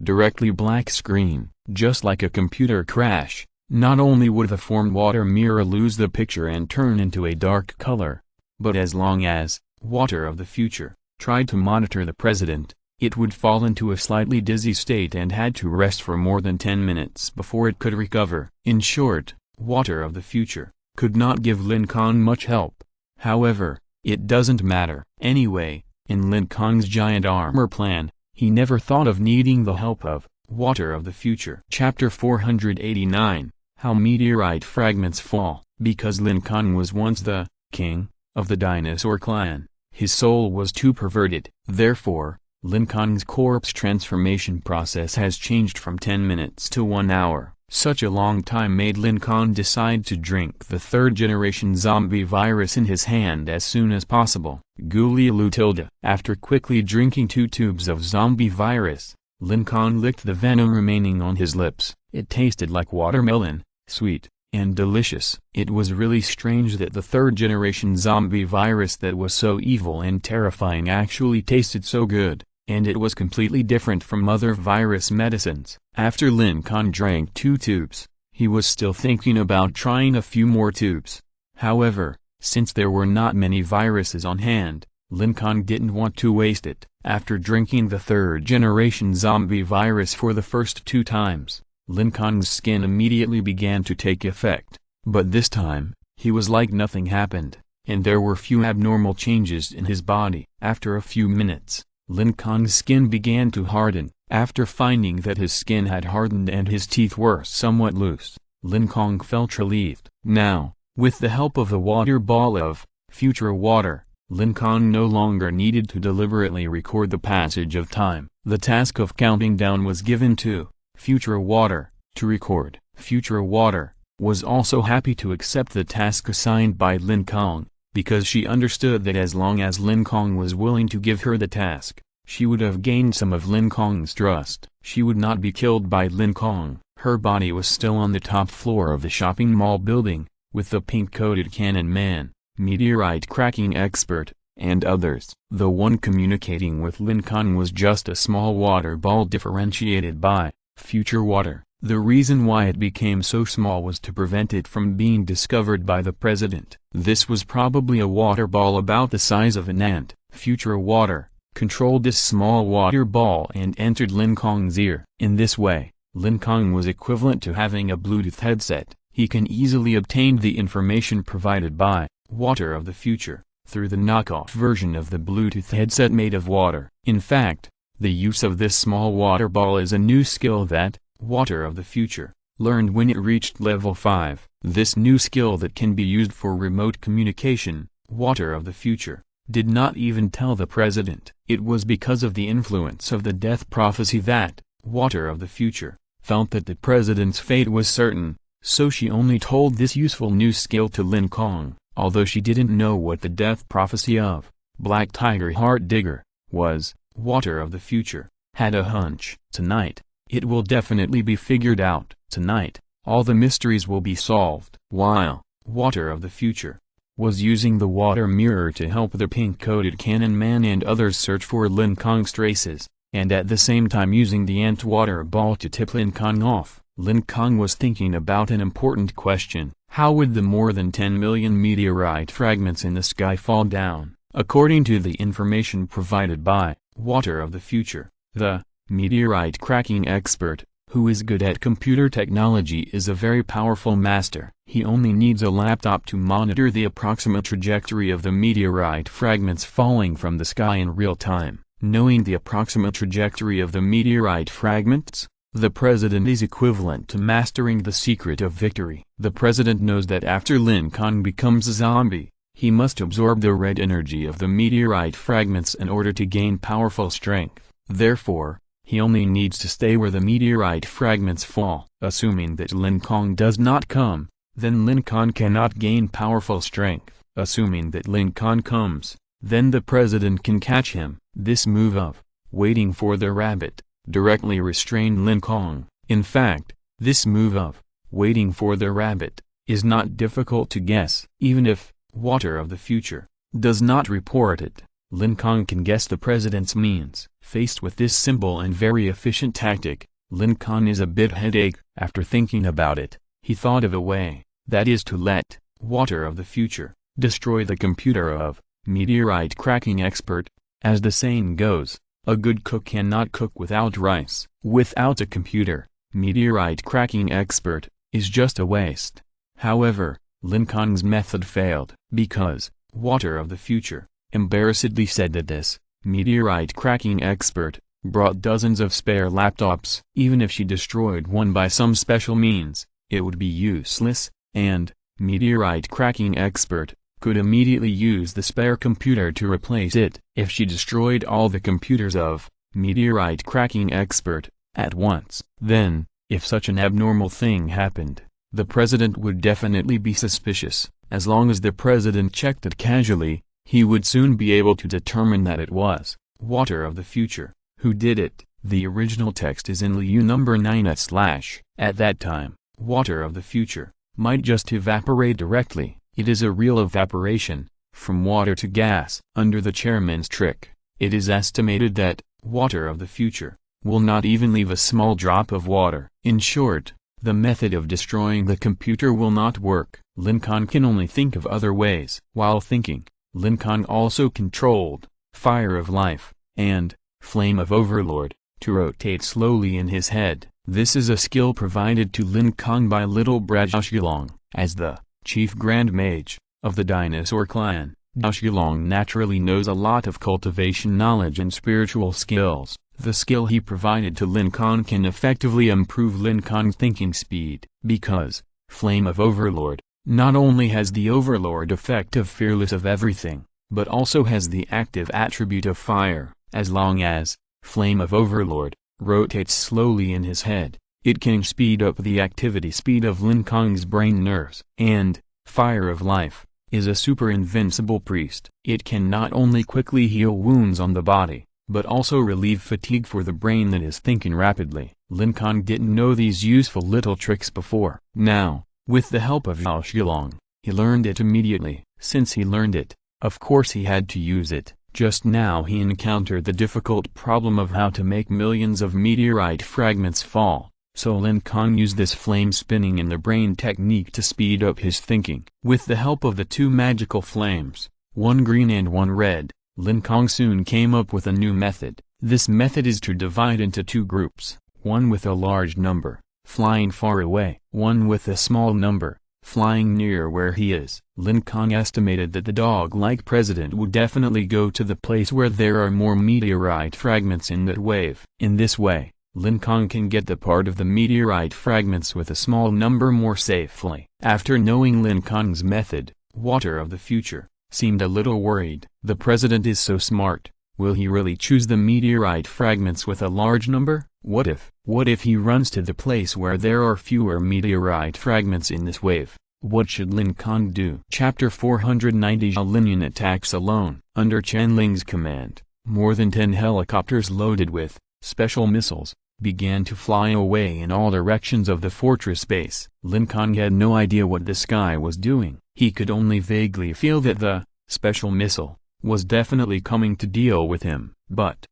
directly black screen, just like a computer crash. Not only would the formed water mirror lose the picture and turn into a dark color, but as long as Water of the Future tried to monitor the president, it would fall into a slightly dizzy state and had to rest for more than 10 minutes before it could recover. In short, Water of the Future could not give Lin Kong much help. However, it doesn't matter. Anyway, in Lin Kong's giant armor plan, he never thought of needing the help of Water of the Future. Chapter 489, How Meteorite Fragments Fall. Because Lin Kong was once the king of the dinosaur clan, his soul was too perverted. Therefore, Lin Kong's corpse transformation process has changed from 10 minutes to 1 hour. Such a long time made Lin Kong decide to drink the 3rd generation zombie virus in his hand as soon as possible. Gulialutilda. After quickly drinking 2 tubes of zombie virus, Lin Kong licked the venom remaining on his lips. It tasted like watermelon, sweet, and delicious. It was really strange that the 3rd generation zombie virus that was so evil and terrifying actually tasted so good, and it was completely different from other virus medicines. After Lin Kong drank 2 tubes, he was still thinking about trying a few more tubes. However, since there were not many viruses on hand, Lin Kong didn't want to waste it. After drinking the 3rd generation zombie virus for the first 2 times, Lin Kong's skin immediately began to take effect. But this time, he was like nothing happened, and there were few abnormal changes in his body. After a few minutes, Lin Kong's skin began to harden. After finding that his skin had hardened and his teeth were somewhat loose, Lin Kong felt relieved. Now, with the help of the water ball of future water, Lin Kong no longer needed to deliberately record the passage of time. The task of counting down was given to future water. To record, future water was also happy to accept the task assigned by Lin Kong, because she understood that as long as Lin Kong was willing to give her the task, she would have gained some of Lin Kong's trust. She would not be killed by Lin Kong. Her body was still on the top floor of the shopping mall building, with the pink-coated cannon man, meteorite cracking expert, and others. The one communicating with Lin Kong was just a small water ball differentiated by future water. The reason why it became so small was to prevent it from being discovered by the president. This was probably a water ball about the size of an ant. Future water controlled this small water ball and entered Lin Kong's ear. In this way, Lin Kong was equivalent to having a Bluetooth headset. He can easily obtain the information provided by water of the future through the knockoff version of the Bluetooth headset made of water. In fact, the use of this small water ball is a new skill that water of the future learned when it reached level 5. This new skill that can be used for remote communication, water of the future, did not even tell the president. It was because of the influence of the death prophecy that water of the future felt that the president's fate was certain, so she only told this useful new skill to Lin Kong, although she didn't know what the death prophecy of Black Tiger Heart Digger was. Water of the future had a hunch. Tonight, it will definitely be figured out. Tonight, all the mysteries will be solved. While water of the future was using the water mirror to help the pink-coated cannon man and others search for Lin Kong's traces, and at the same time using the ant water ball to tip Lin Kong off, Lin Kong was thinking about an important question. How would the more than 10 million meteorite fragments in the sky fall down? According to the information provided by water of the future, the meteorite cracking expert, who is good at computer technology, is a very powerful master. He only needs a laptop to monitor the approximate trajectory of the meteorite fragments falling from the sky in real time. Knowing the approximate trajectory of the meteorite fragments, the president is equivalent to mastering the secret of victory. The president knows that after Lin Kong becomes a zombie, he must absorb the red energy of the meteorite fragments in order to gain powerful strength. Therefore, he only needs to stay where the meteorite fragments fall. Assuming that Lin Kong does not come, then Lin Kong cannot gain powerful strength. Assuming that Lin Kong comes, then the president can catch him. This move of waiting for the rabbit directly restrained Lin Kong. In fact, this move of waiting for the rabbit is not difficult to guess. Even if water of the future does not report it, Lin Kong can guess the president's means. Faced with this simple and very efficient tactic, Lin Kong is a bit headache. After thinking about it, he thought of a way, that is to let water of the future destroy the computer of meteorite cracking expert. As the saying goes, a good cook cannot cook without rice. Without a computer, meteorite cracking expert is just a waste. However, Lin Kong's method failed, because water of the future embarrassedly said that this meteorite cracking expert brought dozens of spare laptops. Even if she destroyed one by some special means, it would be useless, and meteorite cracking expert could immediately use the spare computer to replace it. If she destroyed all the computers of meteorite cracking expert at once, then, if such an abnormal thing happened, the president would definitely be suspicious. As long as the president checked it casually, he would soon be able to determine that it was water of the future who did it. The original text is in Liu number 9 / At that time, water of the future might just evaporate directly. It is a real evaporation, from water to gas. Under the chairman's trick, it is estimated that water of the future will not even leave a small drop of water. In short, the method of destroying the computer will not work. Lin Kong can only think of other ways. While thinking, Lin Kong also controlled Fire of Life and Flame of Overlord to rotate slowly in his head. This is a skill provided to Lin Kong by little Brad Xiaolong. As the Chief Grand Mage of the Dinosaur clan, Xiaolong naturally knows a lot of cultivation knowledge and spiritual skills. The skill he provided to Lin Kong can effectively improve Lin Kong's thinking speed, because Flame of Overlord not only has the Overlord effect of fearless of everything, but also has the active attribute of fire. As long as Flame of Overlord rotates slowly in his head, it can speed up the activity speed of Lin Kong's brain nerves. And Fire of Life is a super invincible priest. It can not only quickly heal wounds on the body, but also relieve fatigue for the brain that is thinking rapidly. Lin Kong didn't know these useful little tricks before. Now, with the help of Zhao Shilong, he learned it immediately. Since he learned it, of course he had to use it. Just now he encountered the difficult problem of how to make millions of meteorite fragments fall, so Lin Kong used this flame spinning in the brain technique to speed up his thinking. With the help of the two magical flames, one green and one red, Lin Kong soon came up with a new method. This method is to divide into two groups, one with a large number, flying far away, one with a small number, flying near where he is. Lin Kong estimated that the dog-like president would definitely go to the place where there are more meteorite fragments in that wave. In this way, Lin Kong can get the part of the meteorite fragments with a small number more safely. After knowing Lin Kong's method, Water of the Future seemed a little worried. The president is so smart, will he really choose the meteorite fragments with a large number? What if he runs to the place where there are fewer meteorite fragments in this wave? What should Lin Kong do? Chapter 490 Zhao Linyan attacks alone. Under Chen Ling's command, more than 10 helicopters loaded with special missiles began to fly away in all directions of the fortress base. Lin Kong had no idea what the sky was doing. He could only vaguely feel that the special missile was definitely coming to deal with him. But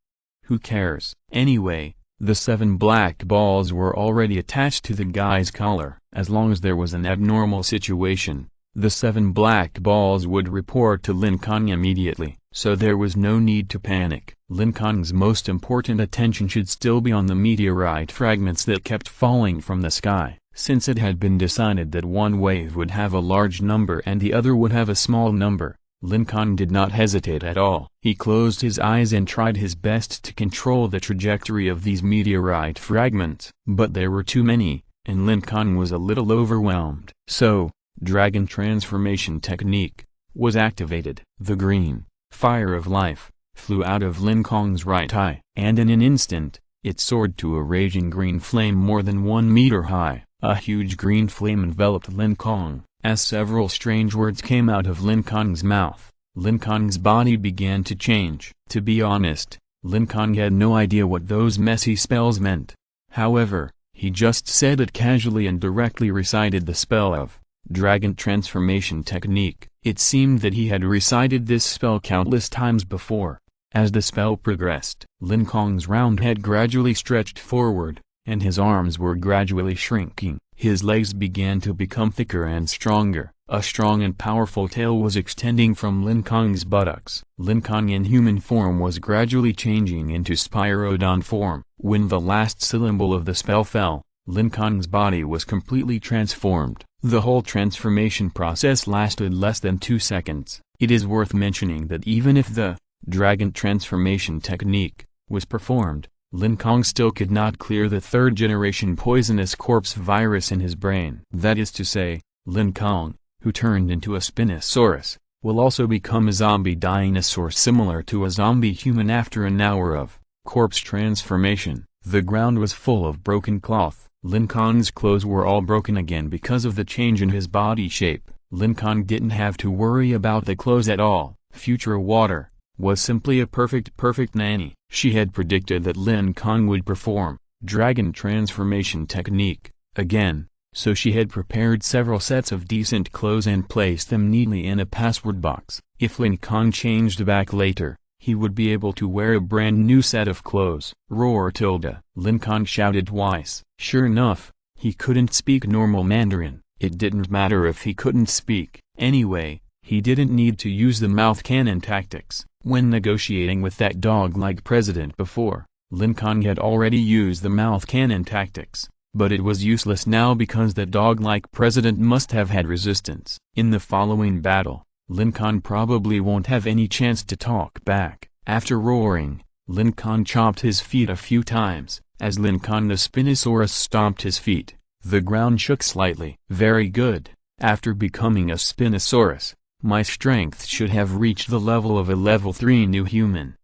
who cares? Anyway, the 7 black balls were already attached to the guy's collar. As long as there was an abnormal situation, the 7 black balls would report to Lin Kong immediately, so there was no need to panic. Lin Kong's most important attention should still be on the meteorite fragments that kept falling from the sky. Since it had been decided that one wave would have a large number and the other would have a small number, Lin Kong did not hesitate at all. He closed his eyes and tried his best to control the trajectory of these meteorite fragments. But there were too many, and Lin Kong was a little overwhelmed. So, Dragon Transformation Technique was activated. The green Fire of Life flew out of Lin Kong's right eye, and in an instant, it soared to a raging green flame more than 1 meter high. A huge green flame enveloped Lin Kong. As several strange words came out of Lin Kong's mouth, Lin Kong's body began to change. To be honest, Lin Kong had no idea what those messy spells meant. However, he just said it casually and directly recited the spell of Dragon Transformation Technique. It seemed that he had recited this spell countless times before. As the spell progressed, Lin Kong's round head gradually stretched forward, and his arms were gradually shrinking. His legs began to become thicker and stronger. A strong and powerful tail was extending from Lin Kong's buttocks. Lin Kong in human form was gradually changing into Spyrodon form. When the last syllable of the spell fell, Lin Kong's body was completely transformed. The whole transformation process lasted less than 2 seconds. It is worth mentioning that even if the Dragon Transformation Technique was performed, Lin Kong still could not clear the 3rd-generation poisonous corpse virus in his brain. That is to say, Lin Kong, who turned into a Spinosaurus, will also become a zombie dinosaur similar to a zombie human after an hour of corpse transformation. The ground was full of broken cloth. Lin Kong's clothes were all broken again because of the change in his body shape. Lin Kong didn't have to worry about the clothes at all. Future Water was simply a perfect nanny. She had predicted that Lin Kong would perform Dragon Transformation Technique again, so she had prepared several sets of decent clothes and placed them neatly in a password box. If Lin Kong changed back later, he would be able to wear a brand new set of clothes. Roar tilde. Lin Kong shouted twice. Sure enough, he couldn't speak normal Mandarin. It didn't matter if he couldn't speak. Anyway, he didn't need to use the mouth cannon tactics. When negotiating with that dog-like president before, Lin Kong had already used the mouth cannon tactics, but it was useless now because the dog-like president must have had resistance. In the following battle, Lin Kong probably won't have any chance to talk back. After roaring, Lin Kong chopped his feet a few times. As Lin Kong the Spinosaurus stomped his feet, the ground shook slightly. Very good. After becoming a Spinosaurus, my strength should have reached the level of a level 3 new human.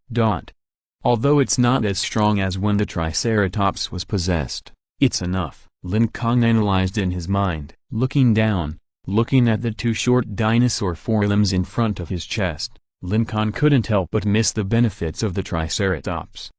Although it's not as strong as when the Triceratops was possessed, it's enough. Lin Kong analyzed in his mind. Looking down, looking at the two short dinosaur forelimbs in front of his chest, Lin Kong couldn't help but miss the benefits of the Triceratops.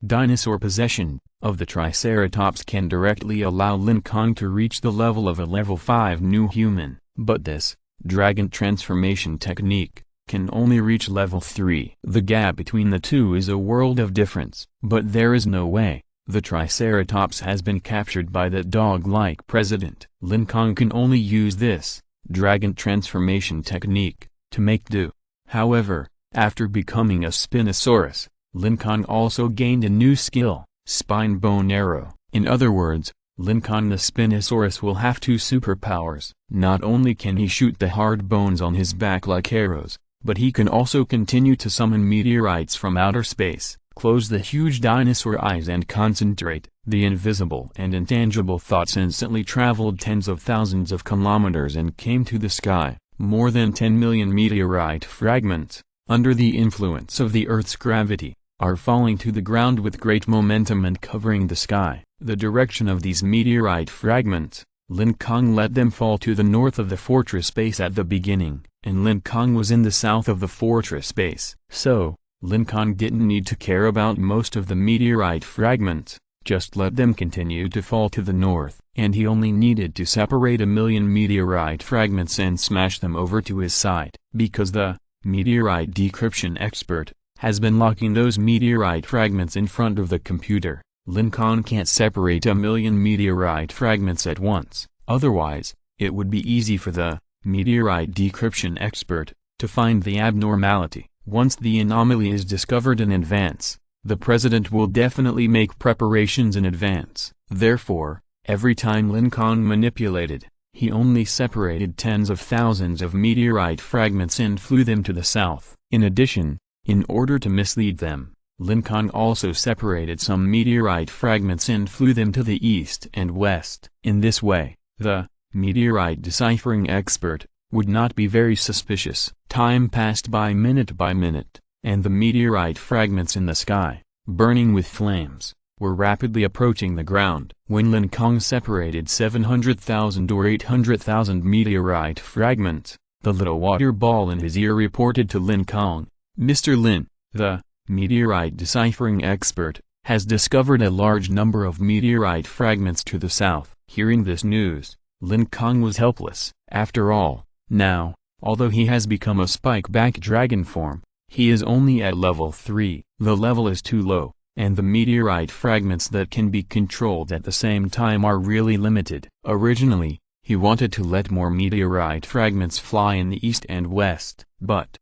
Dinosaur possession of the Triceratops can directly allow Lin Kong to reach the level of a level 5 new human, but this dragon transformation technique can only reach level 3. The gap between the two is a world of difference. But there is no way. The Triceratops has been captured by that dog-like president. Lin Kong can only use this dragon transformation technique to make do. However, after becoming a Spinosaurus, Lin Kong also gained a new skill, spine bone arrow. In other words, Lin Kong the Spinosaurus will have two superpowers. Not only can he shoot the hard bones on his back like arrows, but he can also continue to summon meteorites from outer space, close the huge dinosaur eyes and concentrate. The invisible and intangible thoughts instantly traveled tens of thousands of kilometers and came to the sky. More than 10 million meteorite fragments, under the influence of the Earth's gravity, are falling to the ground with great momentum and covering the sky. The direction of these meteorite fragments, Lin Kong let them fall to the north of the fortress base at the beginning, and Lin Kong was in the south of the fortress base. So, Lin Kong didn't need to care about most of the meteorite fragments, just let them continue to fall to the north, and he only needed to separate 1 million meteorite fragments and smash them over to his side. Because the meteorite decryption expert has been locking those meteorite fragments in front of the computer, Lin Kong can't separate 1 million meteorite fragments at once. Otherwise, it would be easy for the meteorite decryption expert to find the abnormality. Once the anomaly is discovered in advance, the president will definitely make preparations in advance. Therefore, every time Lin Kong manipulated, he only separated tens of thousands of meteorite fragments and flew them to the south. In addition, in order to mislead them, Lin Kong also separated some meteorite fragments and flew them to the east and west. In this way, the meteorite deciphering expert would not be very suspicious. Time passed by minute, and the meteorite fragments in the sky, burning with flames, were rapidly approaching the ground. When Lin Kong separated 700,000 or 800,000 meteorite fragments, the little water ball in his ear reported to Lin Kong, "Mr. Lin, the meteorite deciphering expert has discovered a large number of meteorite fragments to the south." Hearing this news, Lin Kong was helpless. After all, now, although he has become a spike-back dragon form, he is only at level 3. The level is too low, and the meteorite fragments that can be controlled at the same time are really limited. Originally, he wanted to let more meteorite fragments fly in the east and west, but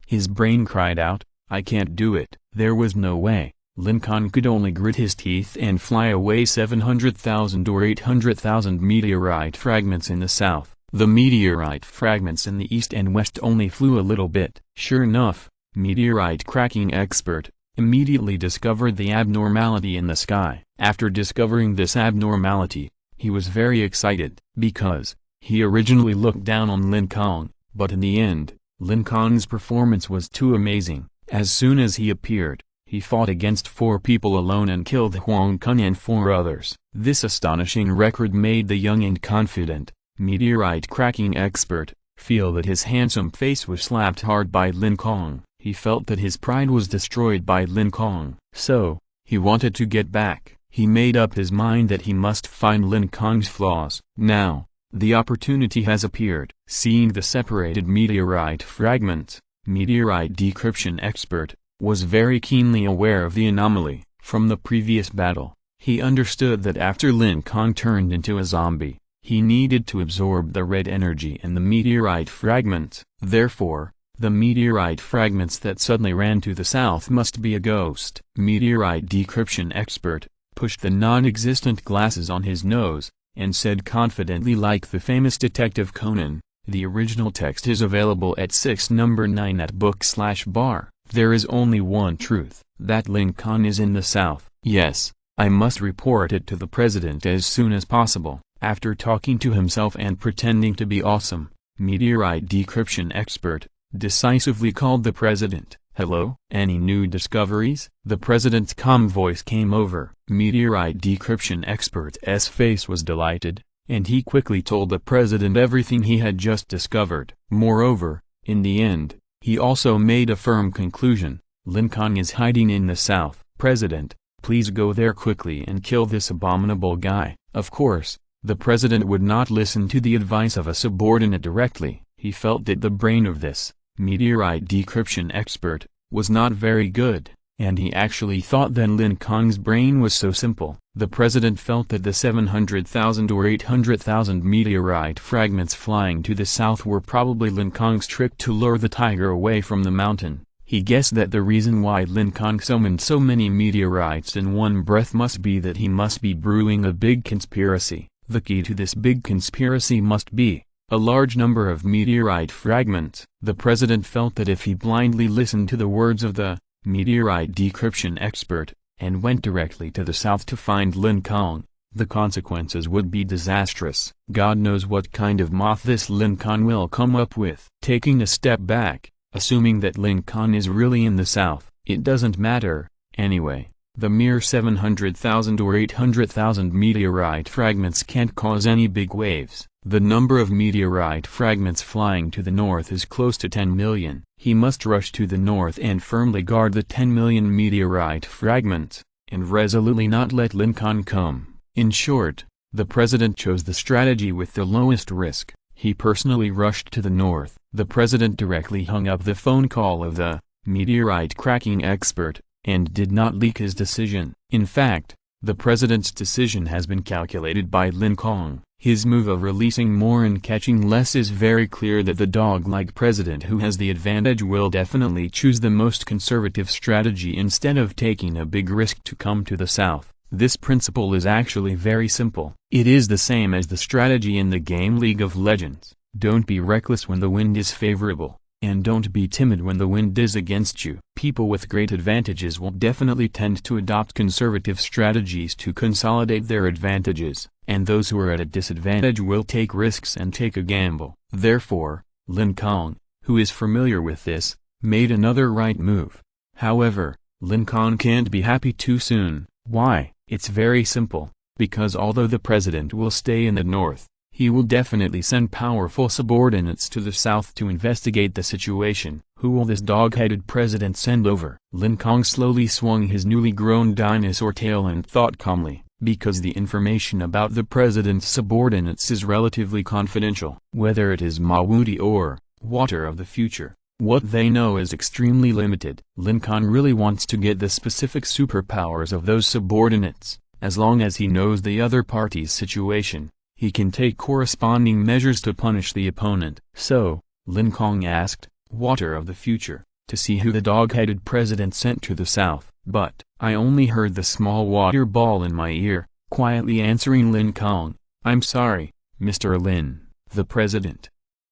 his brain cried out, "I can't do it." There was no way. Lin Kong could only grit his teeth and fly away 700,000 or 800,000 meteorite fragments in the south. The meteorite fragments in the east and west only flew a little bit. Sure enough, meteorite cracking expert immediately discovered the abnormality in the sky. After discovering this abnormality, he was very excited, because he originally looked down on Lin Kong, but in the end, Lin Kong's performance was too amazing. As soon as he appeared, he fought against 4 people alone and killed Huang Kun and 4 others. This astonishing record made the young and confident meteorite cracking expert feel that his handsome face was slapped hard by Lin Kong. He felt that his pride was destroyed by Lin Kong. So, he wanted to get back. He made up his mind that he must find Lin Kong's flaws. Now, the opportunity has appeared. Seeing the separated meteorite fragments, meteorite decryption expert was very keenly aware of the anomaly. From the previous battle, he understood that after Lin Kong turned into a zombie, he needed to absorb the red energy in the meteorite fragments. Therefore, the meteorite fragments that suddenly ran to the south must be a ghost. Meteorite decryption expert pushed the non-existent glasses on his nose, and said confidently, like the famous Detective Conan, "The original text is available at 6 number 9 at book/bar." There is only one truth, that Lin Kong is in the south. Yes, I must report it to the president as soon as possible. After talking to himself and pretending to be awesome, meteorite decryption expert decisively called the president. Hello? Any new discoveries? The president's calm voice came over. Meteorite decryption expert's face was delighted, and he quickly told the president everything he had just discovered. Moreover, in the end, he also made a firm conclusion. Lin Kong is hiding in the south. President, please go there quickly and kill this abominable guy. Of course, the president would not listen to the advice of a subordinate directly. He felt that the brain of this meteorite decryption expert was not very good, and he actually thought that Lin Kong's brain was so simple. The president felt that the 700,000 or 800,000 meteorite fragments flying to the south were probably Lin Kong's trick to lure the tiger away from the mountain. He guessed that the reason why Lin Kong summoned so many meteorites in one breath must be that he must be brewing a big conspiracy. The key to this big conspiracy must be a large number of meteorite fragments. The president felt that if he blindly listened to the words of the meteorite decryption expert, and went directly to the south to find Lin Kong, the consequences would be disastrous. God knows what kind of moth this Lin Kong will come up with. Taking a step back, assuming that Lin Kong is really in the south, it doesn't matter, anyway. The mere 700,000 or 800,000 meteorite fragments can't cause any big waves. The number of meteorite fragments flying to the north is close to 10 million. He must rush to the north and firmly guard the 10 million meteorite fragments, and resolutely not let Lin Kong come. In short, the president chose the strategy with the lowest risk. He personally rushed to the north. The president directly hung up the phone call of the meteorite cracking expert, and did not leak his decision. In fact, the president's decision has been calculated by Lin Kong. His move of releasing more and catching less is very clear that the dog-like president who has the advantage will definitely choose the most conservative strategy instead of taking a big risk to come to the south. This principle is actually very simple. It is the same as the strategy in the game League of Legends. Don't be reckless when the wind is favorable, and don't be timid when the wind is against you. People with great advantages will definitely tend to adopt conservative strategies to consolidate their advantages, and those who are at a disadvantage will take risks and take a gamble. Therefore, Lin Kong, who is familiar with this, made another right move. However, Lin Kong can't be happy too soon. Why? It's very simple. Because although the president will stay in the north, he will definitely send powerful subordinates to the south to investigate the situation. Who will this dog-headed president send over? Lin Kong slowly swung his newly grown dinosaur tail and thought calmly, because the information about the president's subordinates is relatively confidential. Whether it is Mawudi or Water of the Future, what they know is extremely limited. Lin Kong really wants to get the specific superpowers of those subordinates. As long as he knows the other party's situation, he can take corresponding measures to punish the opponent. So, Lin Kong asked, Water of the Future, to see who the dog-headed president sent to the south. But, I only heard the small water ball in my ear, quietly answering Lin Kong. I'm sorry, Mr. Lin, the president.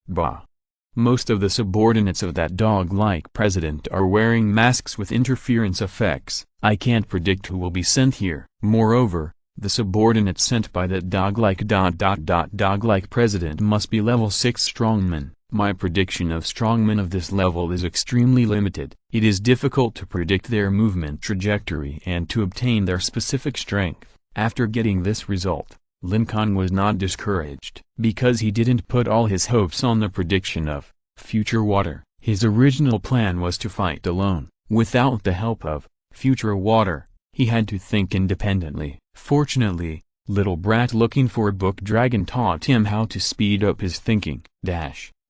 Bah. Most of the subordinates of that dog-like president are wearing masks with interference effects. I can't predict who will be sent here. Moreover, the subordinates sent by that dog-like president must be level 6 strongmen. My prediction of strongmen of this level is extremely limited. It is difficult to predict their movement trajectory and to obtain their specific strength. After getting this result, Lin Kong was not discouraged. Because he didn't put all his hopes on the prediction of Future Water. His original plan was to fight alone. Without the help of Future Water, he had to think independently. Fortunately, Little Brat looking for a book dragon taught him how to speed up his thinking.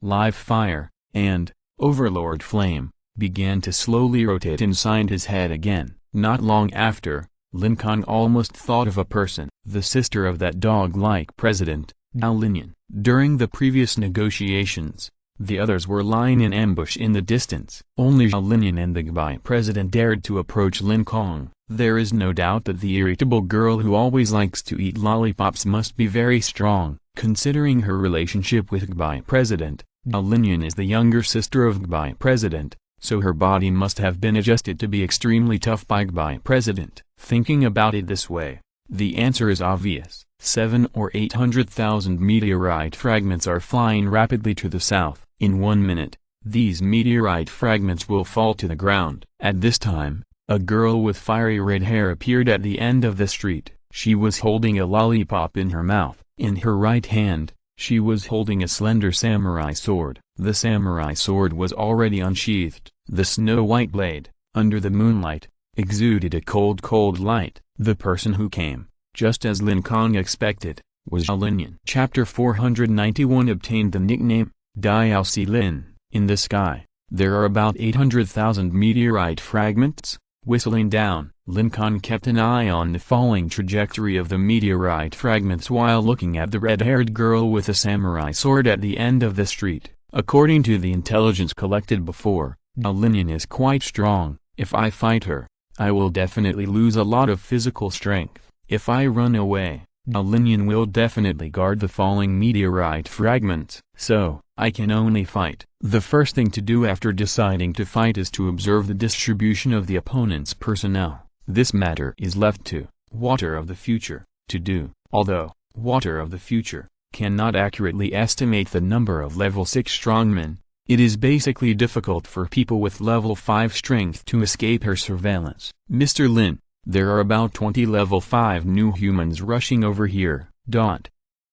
Live Fire, and Overlord Flame, began to slowly rotate inside his head again. Not long after, Lin Kong almost thought of a person, the sister of that dog-like president, Dao Linian. During the previous negotiations, the others were lying in ambush in the distance. Only Zhao Linian and the Gbai president dared to approach Lin Kong. There is no doubt that the irritable girl who always likes to eat lollipops must be very strong. Considering her relationship with Gbai president, Zhao Linian is the younger sister of Gbai president, so her body must have been adjusted to be extremely tough by President. Thinking about it this way, the answer is obvious. 700,000 or 800,000 meteorite fragments are flying rapidly to the south. In 1 minute, these meteorite fragments will fall to the ground. At this time, a girl with fiery red hair appeared at the end of the street. She was holding a lollipop in her mouth. In her right hand, she was holding a slender samurai sword. The samurai sword was already unsheathed. The snow-white blade, under the moonlight, exuded a cold light. The person who came, just as Lin Kong expected, was Lin. Chapter 491 obtained the nickname, Diao Lin. In the sky, there are about 800,000 meteorite fragments. Whistling down, Lin Kong kept an eye on the falling trajectory of the meteorite fragments while looking at the red-haired girl with a samurai sword at the end of the street. According to the intelligence collected before, Lin is quite strong. If I fight her, I will definitely lose a lot of physical strength. If I run away, Lin will definitely guard the falling meteorite fragments. So, I can only fight. The first thing to do after deciding to fight is to observe the distribution of the opponent's personnel. This matter is left to Water of the Future to do. Although Water of the Future cannot accurately estimate the number of level 6 strongmen, it is basically difficult for people with level 5 strength to escape her surveillance. Mr. Lin, there are about 20 level 5 new humans rushing over here.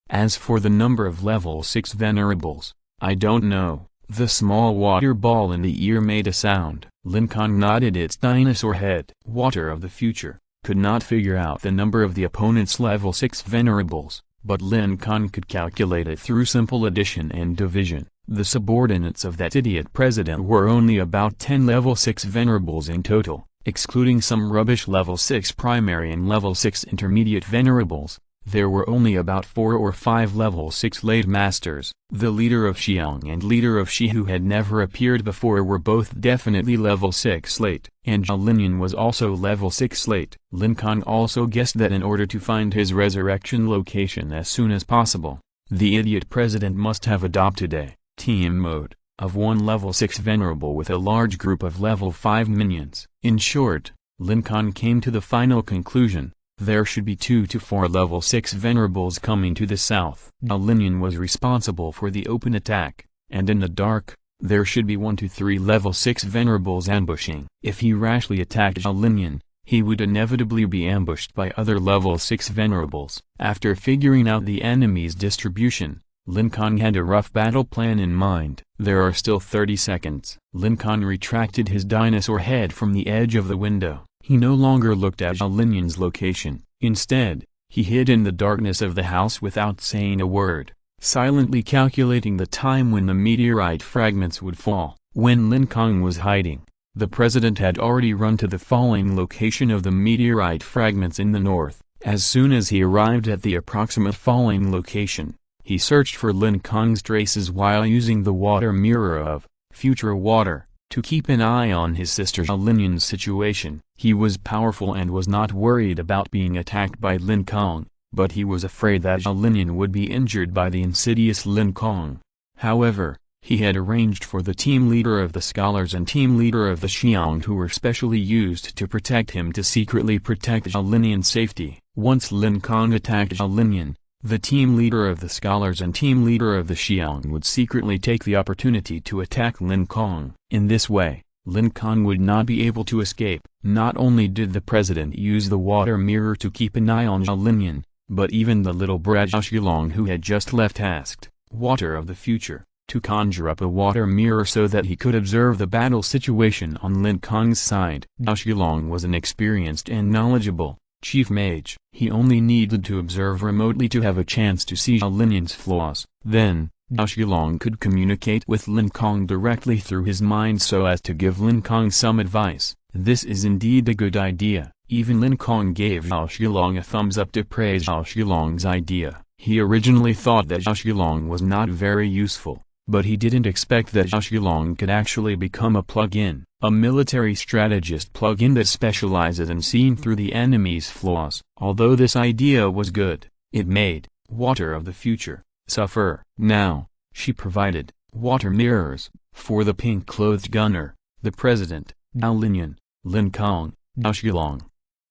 As for the number of level 6 venerables, I don't know. The small water ball in the ear made a sound. Lin Kong nodded its dinosaur head. Water of the Future could not figure out the number of the opponent's level 6 venerables, but Lin Kong could calculate it through simple addition and division. The subordinates of that idiot president were only about 10 level 6 venerables in total, excluding some rubbish level 6 primary and level 6 intermediate venerables. There were only about 4 or 5 level 6 late masters. The leader of Xiang and leader of Shi, who had never appeared before, were both definitely level 6 late, and Lin was also level 6 late. Lin Kong also guessed that in order to find his resurrection location as soon as possible, the idiot president must have adopted a team mode of one level 6 venerable with a large group of level 5 minions. In short, Lin Kong came to the final conclusion: there should be 2 to 4 level 6 venerables coming to the south. Lin was responsible for the open attack, and in the dark, there should be 1 to 3 level 6 venerables ambushing. If he rashly attacked Lin, he would inevitably be ambushed by other level 6 venerables. After figuring out the enemy's distribution, Lin Kong had a rough battle plan in mind. There are still 30 seconds. Lin Kong retracted his dinosaur head from the edge of the window. He no longer looked at Lin's location. Instead, he hid in the darkness of the house without saying a word, silently calculating the time when the meteorite fragments would fall. When Lin Kong was hiding, the president had already run to the falling location of the meteorite fragments in the north. As soon as he arrived at the approximate falling location, he searched for Lin Kong's traces while using the water mirror of future water to keep an eye on his sister Lin's situation. He was powerful and was not worried about being attacked by Lin Kong, but he was afraid that Lin would be injured by the insidious Lin Kong. However, he had arranged for the team leader of the scholars and team leader of the Xiang, who were specially used to protect him, to secretly protect Lin's safety. Once Lin Kong attacked Lin, the team leader of the scholars and team leader of the Xiang would secretly take the opportunity to attack Lin Kong. In this way, Lin Kong would not be able to escape. Not only did the president use the water mirror to keep an eye on Lin, but even the little brat Xiang, who had just left, asked Water of the Future to conjure up a water mirror so that he could observe the battle situation on Lin Kong's side. Xiang was an experienced and knowledgeable chief mage. He only needed to observe remotely to have a chance to see Lin's flaws. Then, Xiang could communicate with Lin Kong directly through his mind so as to give Lin Kong some advice. This is indeed a good idea. Even Lin Kong gave Xiang a thumbs up to praise Xiang's idea. He originally thought that Xiang was not very useful, but he didn't expect that Xiang could actually become a plug-in, a military strategist plug-in that specializes in seeing through the enemy's flaws. Although this idea was good, it made Water of the Future suffer. Now, she provided water mirrors for the pink-clothed gunner, the president, Zhao Linyan, Lin Kong, Zhao Shilong.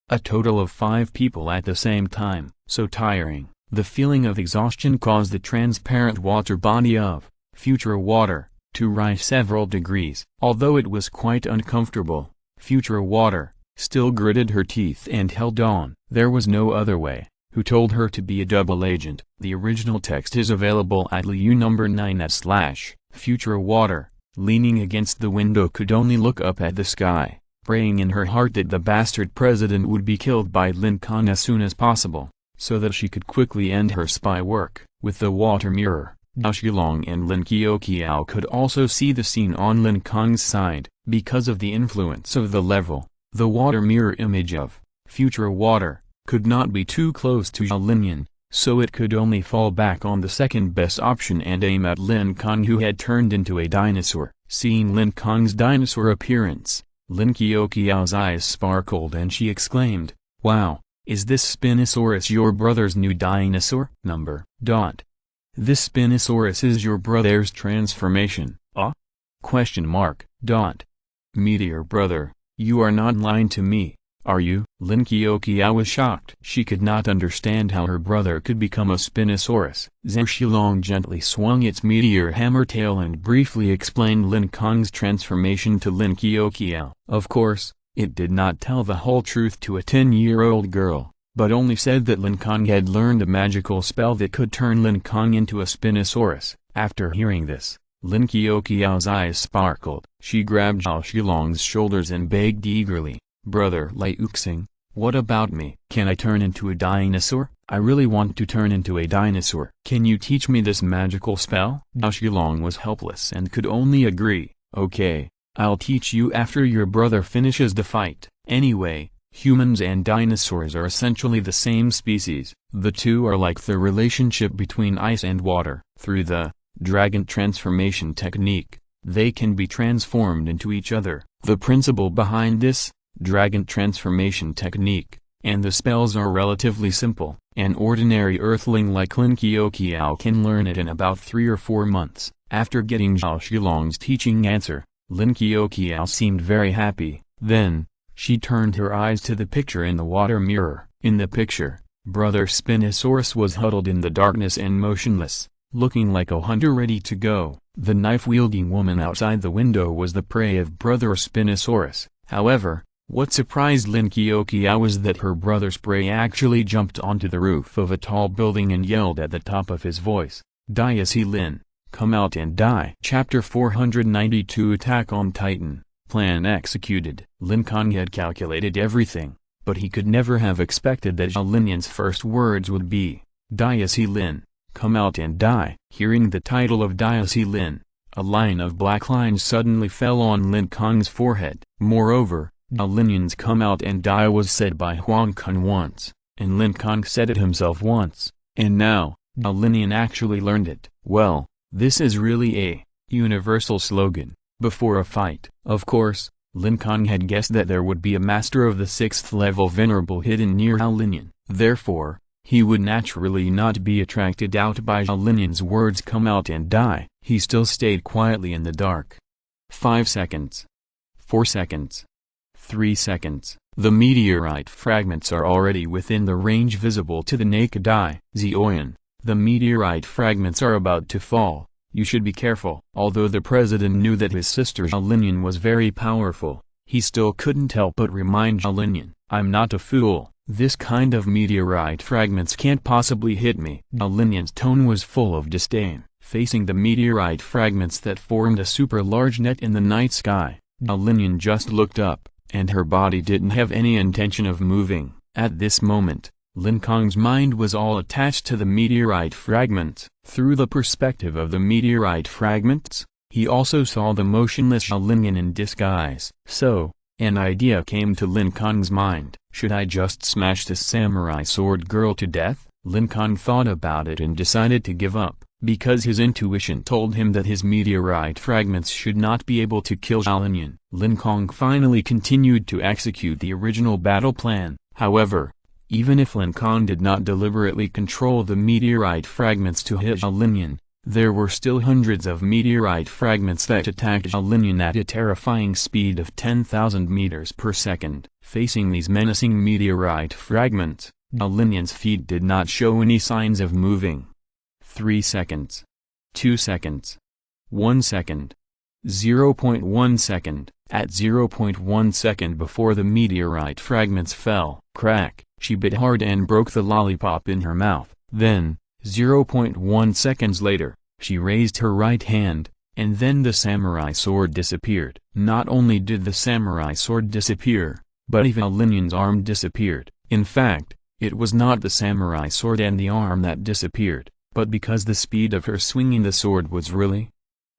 A total of 5 people at the same time. So tiring. The feeling of exhaustion caused the transparent water body of future water to rise several degrees. Although it was quite uncomfortable, future water still gritted her teeth and held on. There was no other way. Who told her to be a double agent? The original text is available at Liu number 9 / future water, leaning against the window, could only look up at the sky, praying in her heart that the bastard president would be killed by Lin Kong as soon as possible, so that she could quickly end her spy work. With the water mirror, Zhao Shilong and Lin Qiao could also see the scene on Lin Kong's side. Because of the influence of the level, the water mirror image of future water could not be too close to Zhao Linyan, so it could only fall back on the second best option and aim at Lin Kong, who had turned into a dinosaur. Seeing Lin Kong's dinosaur appearance, Lin Qiao's eyes sparkled and she exclaimed, "Wow, is this Spinosaurus your brother's new dinosaur?" This Spinosaurus is your brother's transformation, ah? Meteor brother, you are not lying to me, are you? Lin Qiao was shocked. She could not understand how her brother could become a Spinosaurus. Zhao Shilong gently swung its meteor hammer tail and briefly explained Lin Kong's transformation to Lin Qiao. Of course, it did not tell the whole truth to a 10-year-old girl, but only said that Lin Kong had learned a magical spell that could turn Lin Kong into a Spinosaurus. After hearing this, Lin Qiao's eyes sparkled. She grabbed Zhao Shilong's shoulders and begged eagerly, "Brother Liu Xing, what about me? Can I turn into a dinosaur? I really want to turn into a dinosaur. Can you teach me this magical spell?" Zhao Shilong was helpless and could only agree, "Okay, I'll teach you after your brother finishes the fight." Anyway, humans and dinosaurs are essentially the same species. The two are like the relationship between ice and water. Through the dragon transformation technique, they can be transformed into each other. The principle behind this dragon transformation technique and the spells are relatively simple. An ordinary earthling like Lin Qiao can learn it in about 3 or 4 months. After getting Zhao Shilong's teaching answer, Lin Qiao seemed very happy. Then, she turned her eyes to the picture in the water mirror. In the picture, brother Spinosaurus was huddled in the darkness and motionless, looking like a hunter ready to go. The knife-wielding woman outside the window was the prey of brother Spinosaurus. However, what surprised Lin Qiao was that her brother's prey actually jumped onto the roof of a tall building and yelled at the top of his voice, "Diosi Lin, come out and die." Chapter 492 Attack on Titan. Plan executed. Lin Kong had calculated everything, but he could never have expected that Zhao Linyan's first words would be, "Diosi Lin, come out and die." Hearing the title of Diosi Lin, a line of black lines suddenly fell on Lin Kong's forehead. Moreover, Zhao Linyan's "come out and die" was said by Huang Kun once, and Lin Kong said it himself once, and now, Zhao Linyan actually learned it. Well, this is really a universal slogan before a fight. Of course, Lin Kong had guessed that there would be a master of the 6th level venerable hidden near Zhao Linyan. Therefore, he would naturally not be attracted out by Zhao Linyan's words "come out and die." He still stayed quietly in the dark. 5 seconds. 4 seconds. 3 seconds. The meteorite fragments are already within the range visible to the naked eye. Zioyan, the meteorite fragments are about to fall. You should be careful. Although the president knew that his sister Zhao Linyan was very powerful, he still couldn't help but remind Zhao Linyan, "I'm not a fool. This kind of meteorite fragments can't possibly hit me." Zhao Linyan's tone was full of disdain. Facing the meteorite fragments that formed a super large net in the night sky, Zhao Linyan just looked up, and her body didn't have any intention of moving. At this moment, Lin Kong's mind was all attached to the meteorite fragments. Through the perspective of the meteorite fragments, he also saw the motionless Zhao Linyan in disguise. So, an idea came to Lin Kong's mind. Should I just smash this samurai sword girl to death? Lin Kong thought about it and decided to give up, because his intuition told him that his meteorite fragments should not be able to kill Zhao Linyan. Lin Kong finally continued to execute the original battle plan. However, even if Lin Kong did not deliberately control the meteorite fragments to hit Zhao Linyan, There were still hundreds of meteorite fragments that attacked Lin at a terrifying speed of 10,000 meters per second. Facing these menacing meteorite fragments, Lin's feet did not show any signs of moving. 3 seconds. 2 seconds. 1 second. 0.1 second. At 0.1 second before the meteorite fragments fell, crack, she bit hard and broke the lollipop in her mouth. Then, 0.1 seconds later, she raised her right hand, and then the samurai sword disappeared. Not only did the samurai sword disappear, but even Lin's arm disappeared. In fact, it was not the samurai sword and the arm that disappeared, but because the speed of her swinging the sword was really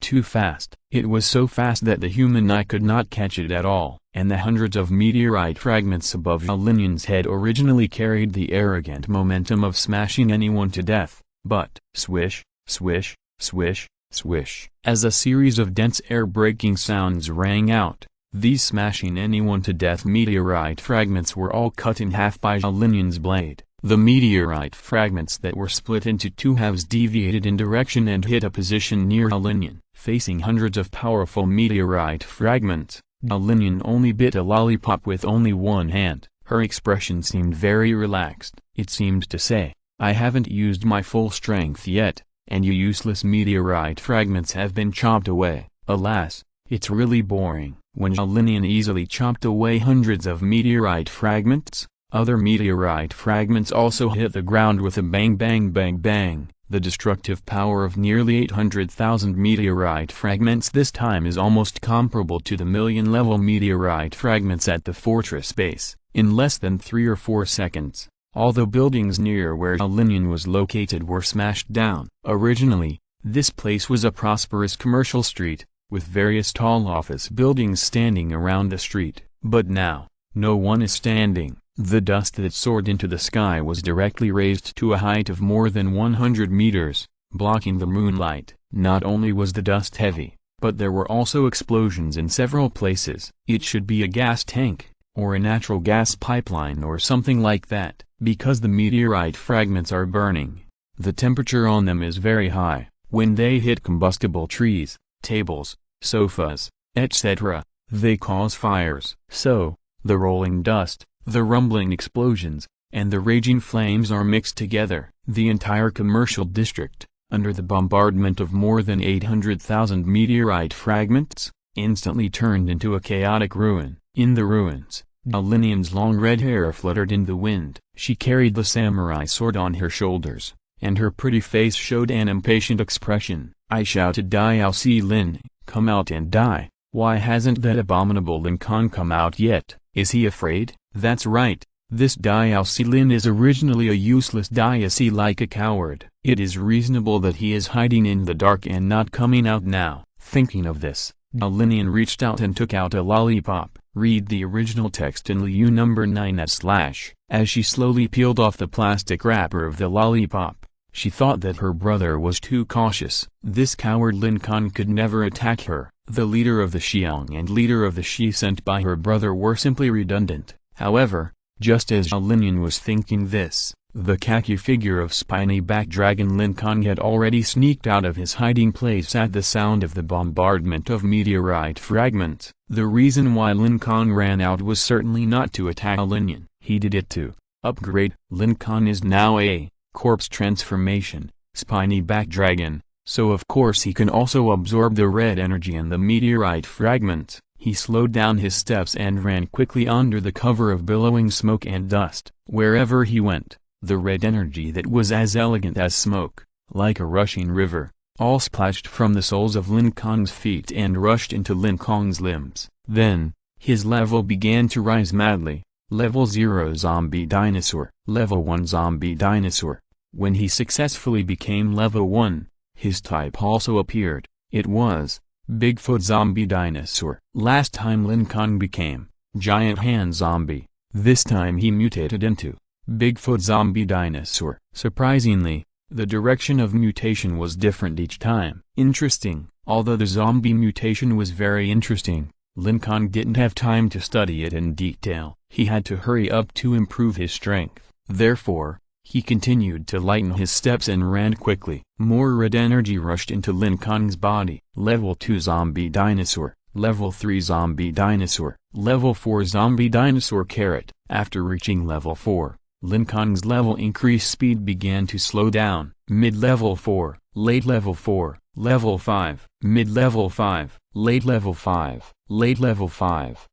too fast. It was so fast that the human eye could not catch it at all, and the hundreds of meteorite fragments above Lin's head originally carried the arrogant momentum of smashing anyone to death. But, swish, swish, swish, swish, as a series of dense air-breaking sounds rang out, these smashing anyone to death meteorite fragments were all cut in half by Lin's blade. The meteorite fragments that were split into two halves deviated in direction and hit a position near Lin. Facing hundreds of powerful meteorite fragments, Lin only bit a lollipop with only one hand. Her expression seemed very relaxed. It seemed to say, "I haven't used my full strength yet, and you useless meteorite fragments have been chopped away." Alas, it's really boring. When Lin easily chopped away hundreds of meteorite fragments, other meteorite fragments also hit the ground with a bang bang bang bang. The destructive power of nearly 800,000 meteorite fragments this time is almost comparable to the million-level meteorite fragments at the fortress base. In less than 3 or 4 seconds, all the buildings near where Lin was located were smashed down. Originally, this place was a prosperous commercial street, with various tall office buildings standing around the street. But now, no one is standing. The dust that soared into the sky was directly raised to a height of more than 100 meters, blocking the moonlight. Not only was the dust heavy, but there were also explosions in several places. It should be a gas tank, or a natural gas pipeline or something like that, because the meteorite fragments are burning. The temperature on them is very high. When they hit combustible trees, tables, sofas, etc., they cause fires. So, the rolling dust, the rumbling explosions, and the raging flames are mixed together. The entire commercial district, under the bombardment of more than 800,000 meteorite fragments, instantly turned into a chaotic ruin. In the ruins, Lin's long red hair fluttered in the wind. She carried the samurai sword on her shoulders, and her pretty face showed an impatient expression. I shouted, Lin, come out and die. Why hasn't that abominable Lin Kong come out yet? Is he afraid? That's right, this Lin is originally a useless like a coward. It is reasonable that he is hiding in the dark and not coming out now. Thinking of this, Lin reached out and took out a lollipop. Read the original text in Liu number 9 / As she slowly peeled off the plastic wrapper of the lollipop, she thought that her brother was too cautious. This coward Lin Kong could never attack her. The leader of the Xiang and leader of the Shi sent by her brother were simply redundant. However, just as Lin was thinking this, the khaki figure of spiny-backed dragon Lin Kong had already sneaked out of his hiding place at the sound of the bombardment of meteorite fragments. The reason why Lin Kong ran out was certainly not to attack Lin. He did it to upgrade. Lin Kong is now a corpse transformation, spiny-backed dragon, so of course he can also absorb the red energy in the meteorite fragments. He slowed down his steps and ran quickly under the cover of billowing smoke and dust. Wherever he went, the red energy that was as elegant as smoke, like a rushing river, all splashed from the soles of Lin Kong's feet and rushed into Lin Kong's limbs. Then, his level began to rise madly. Level 0 Zombie Dinosaur. Level 1 Zombie Dinosaur. When he successfully became level 1, his type also appeared. It was Bigfoot Zombie Dinosaur. Last time Lin Kong became Giant Hand Zombie. This time he mutated into Bigfoot Zombie Dinosaur. Surprisingly, the direction of mutation was different each time. Interesting. Although the zombie mutation was very interesting, Lin Kong didn't have time to study it in detail. He had to hurry up to improve his strength. Therefore, He continued to lighten his steps and ran quickly. More red energy rushed into Lin Kong's body. Level 2 Zombie Dinosaur, Level 3 Zombie Dinosaur, Level 4 Zombie Dinosaur Carrot. After reaching Level 4, Lin Kong's level increase speed began to slow down. Mid-level 4, late level 4, level 5, mid-level 5, late level 5, late level 5.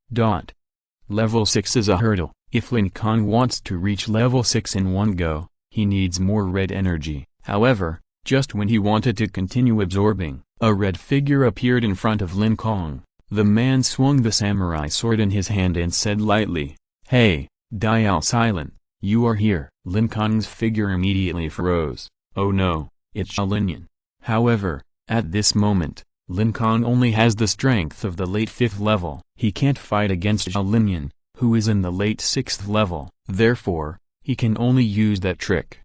Level 6 is a hurdle. If Lin Kong wants to reach level 6 in one go, he needs more red energy. However, just when he wanted to continue absorbing, a red figure appeared in front of Lin Kong. The man swung the samurai sword in his hand and said lightly, "Hey, Dial Silent, you are here." Lin Kong's figure immediately froze. Oh no, it's Linian. However, at this moment, Lin Kong only has the strength of the late 5th level. He can't fight against Linian, who is in the late 6th level. Therefore, he can only use that trick.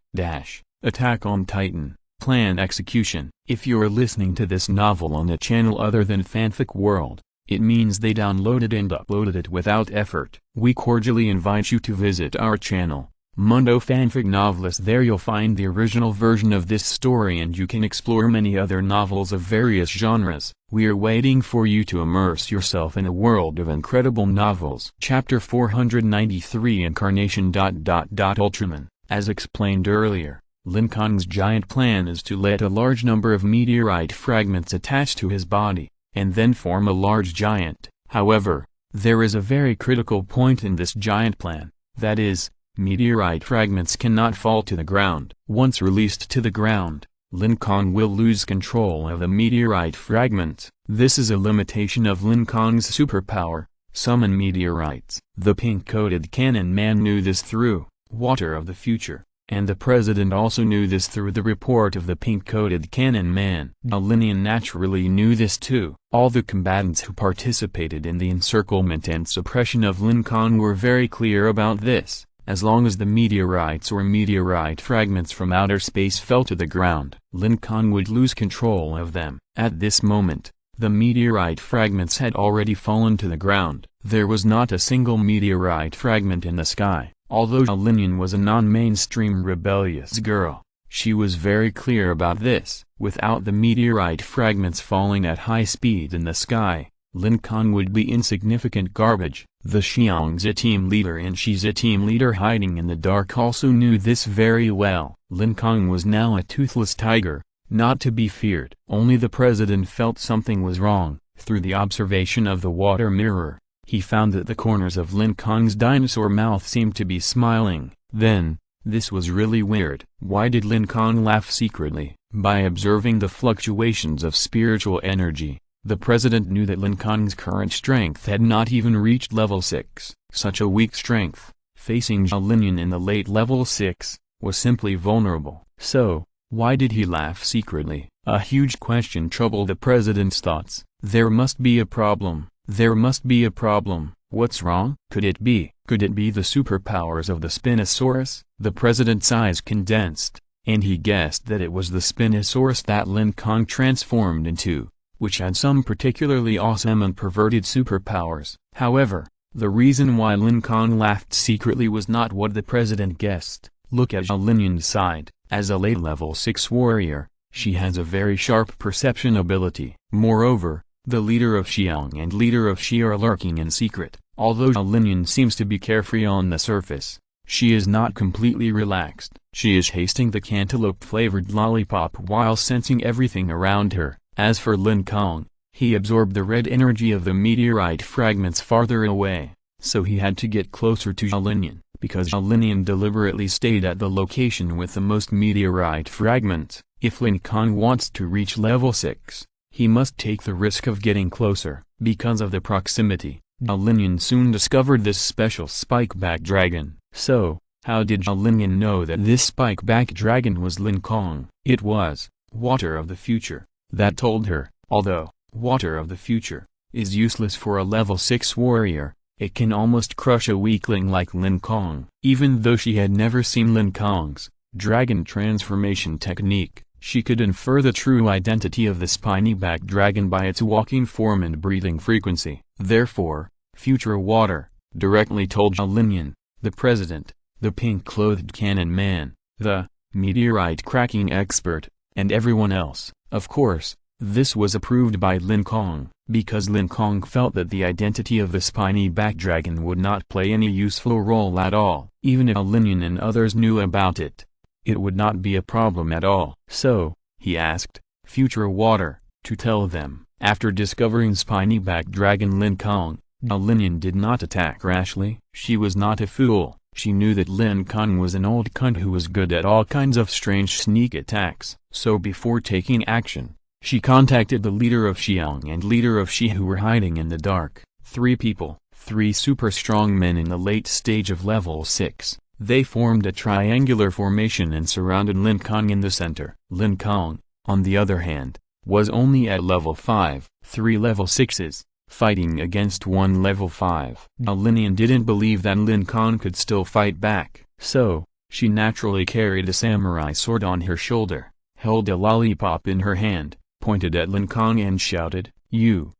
Attack on Titan. Plan execution. If you're listening to this novel on a channel other than Fanfic World, it means they downloaded and uploaded it without effort. We cordially invite you to visit our channel, Mundo Fanfic Novelist. There you'll find the original version of this story and you can explore many other novels of various genres. We are waiting for you to immerse yourself in a world of incredible novels. Chapter 493 Incarnation. Ultraman. As explained earlier, Lin Kong's giant plan is to let a large number of meteorite fragments attach to his body, and then form a large giant. However, there is a very critical point in this giant plan, that is, meteorite fragments cannot fall to the ground. Once released to the ground, Lin Kong will lose control of the meteorite fragments. This is a limitation of Lin Kong's superpower, summon meteorites. The pink-coated cannon man knew this through Water of the Future, and the president also knew this through the report of the pink-coated cannon man. Linian naturally knew this too. All the combatants who participated in the encirclement and suppression of Lin Kong were very clear about this. As long as the meteorites or meteorite fragments from outer space fell to the ground, Lin Kong would lose control of them. At this moment, the meteorite fragments had already fallen to the ground. There was not a single meteorite fragment in the sky. Although Linian was a non-mainstream rebellious girl, she was very clear about this. Without the meteorite fragments falling at high speed in the sky, Lin Kong would be insignificant garbage. The Xiangzi team leader and Shizi team leader hiding in the dark also knew this very well. Lin Kong was now a toothless tiger, not to be feared. Only the president felt something was wrong. Through the observation of the water mirror, he found that the corners of Lin Kong's dinosaur mouth seemed to be smiling. Then, this was really weird. Why did Lin Kong laugh secretly? By observing the fluctuations of spiritual energy, the president knew that Lin Kong's current strength had not even reached level 6. Such a weak strength, facing Linian in the late level 6, was simply vulnerable. So, why did he laugh secretly? A huge question troubled the president's thoughts. There must be a problem. There must be a problem. What's wrong? Could it be the superpowers of the Spinosaurus? The president's eyes condensed, and he guessed that it was the Spinosaurus that Lin Kong transformed into, which had some particularly awesome and perverted superpowers. However, the reason why Lin Kong laughed secretly was not what the president guessed. Look at Linian's side. As a late level 6 warrior, she has a very sharp perception ability. Moreover, the leader of Xiang and leader of Xi are lurking in secret. Although Linian seems to be carefree on the surface, she is not completely relaxed. She is tasting the cantaloupe-flavored lollipop while sensing everything around her. As for Lin Kong, he absorbed the red energy of the meteorite fragments farther away, so he had to get closer to Linian. Because Linian deliberately stayed at the location with the most meteorite fragments, if Lin Kong wants to reach level 6, he must take the risk of getting closer. Because of the proximity, Linian soon discovered this special spike-back dragon. So, how did Linian know that this spike-back dragon was Lin Kong? It was Water of the Future that told her. Although Water of the Future is useless for a level 6 warrior, it can almost crush a weakling like Lin Kong. Even though she had never seen Lin Kong's dragon transformation technique, she could infer the true identity of the spiny-backed dragon by its walking form and breathing frequency. Therefore, Future Water directly told Linian, the president, the pink-clothed cannon man, the meteorite cracking expert, and everyone else. Of course, this was approved by Lin Kong, because Lin Kong felt that the identity of the spiny-backed dragon would not play any useful role at all. Even if Linian and others knew about it, it would not be a problem at all. So, he asked Future Water to tell them. After discovering spiny-backed dragon Lin Kong, Linian did not attack rashly. She was not a fool. She knew that Lin Kong was an old cunt who was good at all kinds of strange sneak attacks. So before taking action, she contacted the leader of Xiang and leader of Shi who were hiding in the dark. 3 people, 3 super strong men in the late stage of level 6. They formed a triangular formation and surrounded Lin Kong in the center. Lin Kong, on the other hand, was only at level 5, 3 level 6s, fighting against 1 level 5. Linian didn't believe that Lin Kong could still fight back, so, she naturally carried a samurai sword on her shoulder, held a lollipop in her hand, pointed at Lin Kong and shouted, "You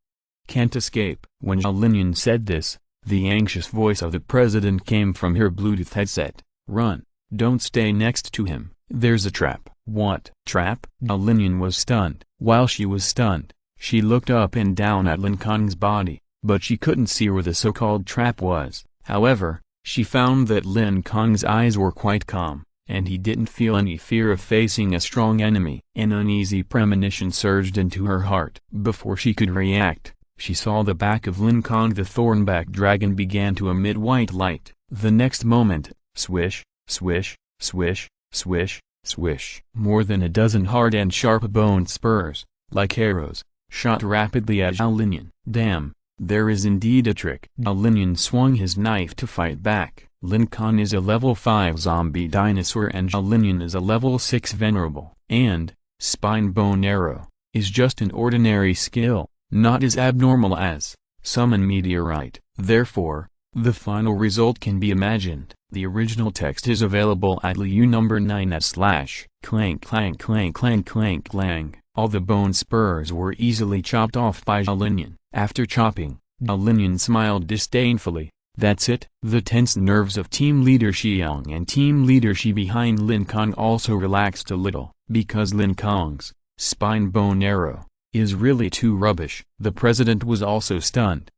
can't escape." When Linian said this, the anxious voice of the president came from her Bluetooth headset. "Run, don't stay next to him, there's a trap." "What trap?" Linian was stunned. While she was stunned, she looked up and down at Lin Kong's body, but she couldn't see where the so-called trap was. However, she found that Lin Kong's eyes were quite calm, and he didn't feel any fear of facing a strong enemy. An uneasy premonition surged into her heart. Before she could react, she saw the back of Lin Kong. The thornback dragon began to emit white light. The next moment, swish, swish, swish, swish, swish. More than a dozen hard and sharp-boned spurs, like arrows, shot rapidly at Linian. "Damn, there is indeed a trick." Linian swung his knife to fight back. Lin Kong is a level 5 zombie dinosaur and Linian is a level 6 venerable. And, spine bone arrow, is just an ordinary skill, not as abnormal as summon meteorite. Therefore, the final result can be imagined. The original text is available at Liu number 9 / clank clank clank clank clank clang. All the bone spurs were easily chopped off by Linian. After chopping, Linian smiled disdainfully. That's it. The tense nerves of Team Leader Xiang and Team Leader Shi behind Lin Kong also relaxed a little, because Lin Kong's spine bone arrow is really too rubbish. The president was also stunned.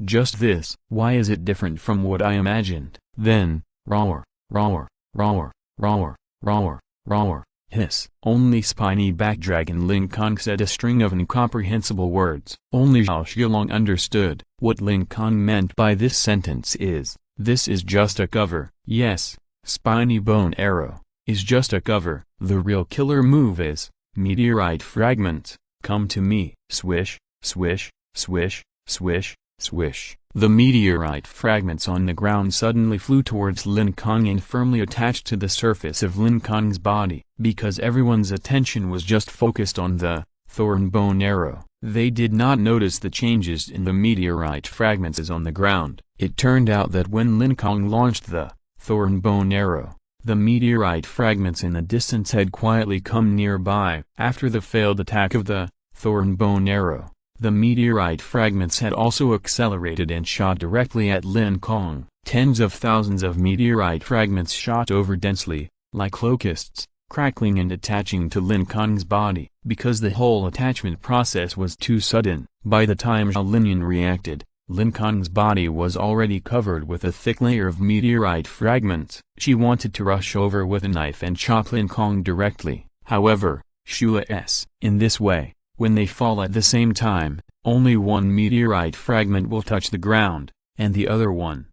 Just this. Why is it different from what I imagined? Then, roar, roar, roar, roar, roar, roar, hiss. Only spiny-backed dragon Lin Kong said a string of incomprehensible words. Only Zhao Xilong understood. What Lin Kong meant by this sentence is, this is just a cover. Yes, spiny bone arrow is just a cover. The real killer move is, meteorite fragments, come to me. Swish, swish, swish, swish, swish. The meteorite fragments on the ground suddenly flew towards Lin Kong and firmly attached to the surface of Lin Kong's body. Because everyone's attention was just focused on the thorn bone arrow, they did not notice the changes in the meteorite fragments on the ground. It turned out that when Lin Kong launched the thorn bone arrow, the meteorite fragments in the distance had quietly come nearby. After the failed attack of the thorn bone arrow, the meteorite fragments had also accelerated and shot directly at Lin Kong. Tens of thousands of meteorite fragments shot over densely, like locusts, crackling and attaching to Lin Kong's body. Because the whole attachment process was too sudden, by the time Linian reacted, Lin Kong's body was already covered with a thick layer of meteorite fragments. She wanted to rush over with a knife and chop Lin Kong directly. However, in this way, when they fall at the same time, only one meteorite fragment will touch the ground, and the other one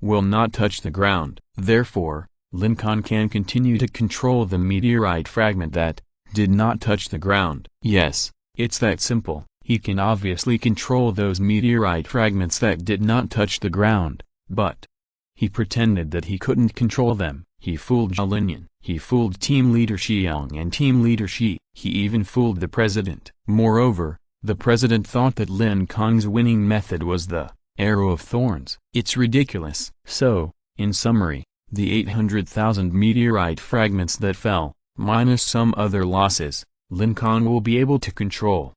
will not touch the ground. Therefore, Lin Kong can continue to control the meteorite fragment that did not touch the ground. Yes, it's that simple. He can obviously control those meteorite fragments that did not touch the ground, but he pretended that he couldn't control them. He fooled Linian. He fooled Team Leader Xiang and Team Leader Shi. He even fooled the president. Moreover, the president thought that Lin Kong's winning method was the arrow of thorns. It's ridiculous. So, in summary, the 800,000 meteorite fragments that fell, minus some other losses, Lin Kong will be able to control.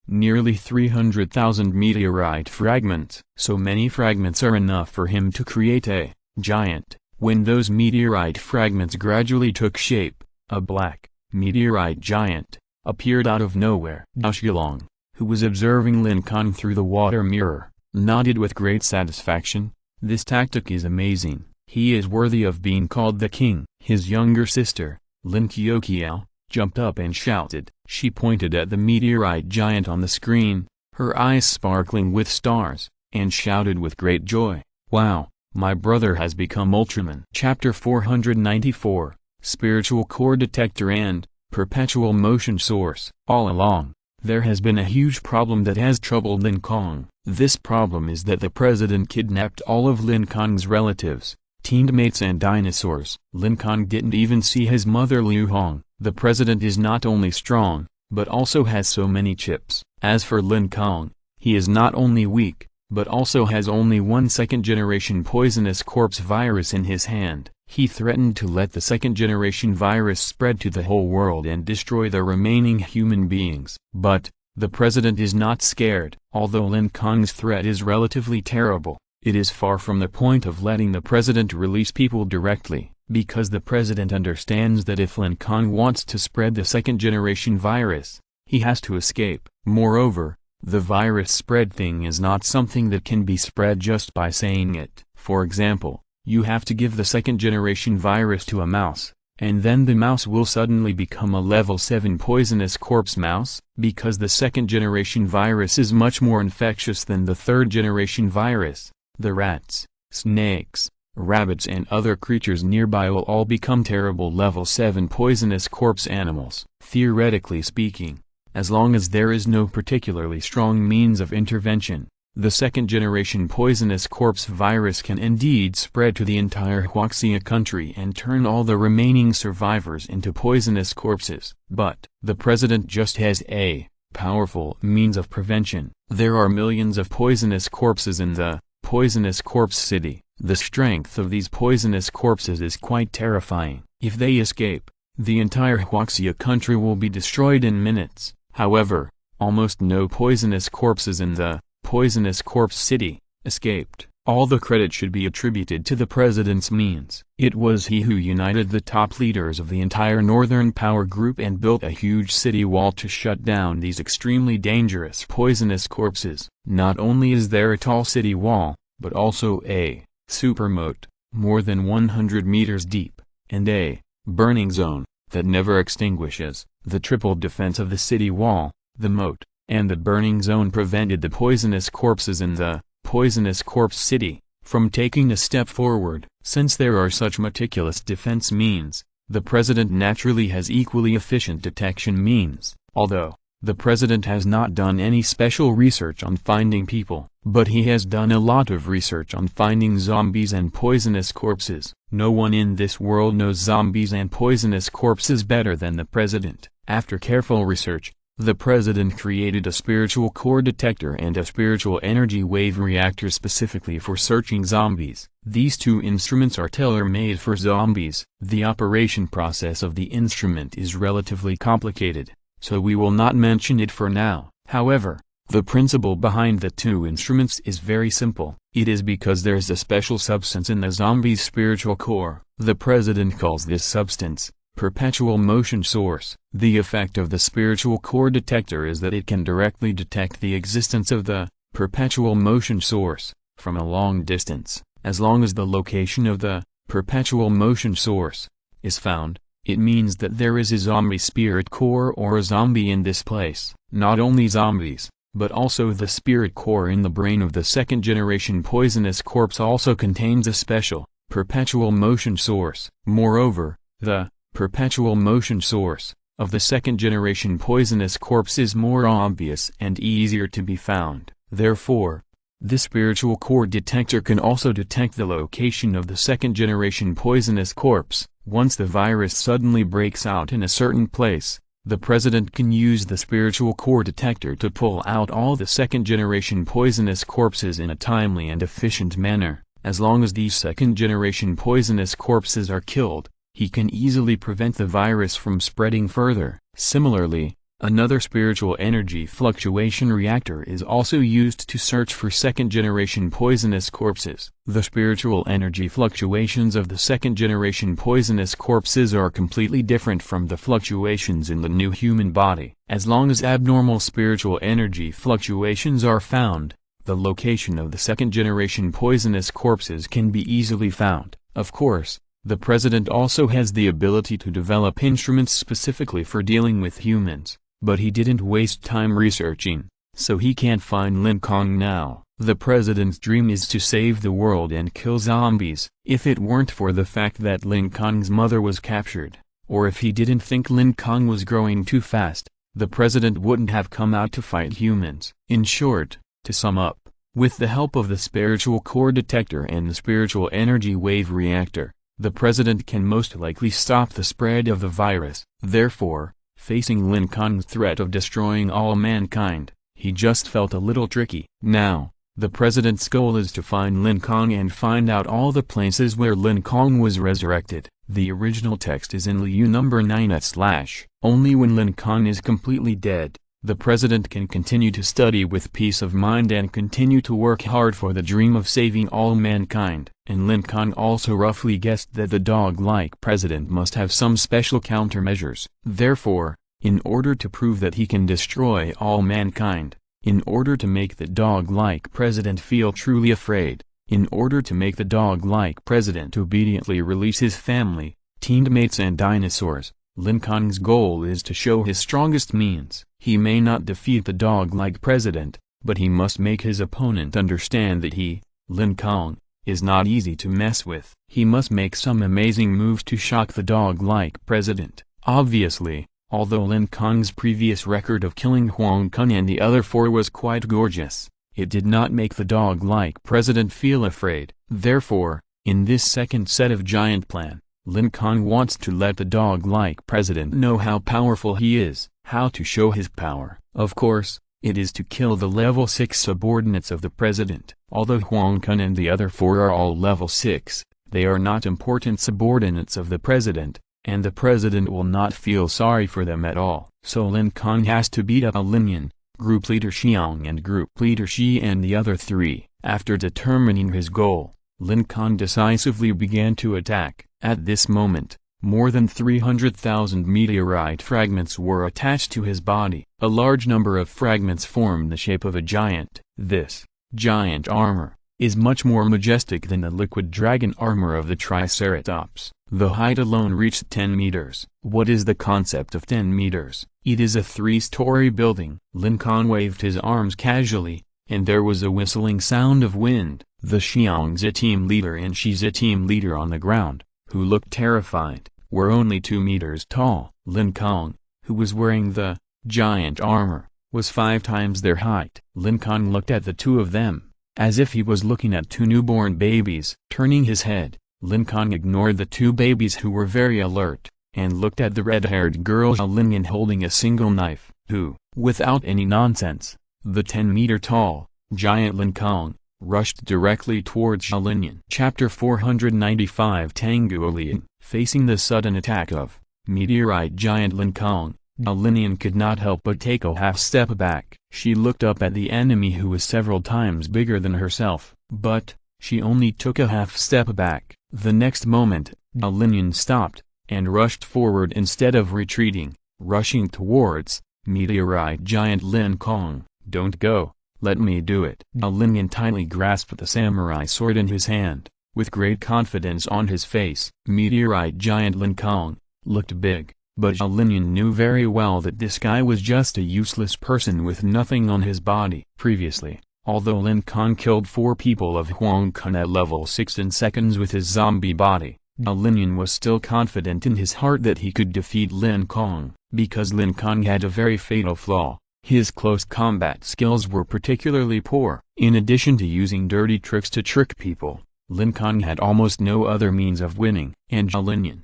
Nearly 300,000 meteorite fragments. So many fragments are enough for him to create a giant When those meteorite fragments gradually took shape, a black, meteorite giant appeared out of nowhere. Xiaolong, who was observing Lin Kong through the water mirror, nodded with great satisfaction. This tactic is amazing. He is worthy of being called the king. His younger sister, Lin Kong, jumped up and shouted. She pointed at the meteorite giant on the screen, her eyes sparkling with stars, and shouted with great joy, "Wow, my brother has become Ultraman." Chapter 494, Spiritual Core Detector and Perpetual Motion Source. All along, there has been a huge problem that has troubled Lin Kong. This problem is that the president kidnapped all of Lin Kong's relatives, teammates and dinosaurs. Lin Kong didn't even see his mother Liu Hong. The president is not only strong, but also has so many chips. As for Lin Kong, he is not only weak, but also has only one second-generation poisonous corpse virus in his hand. He threatened to let the second-generation virus spread to the whole world and destroy the remaining human beings. But the president is not scared. Although Lin Kong's threat is relatively terrible, it is far from the point of letting the president release people directly, because the president understands that if Lin Kong wants to spread the second-generation virus, he has to escape. Moreover, the virus spread thing is not something that can be spread just by saying it. For example, you have to give the second-generation virus to a mouse, and then the mouse will suddenly become a level 7 poisonous corpse mouse, because the second-generation virus is much more infectious than the third-generation virus. The rats, snakes, rabbits and other creatures nearby will all become terrible level 7 poisonous corpse animals. Theoretically speaking, as long as there is no particularly strong means of intervention, the second-generation poisonous corpse virus can indeed spread to the entire Huaxia country and turn all the remaining survivors into poisonous corpses. But the president just has a powerful means of prevention. There are millions of poisonous corpses in the poisonous corpse city. The strength of these poisonous corpses is quite terrifying. If they escape, the entire Huaxia country will be destroyed in minutes. However, almost no poisonous corpses in the poisonous corpse city escaped. All the credit should be attributed to the president's means. It was he who united the top leaders of the entire Northern Power Group and built a huge city wall to shut down these extremely dangerous poisonous corpses. Not only is there a tall city wall, but also a super moat, more than 100 meters deep, and a burning zone that never extinguishes. The triple defense of the city wall, the moat, and the burning zone prevented the poisonous corpses in the poisonous corpse city from taking a step forward. Since there are such meticulous defense means, the president naturally has equally efficient detection means. Although the president has not done any special research on finding people, but he has done a lot of research on finding zombies and poisonous corpses. No one in this world knows zombies and poisonous corpses better than the president. After careful research, the president created a spiritual core detector and a spiritual energy wave reactor specifically for searching zombies. These two instruments are tailor-made for zombies. The operation process of the instrument is relatively complicated, so we will not mention it for now. However, the principle behind the two instruments is very simple. It is because there's a special substance in the zombie's spiritual core. The president calls this substance perpetual motion source. The effect of the spiritual core detector is that it can directly detect the existence of the perpetual motion source from a long distance. As long as the location of the perpetual motion source is found, it means that there is a zombie spirit core or a zombie in this place. Not only zombies, but also the spirit core in the brain of the second-generation poisonous corpse also contains a special perpetual motion source. Moreover, the perpetual motion source of the second-generation poisonous corpse is more obvious and easier to be found. Therefore, the spiritual core detector can also detect the location of the second-generation poisonous corpse. Once the virus suddenly breaks out in a certain place, the president can use the spiritual core detector to pull out all the second-generation poisonous corpses in a timely and efficient manner. As long as these second-generation poisonous corpses are killed, he can easily prevent the virus from spreading further. Similarly, Another spiritual energy fluctuation reactor is also used to search for second-generation poisonous corpses. The spiritual energy fluctuations of the second-generation poisonous corpses are completely different from the fluctuations in the new human body. As long as abnormal spiritual energy fluctuations are found, the location of the second-generation poisonous corpses can be easily found. Of course, the president also has the ability to develop instruments specifically for dealing with humans. But he didn't waste time researching, so he can't find Lin Kong now. The president's dream is to save the world and kill zombies. If it weren't for the fact that Lin Kong's mother was captured, or if he didn't think Lin Kong was growing too fast, the president wouldn't have come out to fight humans. In short, to sum up, with the help of the spiritual core detector and the spiritual energy wave reactor, the president can most likely stop the spread of the virus. Therefore, facing Lin Kong's threat of destroying all mankind, he just felt a little tricky. Now, the president's goal is to find Lin Kong and find out all the places where Lin Kong was resurrected. The original text is in Liu number 9/. Only when Lin Kong is completely dead, the president can continue to study with peace of mind and continue to work hard for the dream of saving all mankind. And Lin Kong also roughly guessed that the dog-like president must have some special countermeasures. Therefore, in order to prove that he can destroy all mankind, in order to make the dog-like president feel truly afraid, in order to make the dog-like president obediently release his family, teammates and dinosaurs, Lin Kong's goal is to show his strongest means. He may not defeat the dog-like president, but he must make his opponent understand that he, Lin Kong, is not easy to mess with. He must make some amazing moves to shock the dog-like president. Obviously, although Lin Kong's previous record of killing Huang Kun and the other four was quite gorgeous, it did not make the dog-like president feel afraid. Therefore, in this second set of giant plan, Lin Kong wants to let the dog-like president know how powerful he is, how to show his power. Of course, it is to kill the level 6 subordinates of the president. Although Huang Kun and the other four are all level 6, they are not important subordinates of the president, and the president will not feel sorry for them at all. So Lin Kong has to beat up Lin Yan, Group Leader Xiang and Group Leader Shi and the other three. After determining his goal, Lin Kong decisively began to attack. At this moment, more than 300,000 meteorite fragments were attached to his body. A large number of fragments formed the shape of a giant. This giant armor is much more majestic than the liquid dragon armor of the Triceratops. The height alone reached 10 meters. What is the concept of 10 meters? It is a 3-story building. Lin Kong waved his arms casually, and there was a whistling sound of wind. The Xiang's team leader and Shi's team leader on the ground, who looked terrified, were only 2 meters tall. Lin Kong, who was wearing the giant armor, was 5 times their height. Lin Kong looked at the two of them, as if he was looking at 2 newborn babies. Turning his head, Lin Kong ignored the 2 babies who were very alert, and looked at the red-haired girl Lin Yan holding a single knife, who, without any nonsense, the 10-meter-tall, giant Lin Kong, rushed directly towards Lin Yan. Chapter 495 Tanguolian. Facing the sudden attack of meteorite giant Lin Kong, Lin Yan could not help but take a half-step back. She looked up at the enemy who was several times bigger than herself, but she only took a half-step back. The next moment, Lin Yan stopped, and rushed forward instead of retreating, rushing towards meteorite giant Lin Kong. "Don't go, let me do it." Lin Yan tightly grasped the samurai sword in his hand, with great confidence on his face. Meteorite giant Lin Kong looked big, but Lin Yan knew very well that this guy was just a useless person with nothing on his body. Previously, although Lin Kong killed 4 people of Huang Kun at level 6 in seconds with his zombie body, Lin Yan was still confident in his heart that he could defeat Lin Kong. Because Lin Kong had a very fatal flaw, his close combat skills were particularly poor. In addition to using dirty tricks to trick people, Lin Kong had almost no other means of winning. And Lin Yan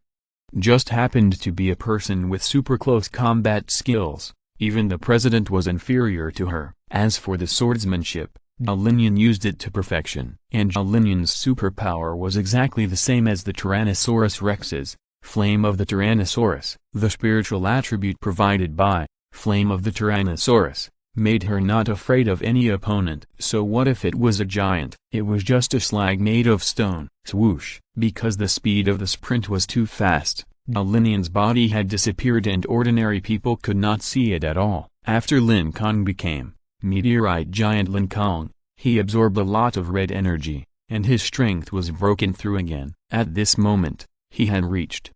just happened to be a person with super close combat skills. Even the president was inferior to her. As for the swordsmanship, Lin Yan used it to perfection. And Lin Yan's superpower was exactly the same as the Tyrannosaurus Rex's, Flame of the Tyrannosaurus. The spiritual attribute provided by flame of the Tyrannosaurus, made her not afraid of any opponent. So what if it was a giant? It was just a slag made of stone. Swoosh! Because the speed of the sprint was too fast, Lin's body had disappeared and ordinary people could not see it at all. After Lin Kong became meteorite giant Lin Kong, he absorbed a lot of red energy, and his strength was broken through again. At this moment, he had reached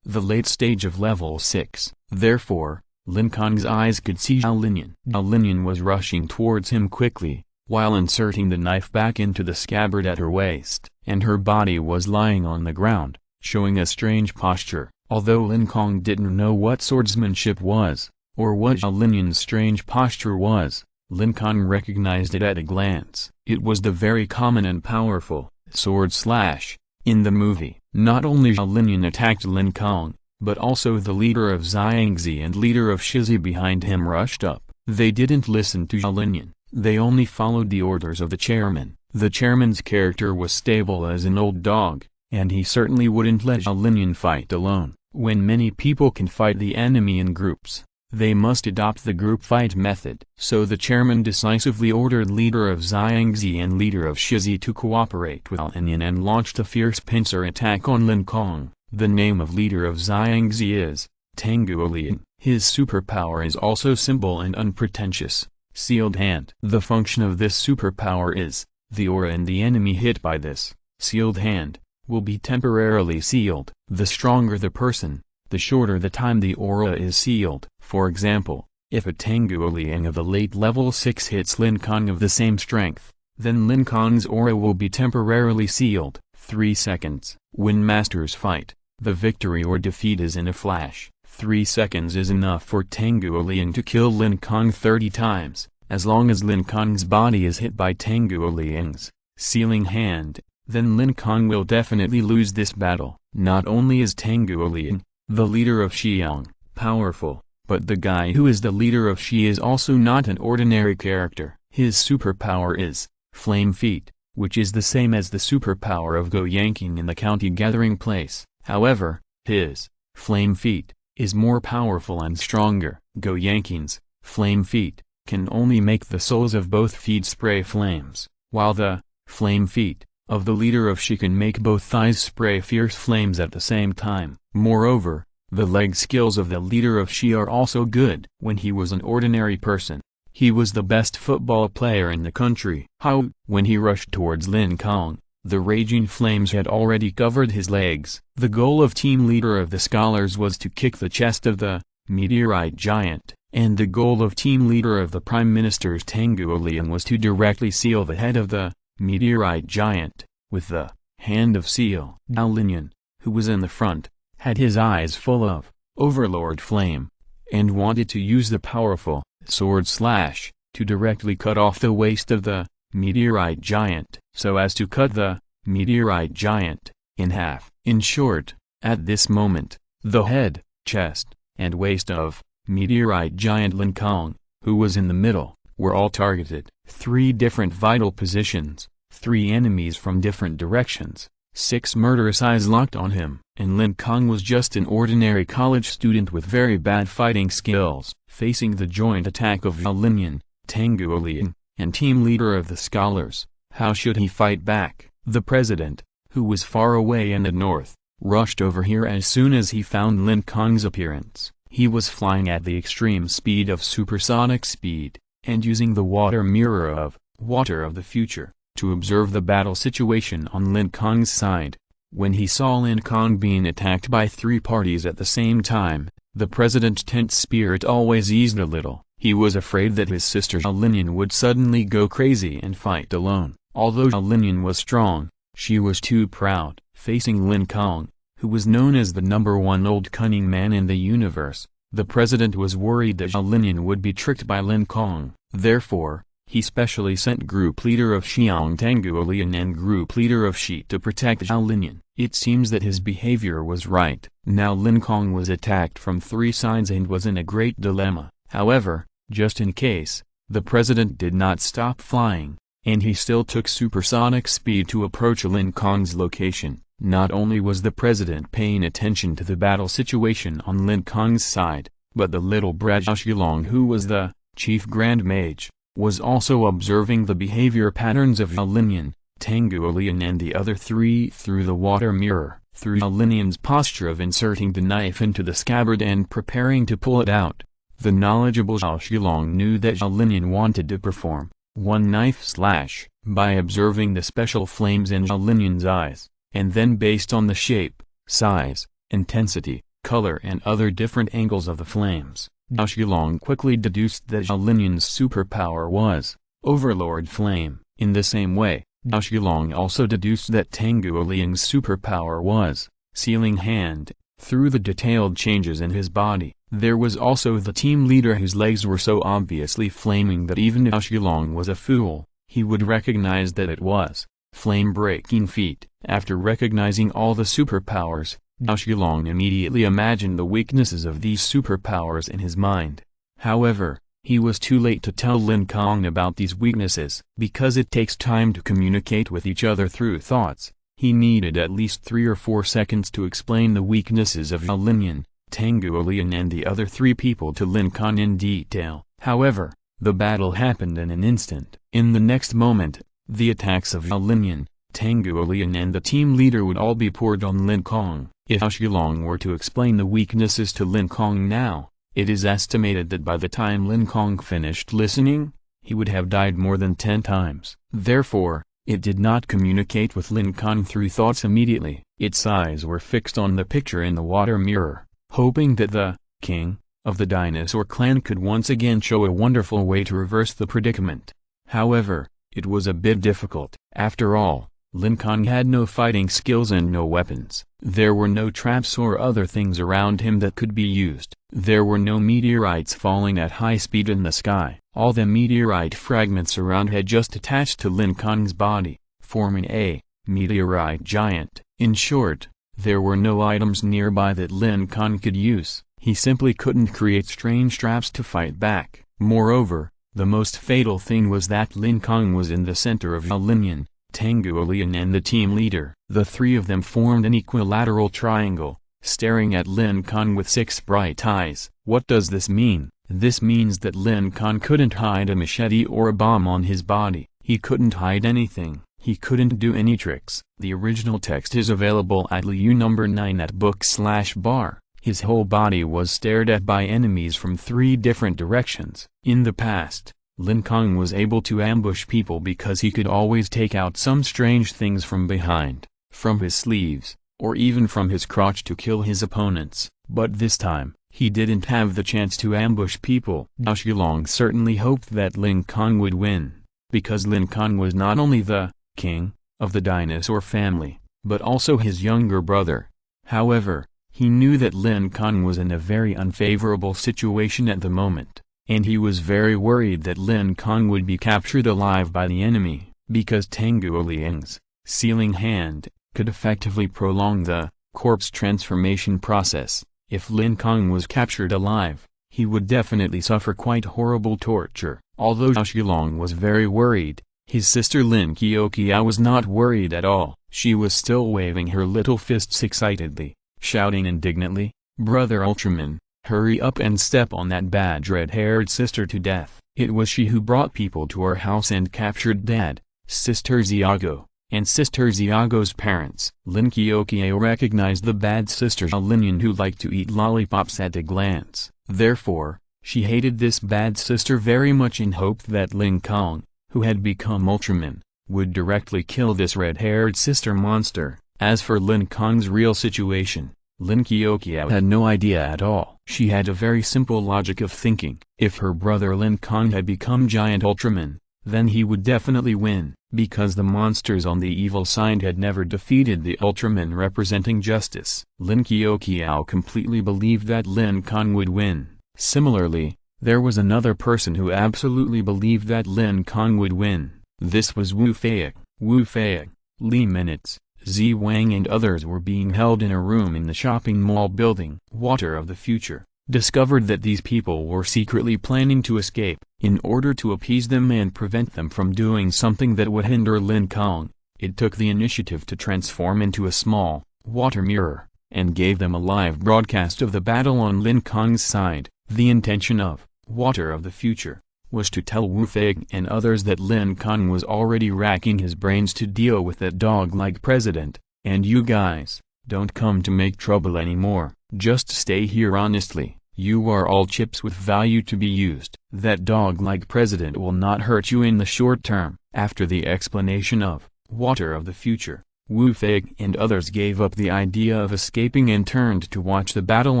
the late stage of level 6. Therefore, Lin Kong's eyes could see Zhao Linyan. Zhao Linyan was rushing towards him quickly, while inserting the knife back into the scabbard at her waist, and her body was lying on the ground, showing a strange posture. Although Lin Kong didn't know what swordsmanship was, or what Zhao Linyan's strange posture was, Lin Kong recognized it at a glance. It was the very common and powerful sword slash in the movie. Not only Zhao Linyan attacked Lin Kong, but also the leader of Xiangzi and leader of Shizi behind him rushed up. They didn't listen to Zhao Linyan, they only followed the orders of the chairman. The chairman's character was stable as an old dog, and he certainly wouldn't let Zhao Linyan fight alone. When many people can fight the enemy in groups, they must adopt the group fight method. So the chairman decisively ordered leader of Xiangzi and leader of Shizi to cooperate with Zhao Linyan and launched a fierce pincer attack on Lin Kong. The name of leader of Xiangzi is Tanguolian. His superpower is also simple and unpretentious, sealed hand. The function of this superpower is, the aura and the enemy hit by this sealed hand will be temporarily sealed. The stronger the person, the shorter the time the aura is sealed. For example, if a Tanguolian of the late level 6 hits Lin Kong of the same strength, then Lin Kong's aura will be temporarily sealed. 3 seconds. When masters fight, the victory or defeat is in a flash. 3 seconds is enough for Tanguolian to kill Lin Kong 30 times, as long as Lin Kong's body is hit by Tanguolian's sealing hand. Then Lin Kong will definitely lose this battle. Not only is Tanguolian, the leader of Xiang, powerful, but the guy who is the leader of Xi is also not an ordinary character. His superpower is Flame Feet, which is the same as the superpower of Go Yanking in the county gathering place. However, his Flame Feet is more powerful and stronger. Go Yanking's Flame Feet can only make the soles of both feet spray flames, while the Flame Feet of the leader of Xi can make both thighs spray fierce flames at the same time. Moreover, the leg skills of the leader of Xi are also good. When he was an ordinary person, he was the best football player in the country. How? When he rushed towards Lin Kong, the raging flames had already covered his legs. The goal of team leader of the scholars was to kick the chest of the meteorite giant, and the goal of team leader of the prime minister's Tanguolian was to directly seal the head of the meteorite giant with the hand of seal. Zhao Linyan, who was in the front, had his eyes full of overlord flame, and wanted to use the powerful sword slash to directly cut off the waist of the meteorite giant, so as to cut the meteorite giant in half. In short, at this moment, the head, chest, and waist of meteorite giant Lin Kong, who was in the middle, were all targeted. 3 different vital positions, 3 enemies from different directions, 6 murderous eyes locked on him. And Lin Kong was just an ordinary college student with very bad fighting skills, facing the joint attack of Zhao Linyan, Tanguolian, and team leader of the scholars. How should he fight back? The president, who was far away in the north, rushed over here as soon as he found Lin Kong's appearance. He was flying at the extreme speed of supersonic speed, and using the water mirror of water of the future to observe the battle situation on Lin Kong's side. When he saw Lin Kong being attacked by 3 parties at the same time, the president's tense spirit always eased a little. He was afraid that his sister Zhao Linyan would suddenly go crazy and fight alone. Although Zhao Linyan was strong, she was too proud. Facing Lin Kong, who was known as the #1 old cunning man in the universe, the president was worried that Zhao Linyan would be tricked by Lin Kong. Therefore, he specially sent group leader of Xiang Tanguolian and group leader of Xi to protect Zhao Linyan. It seems that his behavior was right. Now Lin Kong was attacked from 3 sides and was in a great dilemma. However, just in case, the president did not stop flying, and he still took supersonic speed to approach Lin Kong's location. Not only was the president paying attention to the battle situation on Lin Kong's side, but the little brat Zhao, who was the chief grand mage, was also observing the behavior patterns of Zhao, Tangu Lian and the other three through the water mirror. Through Zhao posture of inserting the knife into the scabbard and preparing to pull it out, the knowledgeable Zhao knew that Zhao wanted to perform one knife slash by observing the special flames in Zhao eyes, and then based on the shape, size, intensity, color and other different angles of the flames, Zhao quickly deduced that Zhao superpower was Overlord Flame. In the same way, Zhao also deduced that Tangu Liang's superpower was Sealing Hand. Through the detailed changes in his body, there was also the team leader whose legs were so obviously flaming that even if Zhao was a fool, he would recognize that it was flame-breaking feat. After recognizing all the superpowers, Zhao immediately imagined the weaknesses of these superpowers in his mind. However, he was too late to tell Lin Kong about these weaknesses. Because it takes time to communicate with each other through thoughts, he needed at least 3 or 4 seconds to explain the weaknesses of Zhao, Tangu Lian and the other 3 people to Lin Kong in detail. However, the battle happened in an instant. In the next moment, the attacks of Zhao, Tangu Lian and the team leader would all be poured on Lin Kong. If Zhao were to explain the weaknesses to Lin Kong now, it is estimated that by the time Lin Kong finished listening, he would have died more than 10 times. Therefore, it did not communicate with Lin Kong through thoughts immediately. Its eyes were fixed on the picture in the water mirror, hoping that the king of the dinosaur clan could once again show a wonderful way to reverse the predicament. However, it was a bit difficult. After all, Lin Kong had no fighting skills and no weapons. There were no traps or other things around him that could be used. There were no meteorites falling at high speed in the sky. All the meteorite fragments around had just attached to Lin Kong's body, forming a meteorite giant. In short, there were no items nearby that Lin Kong could use. He simply couldn't create strange traps to fight back. Moreover, the most fatal thing was that Lin Kong was in the center of Zhao, Tangu Lian and the team leader. The 3 of them formed an equilateral triangle, staring at Lin Kong with 6 bright eyes. What does this mean? This means that Lin Kong couldn't hide a machete or a bomb on his body. He couldn't hide anything. He couldn't do any tricks. The original text is available at Liu number 9 at book/bar. His whole body was stared at by enemies from 3 different directions. In the past, Lin Kong was able to ambush people because he could always take out some strange things from behind, from his sleeves, or even from his crotch to kill his opponents. But this time, he didn't have the chance to ambush people. Zhao certainly hoped that Lin Kong would win, because Lin Kong was not only the king of the dinosaur family, but also his younger brother. However, he knew that Lin Kong was in a very unfavorable situation at the moment, and he was very worried that Lin Kong would be captured alive by the enemy, because Tangu Liang's Sealing Hand could effectively prolong the corpse transformation process. If Lin Kong was captured alive, he would definitely suffer quite horrible torture. Although Zhao was very worried, his sister Lin Qiao was not worried at all. She was still waving her little fists excitedly, shouting indignantly, "Brother Ultraman, hurry up and step on that bad red-haired sister to death." It was she who brought people to our house and captured Dad, Sister Xiago, and Sister Xiago's parents. Lin Qiao recognized the bad sister Zhao who liked to eat lollipops at a glance. Therefore, she hated this bad sister very much and hoped that Lin Kong, who had become Ultraman, would directly kill this red-haired sister monster. As for Lin Kong's real situation, Lin Qiao had no idea at all. She had a very simple logic of thinking. If her brother Lin Kong had become Giant Ultraman, then he would definitely win, because the monsters on the evil side had never defeated the Ultraman representing justice. Lin Qiao completely believed that Lin Kong would win. Similarly, there was another person who absolutely believed that Lin Kong would win. This was Wu Fei. Wu Fei, Li Minutes, Zi Wang and others were being held in a room in the shopping mall building. Water of the Future discovered that these people were secretly planning to escape. In order to appease them and prevent them from doing something that would hinder Lin Kong, it took the initiative to transform into a small water mirror, and gave them a live broadcast of the battle on Lin Kong's side. The intention of Water of the Future was to tell Wu Fei and others that Lin Kong was already racking his brains to deal with that dog-like president, and you guys, don't come to make trouble anymore, just stay here honestly, you are all chips with value to be used. That dog-like president will not hurt you in the short term. After the explanation of Water of the Future, Wu Fei and others gave up the idea of escaping and turned to watch the battle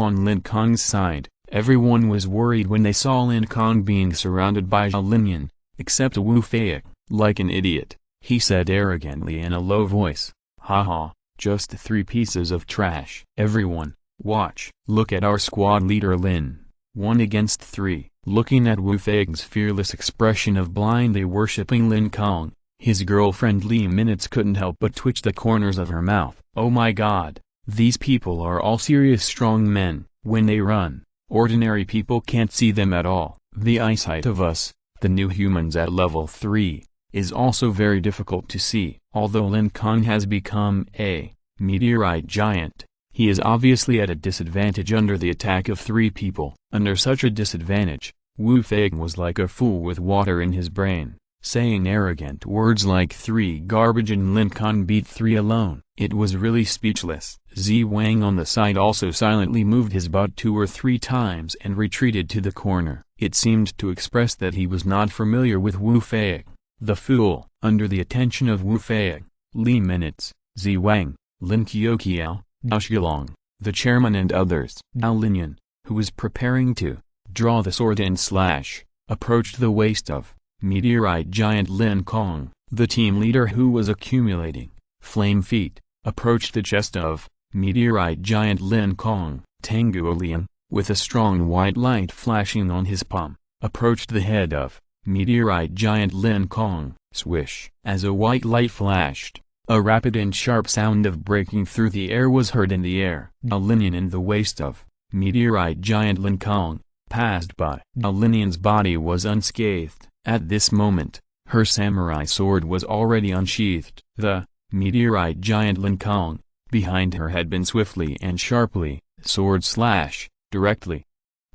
on Lin Kong's side. Everyone was worried when they saw Lin Kong being surrounded by Zhao Linyan, except Wu Fei. Like an idiot, he said arrogantly in a low voice, "Haha, just 3 pieces of trash." Everyone, watch. Look at our squad leader Lin. 1 against 3. Looking at Wu Fei's fearless expression of blindly worshipping Lin Kong, his girlfriend Li Minutes couldn't help but twitch the corners of her mouth. Oh my god, these people are all serious strong men. When they run, ordinary people can't see them at all. The eyesight of us, the new humans at level 3, is also very difficult to see. Although Lin Kong has become a meteorite giant, he is obviously at a disadvantage under the attack of 3 people. Under such a disadvantage, Wu Fei was like a fool with water in his brain, saying arrogant words like 3 garbage and Lin Kong beat 3 alone. It was really speechless. Zi Wang on the side also silently moved his butt 2 or 3 times and retreated to the corner. It seemed to express that he was not familiar with Wu Fei. The fool. Under the attention of Wu Fei, Li Minutes, Zi Wang, Lin Qiuqiao, Dao Shilong, the chairman and others, Zhao Linyan, who was preparing to draw the sword and slash, approached the waist of meteorite giant Lin Kong. The team leader, who was accumulating flame feet, approached the chest of meteorite giant Lin Kong. Tanguo Liang, with a strong white light flashing on his palm, approached the head of meteorite giant Lin Kong. Swish. As a white light flashed, a rapid and sharp sound of breaking through the air was heard in the air. Zhao Linyan and the waist of meteorite giant Lin Kong passed by. Zhao Linyan's body was unscathed. At this moment, her samurai sword was already unsheathed. The meteorite giant Lin Kong, behind her, had been swiftly and sharply, sword slash, directly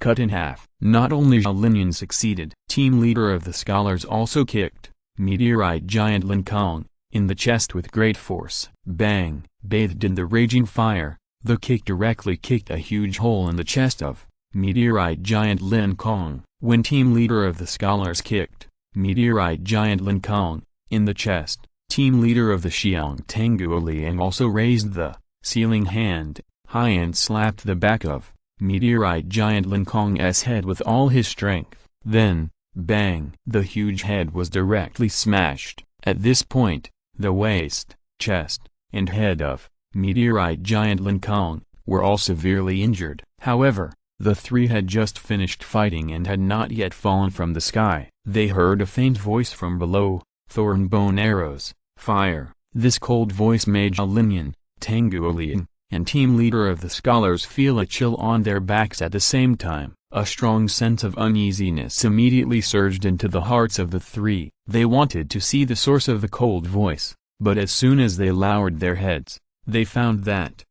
cut in half. Not only Zhao Linyan succeeded, team leader of the scholars also kicked meteorite giant Lin Kong in the chest with great force. Bang! Bathed in the raging fire, the kick directly kicked a huge hole in the chest of meteorite giant Lin Kong. When team leader of the scholars kicked meteorite giant Lin Kong in the chest, team leader of the Xiang Tanguo Liang also raised the sealing hand high and slapped the back of meteorite giant Lin Kong's head with all his strength. Then, bang! The huge head was directly smashed. At this point, the waist, chest, and head of meteorite giant Lin Kong were all severely injured. However, the 3 had just finished fighting and had not yet fallen from the sky. They heard a faint voice from below, "Thorn bone arrows, fire." This cold voice made Zhao Linyan, Tanguo Liang, and team leader of the scholars feel a chill on their backs at the same time. A strong sense of uneasiness immediately surged into the hearts of the 3. They wanted to see the source of the cold voice, but as soon as they lowered their heads, they found that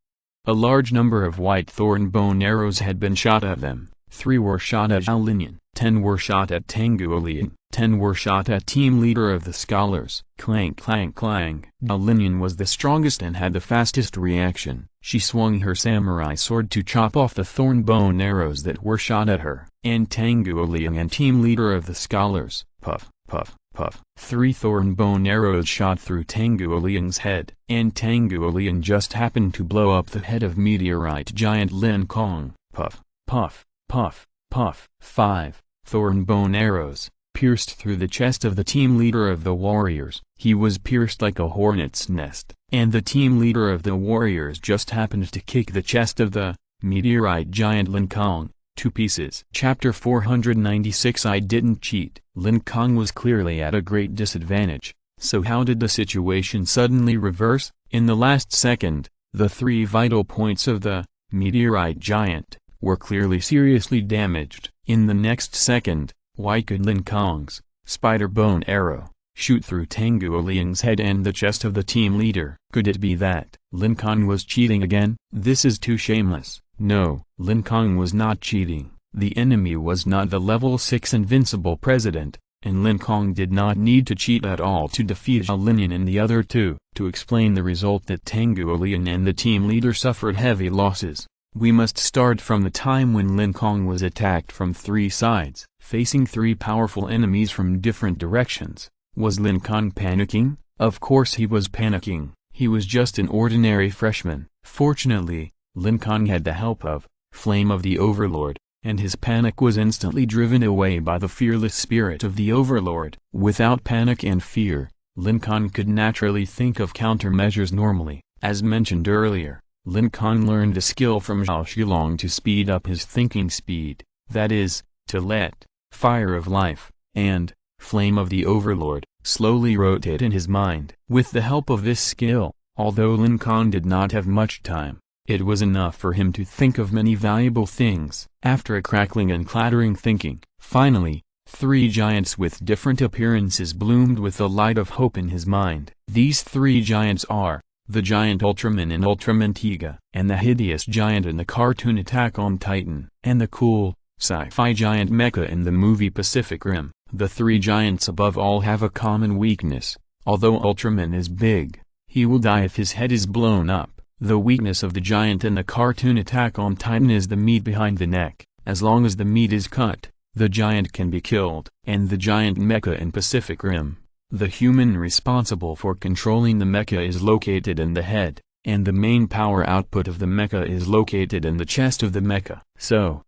a large number of white thorn bone arrows had been shot at them. 3 were shot at Zhao Linyan, 10 were shot at Tanguo Liang, 10 were shot at team leader of the scholars. Clank clank clang. Zhao Linyan was the strongest and had the fastest reaction. She swung her samurai sword to chop off the thorn bone arrows that were shot at her. And Tanguo Liang and team leader of the scholars, puff, puff, puff. 3 thorn bone arrows shot through Tanguo Liang's head. And Tanguo Liang just happened to blow up the head of meteorite giant Lin Kong. Puff, puff, puff, puff. 5 thorn bone arrows pierced through the chest of the team leader of the warriors. He was pierced like a hornet's nest, and the team leader of the warriors just happened to kick the chest of the meteorite giant Lin Kong to pieces. Chapter 496. I didn't cheat. Lin Kong was clearly at a great disadvantage, so how did the situation suddenly reverse? In the last second, the 3 vital points of the meteorite giant were clearly seriously damaged. In the next second, why could Lin Kong's spider bone arrow shoot through Tanguo Liang's head and the chest of the team leader? Could it be that Lin Kong was cheating again? This is too shameless. No, Lin Kong was not cheating. The enemy was not the level 6 invincible president, and Lin Kong did not need to cheat at all to defeat Zhao Linyan and the other two. To explain the result that Tanguo Lian and the team leader suffered heavy losses, we must start from the time when Lin Kong was attacked from 3 sides, facing 3 powerful enemies from different directions. Was Lin Kong panicking? Of course he was panicking. He was just an ordinary freshman. Fortunately, Lin Kong had the help of Flame of the Overlord, and his panic was instantly driven away by the fearless spirit of the Overlord. Without panic and fear, Lin Kong could naturally think of countermeasures normally. As mentioned earlier, Lin Kong learned a skill from Zhao Shilong to speed up his thinking speed, that is, to let Fire of Life and Flame of the Overlord slowly rotate in his mind. With the help of this skill, although Lin Kong did not have much time, it was enough for him to think of many valuable things. After a crackling and clattering thinking, finally, 3 giants with different appearances bloomed with the light of hope in his mind. These 3 giants are the giant Ultraman in Ultraman Tiga, and the hideous giant in the cartoon Attack on Titan, and the cool, sci-fi giant Mecha in the movie Pacific Rim. The 3 giants above all have a common weakness. Although Ultraman is big, he will die if his head is blown up. The weakness of the giant in the cartoon Attack on Titan is the meat behind the neck. As long as the meat is cut, the giant can be killed. And the giant Mecha in Pacific Rim, the human responsible for controlling the mecha is located in the head, and the main power output of the mecha is located in the chest of the mecha. So,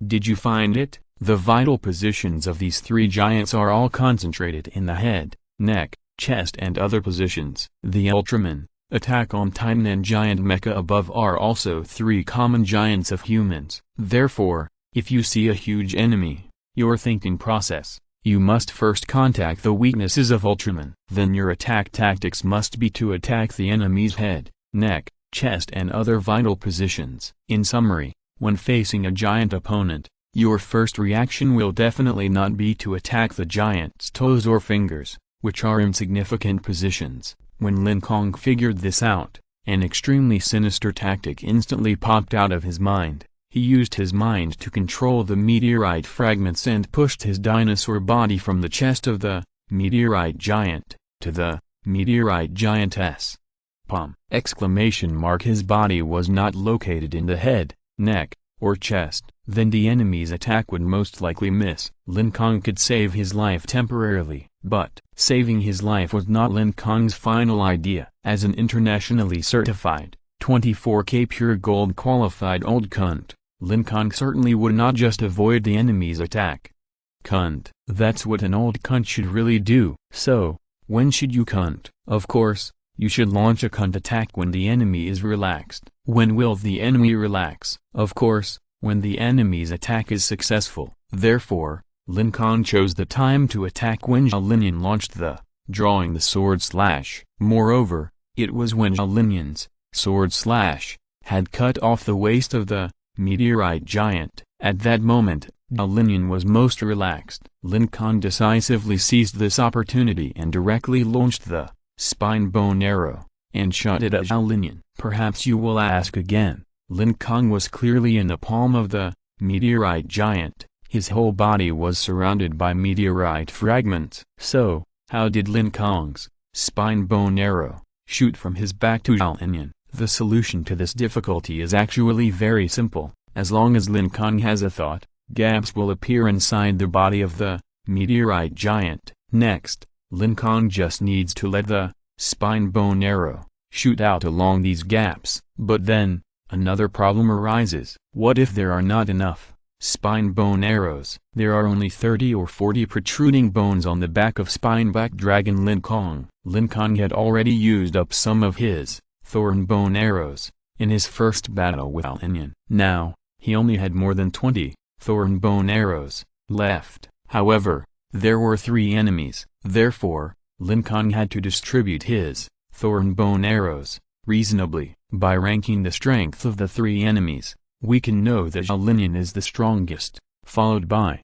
did you find it? The vital positions of these 3 giants are all concentrated in the head, neck, chest and other positions. The Ultraman, Attack on Titan and Giant Mecha above are also 3 common giants of humans. Therefore, if you see a huge enemy, your thinking process, you must first contact the weaknesses of Ultraman. Then your attack tactics must be to attack the enemy's head, neck, chest and other vital positions. In summary, when facing a giant opponent, your first reaction will definitely not be to attack the giant's toes or fingers, which are insignificant positions. When Lin Kong figured this out, an extremely sinister tactic instantly popped out of his mind. He used his mind to control the meteorite fragments and pushed his dinosaur body from the chest of the meteorite giant to the meteorite giantess. Pom! Exclamation mark. His body was not located in the head, neck, or chest. Then the enemy's attack would most likely miss. Lin Kong could save his life temporarily, but saving his life was not Lin Kong's final idea. As an internationally certified, 24K pure gold qualified old cunt, Lin Kong certainly would not just avoid the enemy's attack. Cunt. That's what an old cunt should really do. So, when should you cunt? Of course, you should launch a cunt attack when the enemy is relaxed. When will the enemy relax? Of course, when the enemy's attack is successful. Therefore, Lin Kong chose the time to attack when Zhao Linyan launched the drawing the sword slash. Moreover, it was when Zhao Linyan's sword slash had cut off the waist of the meteorite giant. At that moment, Zhao Linyan was most relaxed. Lin Kong decisively seized this opportunity and directly launched the spine bone arrow, and shot it at Zhao Linyan. Perhaps you will ask again, Lin Kong was clearly in the palm of the meteorite giant. His whole body was surrounded by meteorite fragments. So, how did Lin Kong's spine bone arrow shoot from his back to Zhao Linyan? The solution to this difficulty is actually very simple. As long as Lin Kong has a thought, gaps will appear inside the body of the meteorite giant. Next, Lin Kong just needs to let the spine bone arrow shoot out along these gaps. But then, another problem arises. What if there are not enough spine bone arrows? There are only 30 or 40 protruding bones on the back of Spineback Dragon Lin Kong. Lin Kong had already used up some of his thorn bone arrows in his first battle with Zhao Linyan. Now, he only had more than 20 thorn bone arrows left. However, there were 3 enemies. Therefore, Lin Kong had to distribute his thorn bone arrows reasonably. By ranking the strength of the 3 enemies, we can know that Zhao Linyan is the strongest, followed by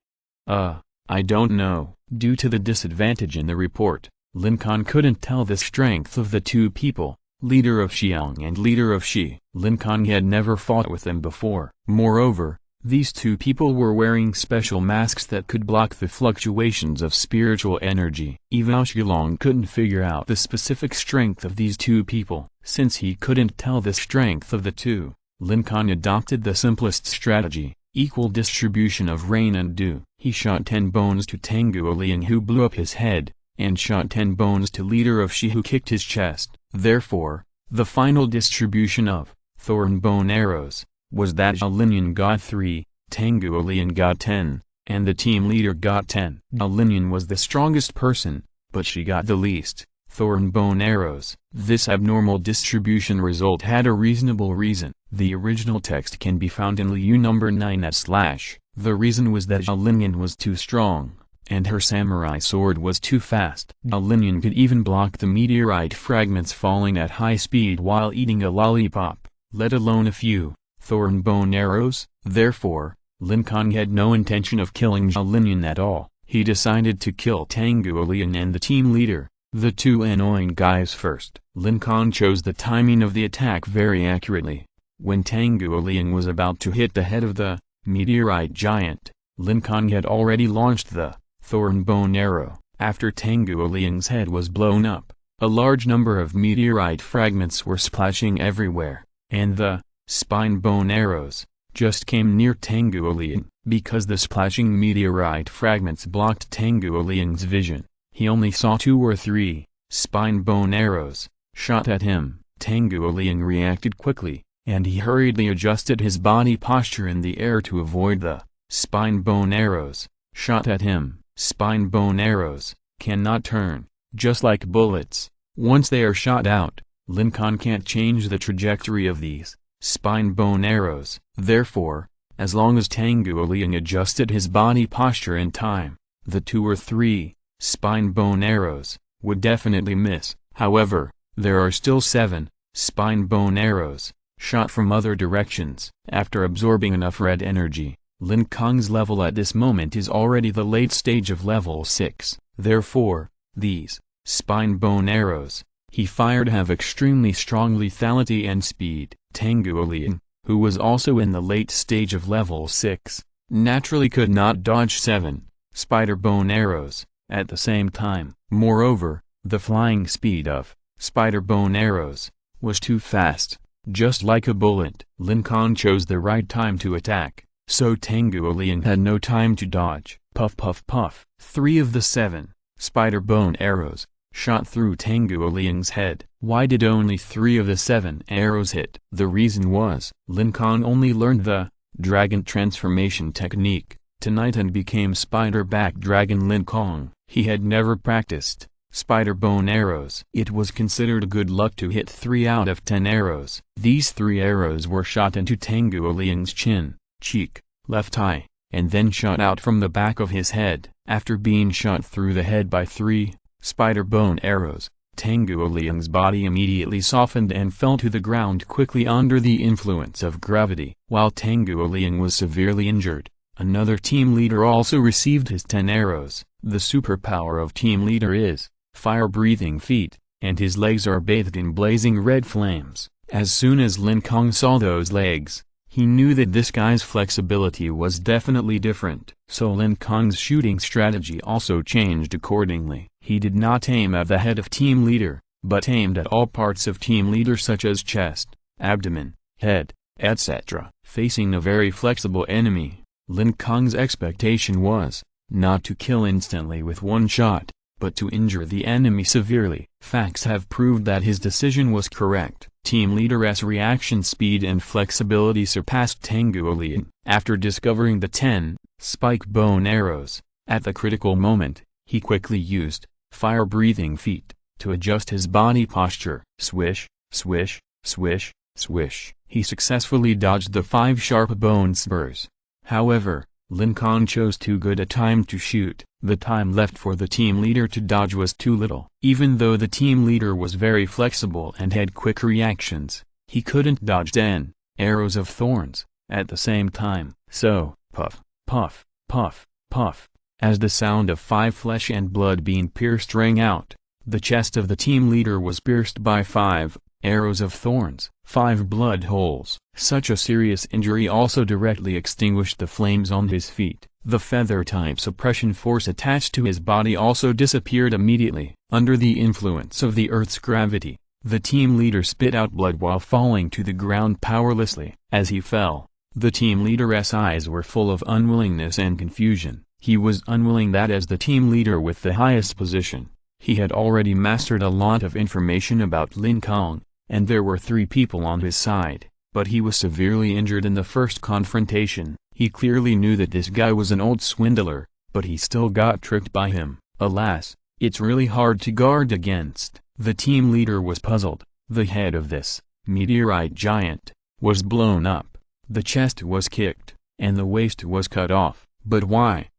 I don't know. Due to the disadvantage in the report, Lin Kong couldn't tell the strength of the 2 people, leader of Xiang and leader of Xi. Lin Kong had never fought with them before. Moreover, These two people were wearing special masks that could block the fluctuations of spiritual energy. Even Xilong couldn't figure out the specific strength of these two people. Since he couldn't tell the strength of the two, Lin Kong adopted the simplest strategy: equal distribution of rain and dew. He shot 10 bones to Tanguo Liang, who blew up his head, and shot 10 bones to leader of Shi, who kicked his chest. Therefore, the final distribution of thorn bone arrows was that Linian got 3, Tanguo Liang got 10, and the team leader got 10. Linian was the strongest person, but she got the least thorn bone arrows. This abnormal distribution result had a reasonable reason. The original text can be found in Liu number 9/. The reason was that Linian was too strong, and her samurai sword was too fast. Linian could even block the meteorite fragments falling at high speed while eating a lollipop, let alone a few thorn bone arrows. Therefore, Lin Kong had no intention of killing Linian at all. He decided to kill Tanguo Liang and the team leader, the two annoying guys, first. Lin Kong chose the timing of the attack very accurately. When Tanguo Liang was about to hit the head of the meteorite giant, Lin Kong had already launched the thorn bone arrow. After Tanguo Liang's head was blown up, a large number of meteorite fragments were splashing everywhere, and the spine bone arrows just came near Tanguo Liang. Because the splashing meteorite fragments blocked Tanguo Liang's vision, he only saw 2 or 3 spine bone arrows shot at him. Tanguo Liang reacted quickly, and he hurriedly adjusted his body posture in the air to avoid the spine bone arrows shot at him. Spine bone arrows cannot turn, just like bullets. Once they are shot out, Lin Kong can't change the trajectory of these spine bone arrows. Therefore, as long as Tanguo Liang adjusted his body posture in time, the 2 or 3 spine bone arrows would definitely miss. However, there are still 7 spine bone arrows shot from other directions. After absorbing enough red energy, Lin Kong's level at this moment is already the late stage of level 6. Therefore, these spine bone arrows he fired have extremely strong lethality and speed. Tanguo Liang, who was also in the late stage of level 6, naturally could not dodge 7 spider bone arrows at the same time. Moreover, the flying speed of spider bone arrows was too fast, just like a bullet. Lin Kong chose the right time to attack, so Tanguo Liang had no time to dodge. Puff puff puff. 3 of the 7 spider bone arrows shot through Tanguo Liang's head. Why did only 3 of the 7 arrows hit? The reason was, Lin Kong only learned the dragon transformation technique tonight and became spider-back dragon Lin Kong. He had never practiced spider bone arrows. It was considered good luck to hit 3 out of 10 arrows. These 3 arrows were shot into Tanguo Liang's chin, cheek, left eye, and then shot out from the back of his head. After being shot through the head by 3 spider bone arrows, Tanguo Liang's body immediately softened and fell to the ground quickly under the influence of gravity. While Tanguo Liang was severely injured, another team leader also received his 10 arrows. The superpower of team leader is fire-breathing feet, and his legs are bathed in blazing red flames. As soon as Lin Kong saw those legs, he knew that this guy's flexibility was definitely different. So Lin Kong's shooting strategy also changed accordingly. He did not aim at the head of team leader, but aimed at all parts of team leader such as chest, abdomen, head, etc. Facing a very flexible enemy, Lin Kong's expectation was not to kill instantly with one shot, but to injure the enemy severely. Facts have proved that his decision was correct. Team leader's reaction speed and flexibility surpassed Tanguo Liang. After discovering the 10 spike bone arrows, at the critical moment, he quickly used fire-breathing feet to adjust his body posture. Swish, swish, swish, swish. He successfully dodged the 5 sharp bone spurs. However, Lin Kong chose too good a time to shoot. The time left for the team leader to dodge was too little. Even though the team leader was very flexible and had quick reactions, he couldn't dodge 10 arrows of thorns at the same time. So, puff, puff, puff, puff, as the sound of 5 flesh and blood being pierced rang out, the chest of the team leader was pierced by 5 arrows of thorns, 5 blood holes. Such a serious injury also directly extinguished the flames on his feet. The feather-type suppression force attached to his body also disappeared immediately. Under the influence of the Earth's gravity, the team leader spit out blood while falling to the ground powerlessly. As he fell, the team leader's eyes were full of unwillingness and confusion. He was unwilling that as the team leader with the highest position, he had already mastered a lot of information about Lin Kong, and there were 3 people on his side, but he was severely injured in the first confrontation. He clearly knew that this guy was an old swindler, but he still got tricked by him. Alas, it's really hard to guard against. The team leader was puzzled. The head of this meteorite giant was blown up, the chest was kicked, and the waist was cut off. But why?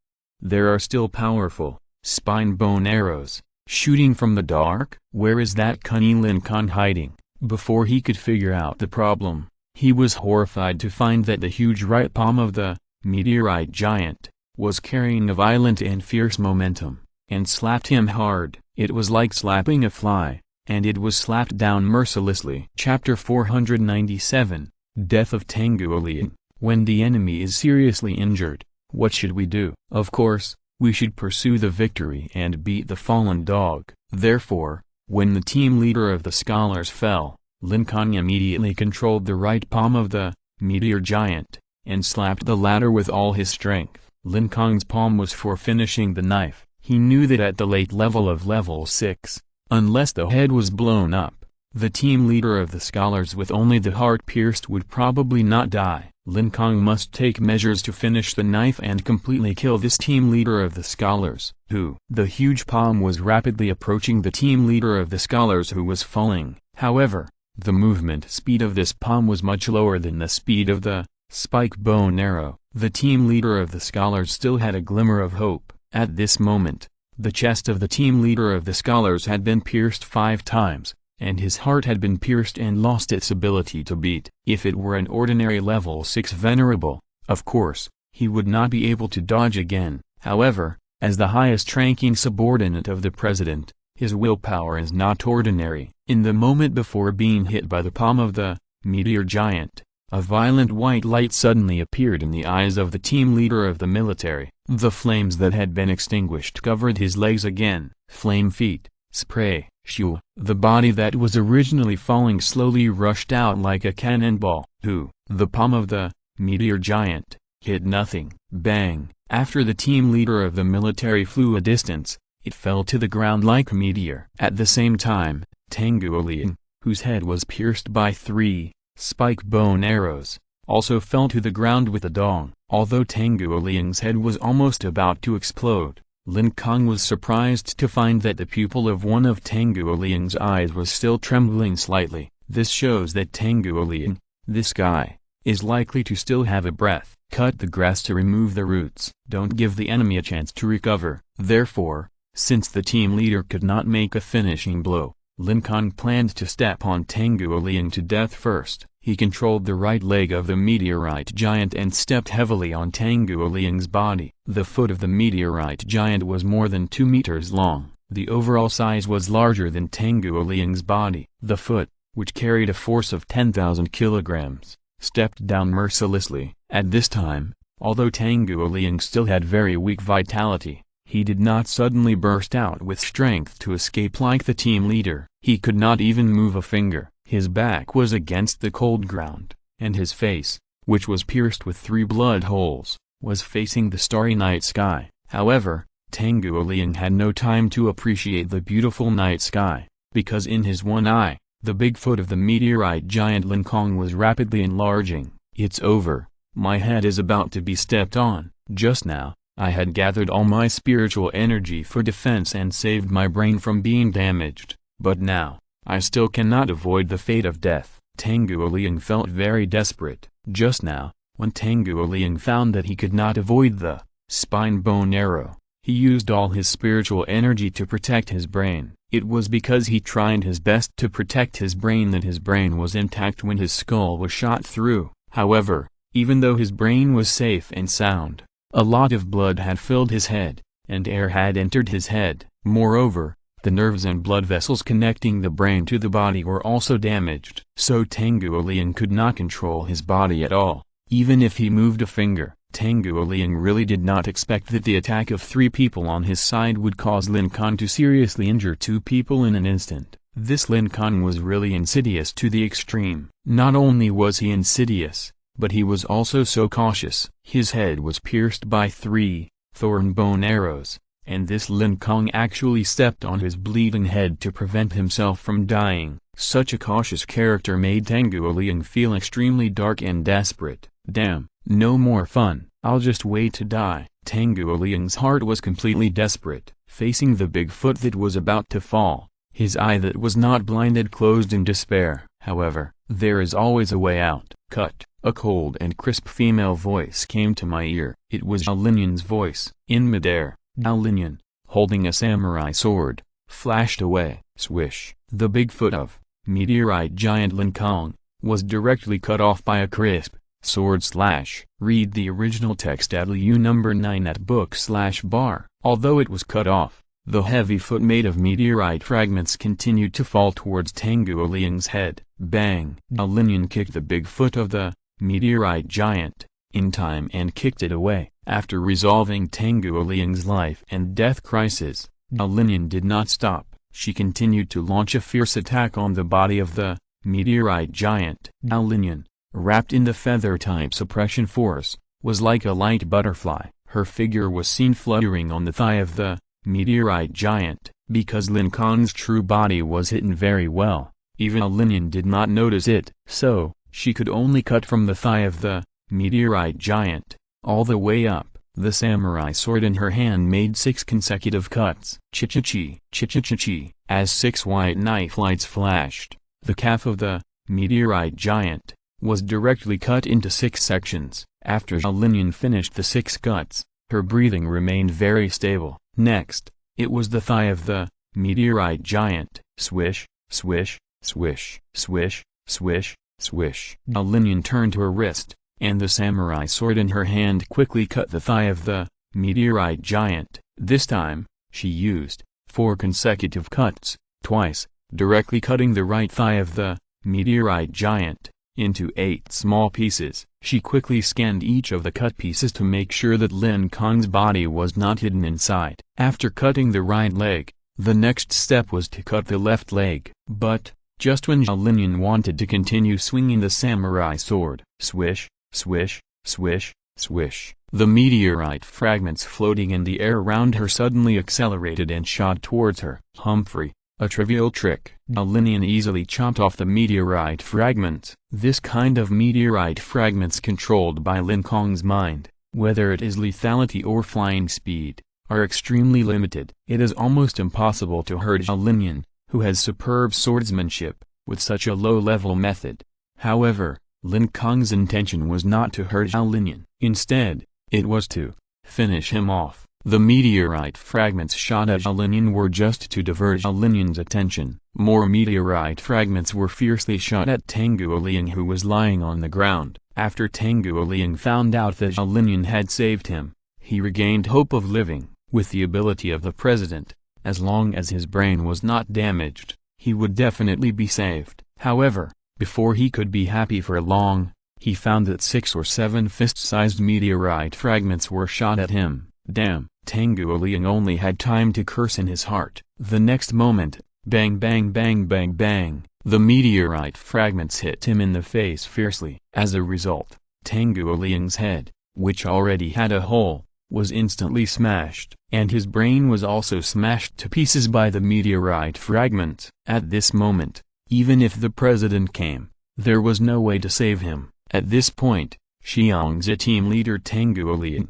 There are still powerful, spine-bone arrows, shooting from the dark. Where is that cunning Lin Kong hiding? Before he could figure out the problem, he was horrified to find that the huge right palm of the meteorite giant was carrying a violent and fierce momentum, and slapped him hard. It was like slapping a fly, and it was slapped down mercilessly. Chapter 497, Death of Tengu Liang. When the enemy is seriously injured, what should we do? Of course, we should pursue the victory and beat the fallen dog. Therefore, when the team leader of the scholars fell, Lin Kong immediately controlled the right palm of the meteor giant, and slapped the latter with all his strength. Lin Kong's palm was for finishing the knife. He knew that at the late level of level 6, unless the head was blown up, the team leader of the scholars with only the heart pierced would probably not die. Lin Kong must take measures to finish the knife and completely kill this team leader of the scholars, who. The huge palm was rapidly approaching the team leader of the scholars who was falling. However, the movement speed of this palm was much lower than the speed of the spike bone arrow. The team leader of the scholars still had a glimmer of hope. At this moment, the chest of the team leader of the scholars had been pierced 5 times, and his heart had been pierced and lost its ability to beat. If it were an ordinary level 6 venerable, of course, he would not be able to dodge again. However, as the highest-ranking subordinate of the president, his willpower is not ordinary. In the moment before being hit by the palm of the meteor giant, a violent white light suddenly appeared in the eyes of the team leader of the military. The flames that had been extinguished covered his legs again. Flame feet, spray, shoo. The body that was originally falling slowly rushed out like a cannonball. The palm of the meteor giant hit nothing. Bang! After the team leader of the military flew a distance, it fell to the ground like a meteor. At the same time, Tengu Liang, whose head was pierced by 3 spike bone arrows, also fell to the ground with a dong. Although Tengu Liang's head was almost about to explode, Lin Kong was surprised to find that the pupil of one of Tengu Liang's eyes was still trembling slightly. This shows that Tengu Liang, this guy, is likely to still have a breath. Cut the grass to remove the roots. Don't give the enemy a chance to recover. Therefore, since the team leader could not make a finishing blow, Lin Kong planned to step on Tengu Liang to death first. He controlled the right leg of the meteorite giant and stepped heavily on Tengu Liang's body. The foot of the meteorite giant was more than 2 meters long. The overall size was larger than Tengu Liang's body. The foot, which carried a force of 10,000 kilograms, stepped down mercilessly. At this time, although Tengu Liang still had very weak vitality, he did not suddenly burst out with strength to escape like the team leader. He could not even move a finger. His back was against the cold ground, and his face, which was pierced with 3 blood holes, was facing the starry night sky. However, Tengu Liang had no time to appreciate the beautiful night sky, because in his one eye, the big foot of the meteorite giant Lin Kong was rapidly enlarging. It's over. My head is about to be stepped on. Just now, I had gathered all my spiritual energy for defense and saved my brain from being damaged, but now, I still cannot avoid the fate of death. Tengu Liang felt very desperate. Just now, when Tengu Liang found that he could not avoid the spine bone arrow, he used all his spiritual energy to protect his brain. It was because he tried his best to protect his brain that his brain was intact when his skull was shot through. However, even though his brain was safe and sound, a lot of blood had filled his head, and air had entered his head. Moreover, The nerves and blood vessels connecting the brain to the body were also damaged. So Tanguoliang could not control his body at all, even if he moved a finger. Tanguoliang really did not expect that the attack of 3 people on his side would cause Lin Kong to seriously injure 2 people in an instant. This Lin Kong was really insidious to the extreme. Not only was he insidious, but he was also so cautious. His head was pierced by 3 thorn bone arrows, and this Lin Kong actually stepped on his bleeding head to prevent himself from dying. Such a cautious character made Tanguoliang feel extremely dark and desperate. Damn, no more fun, I'll just wait to die. Tanguoliang's heart was completely desperate, facing the Bigfoot that was about to fall. His eye that was not blinded closed in despair. However, there is always a way out. Cut. A cold and crisp female voice came to my ear. It was Zhao Linyan's voice. In midair, Zhao Linyan, holding a samurai sword, flashed away. Swish. The Bigfoot of meteorite giant Lin Kong was directly cut off by a crisp sword slash. Read the original text at LU number 9 at book/bar. Although it was cut off, the heavy foot made of meteorite fragments continued to fall towards Tanguoliang's head. Bang! Zhao Linyan kicked the big foot of the meteorite giant in time and kicked it away. After resolving Tanguoliang's life and death crisis, Zhao Linyan did not stop. She continued to launch a fierce attack on the body of the meteorite giant. Zhao Linyan, wrapped in the feather-type suppression force, was like a light butterfly. Her figure was seen fluttering on the thigh of the meteorite giant. Because Lin Kong's true body was hidden very well, even Zhao Linyan did not notice it. So, she could only cut from the thigh of the meteorite giant, all the way up. The samurai sword in her hand made 6 consecutive cuts. Chi-chi-chi, chi-chi-chi-chi. As 6 white knife lights flashed, the calf of the meteorite giant was directly cut into 6 sections. After Zhao Linyan finished the 6 cuts, her breathing remained very stable. Next, it was the thigh of the meteorite giant. Swish, swish, swish, swish, swish, swish. Zhao Linyan turned to her wrist, and the samurai sword in her hand quickly cut the thigh of the meteorite giant. This time, she used 4 consecutive cuts, twice, directly cutting the right thigh of the meteorite giant into 8 small pieces. She quickly scanned each of the cut pieces to make sure that Lin Kong's body was not hidden inside. After cutting the right leg, the next step was to cut the left leg. But, just when Zhao Linyan wanted to continue swinging the samurai sword, swish, swish, swish, swish, the meteorite fragments floating in the air around her suddenly accelerated and shot towards her. Humphrey, a trivial trick. Zhao Linyan easily chopped off the meteorite fragments. This kind of meteorite fragments controlled by Lin Kong's mind, whether it is lethality or flying speed, are extremely limited. It is almost impossible to hurt Zhao Linyan, who has superb swordsmanship, with such a low-level method. However, Lin Kong's intention was not to hurt Zhao Linyan. Instead, it was to finish him off. The meteorite fragments shot at Zhao Linyan were just to divert Zhao Linyan's attention. More meteorite fragments were fiercely shot at Tanguoliang, who was lying on the ground. After Tanguoliang found out that Zhao Linyan had saved him, he regained hope of living. With the ability of the president, as long as his brain was not damaged, he would definitely be saved. However, before he could be happy for long, he found that 6 or 7 fist-sized meteorite fragments were shot at him. Damn! Tanguoliang only had time to curse in his heart. The next moment, bang bang bang bang bang, the meteorite fragments hit him in the face fiercely. As a result, Tanguoliang's head, which already had a hole, was instantly smashed, and his brain was also smashed to pieces by the meteorite fragments. At this moment, even if the president came, there was no way to save him. At this point, Xiangzi team leader Tanguoliang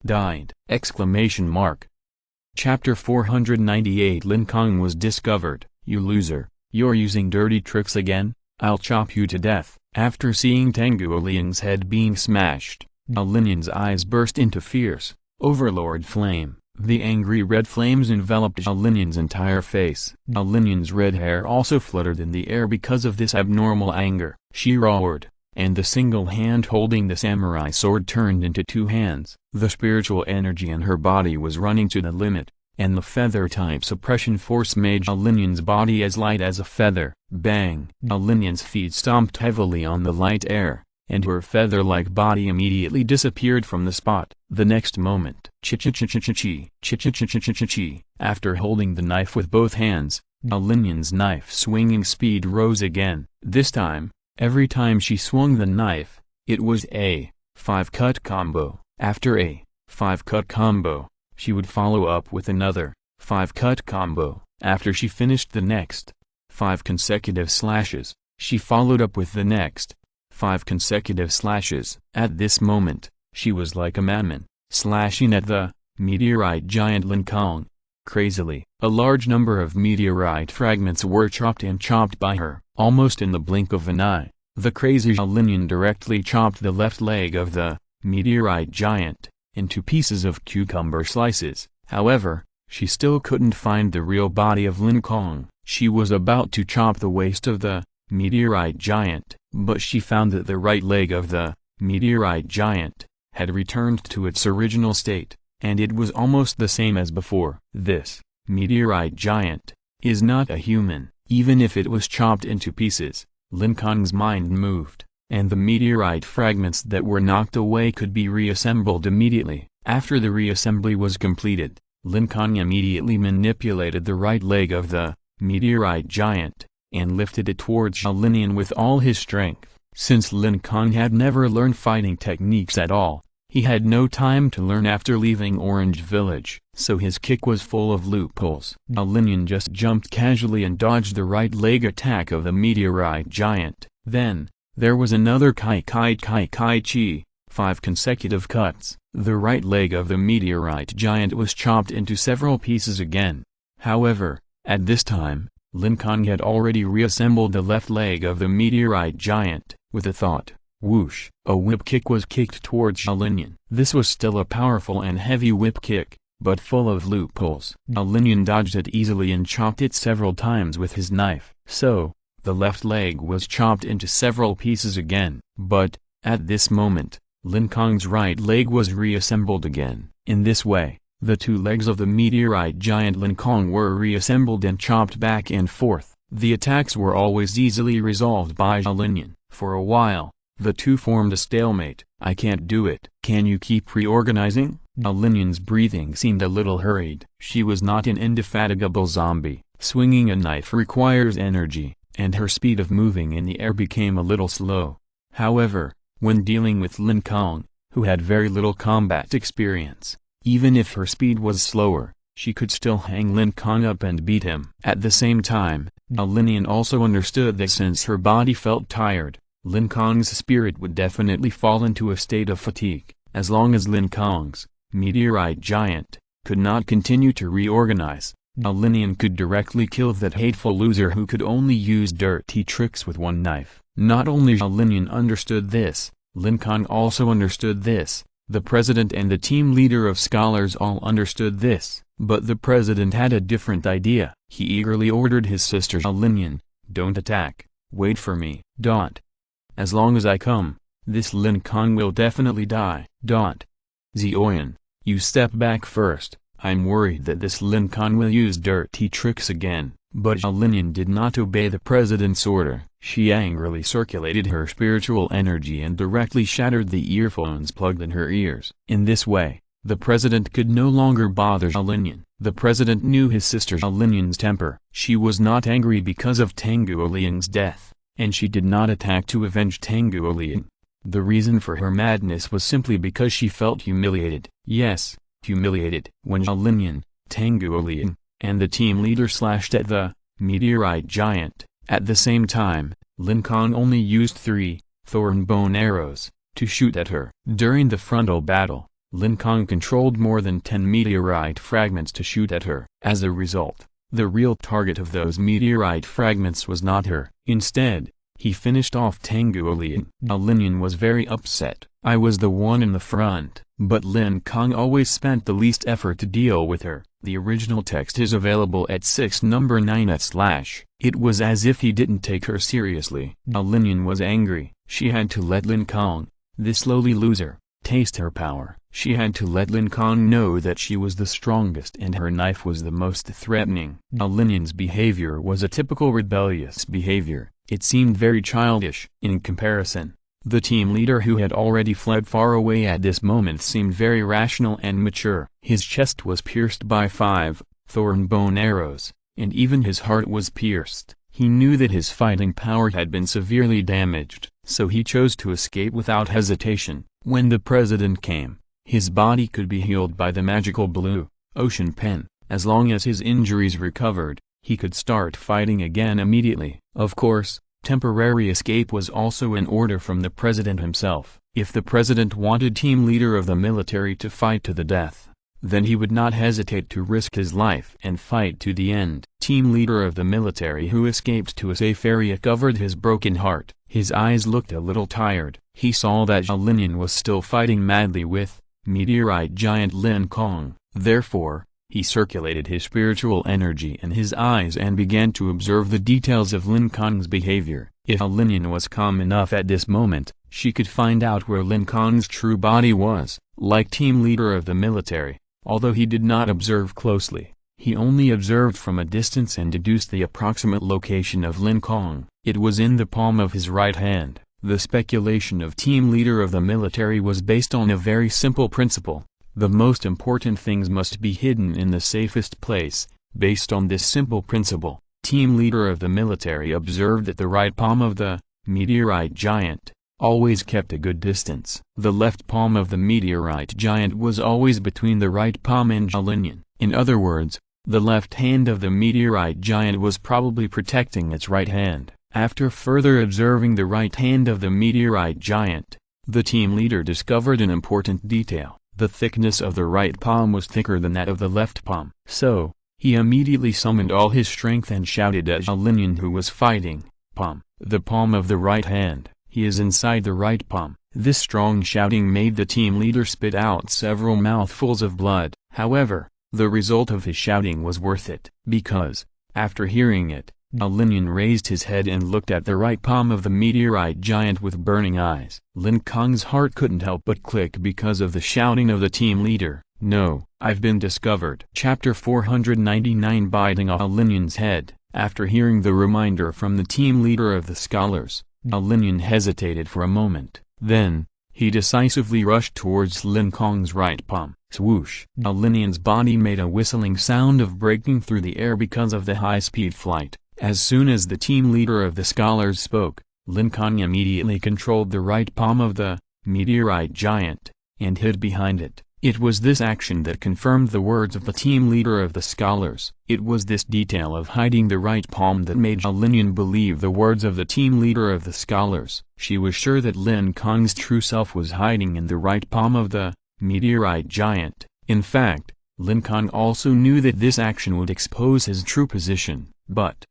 died! Chapter 498 Lin Kong was discovered. You loser, you're using dirty tricks again? I'll chop you to death. After seeing Tanguoliang's head being smashed, Zhao Linyan's eyes burst into fierce, overlord flame. The angry red flames enveloped Zhao Linyan's entire face. Zhao Linyan's red hair also fluttered in the air because of this abnormal anger. She roared, and the single hand holding the samurai sword turned into 2 hands. The spiritual energy in her body was running to the limit. and the feather-type suppression force made Linian's body as light as a feather. Bang! Linian's feet stomped heavily on the light air, and her feather-like body immediately disappeared from the spot. The next moment, after holding the knife with both hands, Linian's knife-swinging speed rose again. This time, every time she swung the knife, it was a 5-cut combo. After a 5-cut combo, she would follow up with another 5-cut combo. After she finished the next 5 consecutive slashes, she followed up with the next 5 consecutive slashes. At this moment, she was like a madman, slashing at the meteorite giant Lin Kong. Crazily, a large number of meteorite fragments were chopped and chopped by her, almost in the blink of an eye. The crazy Linian directly chopped the left leg of the meteorite giant into pieces of cucumber slices. However, she still couldn't find the real body of Lin Kong. She was about to chop the waist of the meteorite giant, but she found that the right leg of the meteorite giant had returned to its original state, and it was almost the same as before. This meteorite giant is not a human. Even if it was chopped into pieces, Lin Kong's mind moved, and the meteorite fragments that were knocked away could be reassembled immediately. After the reassembly was completed, Lin Kong immediately manipulated the right leg of the meteorite giant, and lifted it towards Linian with all his strength. Since Lin Kong had never learned fighting techniques at all, he had no time to learn after leaving Orange Village, so his kick was full of loopholes. Linian just jumped casually and dodged the right leg attack of the meteorite giant. Then, there was another kai 5 consecutive cuts. The right leg of the meteorite giant was chopped into several pieces again. However, at this time, Lin Kong had already reassembled the left leg of the meteorite giant. With a thought, whoosh, a whip kick was kicked towards Linian. This was still a powerful and heavy whip kick, but full of loopholes. Linian dodged it easily and chopped it several times with his knife. So, the left leg was chopped into several pieces again. But, at this moment, Lin Kong's right leg was reassembled again. In this way, the two legs of the meteorite giant Lin Kong were reassembled and chopped back and forth. The attacks were always easily resolved by Linian. For a while, the two formed a stalemate. "I can't do it." "Can you keep reorganizing?" Linian's breathing seemed a little hurried. She was not an indefatigable zombie. Swinging a knife requires energy, and her speed of moving in the air became a little slow. However, when dealing with Lin Kong, who had very little combat experience, even if her speed was slower, she could still hang Lin Kong up and beat him. At the same time, Linian also understood that since her body felt tired, Lin Kong's spirit would definitely fall into a state of fatigue. As long as Lin Kong's meteorite giant could not continue to reorganize, Linian could directly kill that hateful loser who could only use dirty tricks with one knife. Not only Linian understood this, Lin Kong also understood this. The president and the team leader of scholars all understood this, but the president had a different idea. He eagerly ordered his sister Linian, "Don't attack, wait for me. As long as I come, this Lin Kong will definitely die. Zioyan, you step back first. I'm worried that this Lin Kong will use dirty tricks again." But Linian did not obey the president's order. She angrily circulated her spiritual energy and directly shattered the earphones plugged in her ears. In this way, the president could no longer bother Linian. The president knew his sister Linian's temper. She was not angry because of Tanguo Liang's death, and she did not attack to avenge Tanguo Liang. The reason for her madness was simply because she felt humiliated. Yes, humiliated. When Linian, Tanguo Liang, and the team leader slashed at the meteorite giant, at the same time, Lin Kong only used 3 thorn bone arrows to shoot at her. During the frontal battle, Lin Kong controlled more than 10 meteorite fragments to shoot at her. As a result, the real target of those meteorite fragments was not her. Instead, he finished off Tanguo Liang. Linian was very upset. "I was the one in the front." But Lin Kong always spent the least effort to deal with her. The original text is available at 6:9. It was as if he didn't take her seriously. Linian was angry. She had to let Lin Kong, this lowly loser, taste her power. She had to let Lin Kong know that she was the strongest and her knife was the most threatening. Lin's behavior was a typical rebellious behavior. It seemed very childish. In comparison, the team leader who had already fled far away at this moment seemed very rational and mature. His chest was pierced by 5 thorn bone arrows, and even his heart was pierced. He knew that his fighting power had been severely damaged, so he chose to escape without hesitation. When the president came, his body could be healed by the magical blue ocean pen. As long as his injuries recovered, he could start fighting again immediately. Of course, temporary escape was also in order from the president himself. If the president wanted team leader of the military to fight to the death, then he would not hesitate to risk his life and fight to the end. Team leader of the military who escaped to a safe area covered his broken heart. His eyes looked a little tired. He saw that Lin was still fighting madly with meteorite giant Lin Kong. Therefore, he circulated his spiritual energy in his eyes and began to observe the details of Lin Kong's behavior. If Lin was calm enough at this moment, she could find out where Lin Kong's true body was. Like team leader of the military, although he did not observe closely, he only observed from a distance and deduced the approximate location of Lin Kong. It was in the palm of his right hand. The speculation of team leader of the military was based on a very simple principle. The most important things must be hidden in the safest place. Based on this simple principle, team leader of the military observed that the right palm of the meteorite giant always kept a good distance. The left palm of the meteorite giant was always between the right palm and Lin. In other words, the left hand of the meteorite giant was probably protecting its right hand. After further observing the right hand of the meteorite giant, the team leader discovered an important detail. The thickness of the right palm was thicker than that of the left palm. So, he immediately summoned all his strength and shouted at Lin who was fighting, "Palm, the palm of the right hand, he is inside the right palm." This strong shouting made the team leader spit out several mouthfuls of blood. However, the result of his shouting was worth it, because, after hearing it, Lin raised his head and looked at the right palm of the meteorite giant with burning eyes. Lin Kong's heart couldn't help but click because of the shouting of the team leader. "No, I've been discovered." Chapter 499 Biting Lin's head. After hearing the reminder from the team leader of the scholars, Lin hesitated for a moment. Then, he decisively rushed towards Lin Kong's right palm. Swoosh! Lin's body made a whistling sound of breaking through the air because of the high-speed flight. As soon as the team leader of the scholars spoke, Lin Kong immediately controlled the right palm of the meteorite giant, and hid behind it. It was this action that confirmed the words of the team leader of the scholars. It was this detail of hiding the right palm that made Lin believe the words of the team leader of the scholars. She was sure that Lin Kong's true self was hiding in the right palm of the meteorite giant. In fact, Lin Kong also knew that this action would expose his true position, but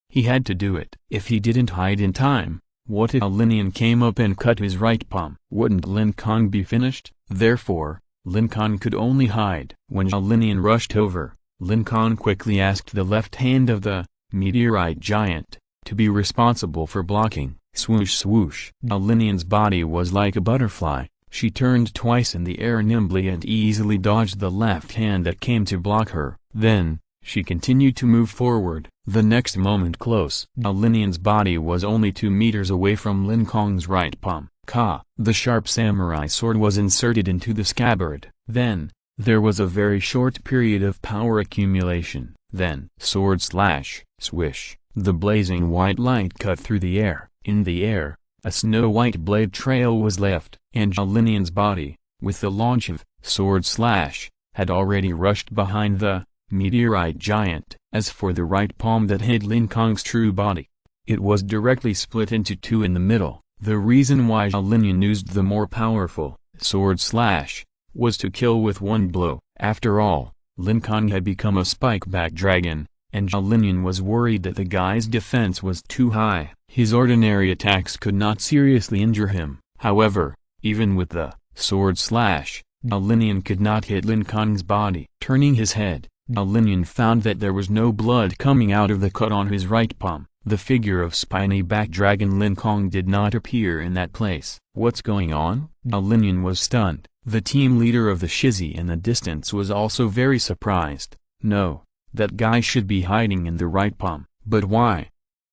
he had to do it. If he didn't hide in time, what if Lin came up and cut his right palm? Wouldn't Lin Kong be finished? Therefore, Lin Kong could only hide. When Lin rushed over, Lin Kong quickly asked the left hand of the meteorite giant to be responsible for blocking. Swoosh swoosh! Lin's body was like a butterfly. She turned twice in the air nimbly and easily dodged the left hand that came to block her. Then, she continued to move forward. The next moment close, Lin's body was only 2 meters away from Lin Kong's right palm. Ka! The sharp samurai sword was inserted into the scabbard. Then, there was a very short period of power accumulation. Then, sword slash, swish, the blazing white light cut through the air. In the air, a snow-white blade trail was left, and Lin's body, with the launch of sword slash, had already rushed behind the meteorite giant. As for the right palm that hid Lin Kong's true body, it was directly split into 2 in the middle. The reason why Lin used the more powerful sword slash was to kill with one blow. After all, Lin Kong had become a spike-back dragon, and Lin was worried that the guy's defense was too high. His ordinary attacks could not seriously injure him. However, even with the sword slash, Lin could not hit Lin Kong's body. Turning his head, Lin found that there was no blood coming out of the cut on his right palm. The figure of spiny-backed dragon Lin Kong did not appear in that place. What's going on? Lin was stunned. The team leader of the Shizzy in the distance was also very surprised. No, that guy should be hiding in the right palm. But why?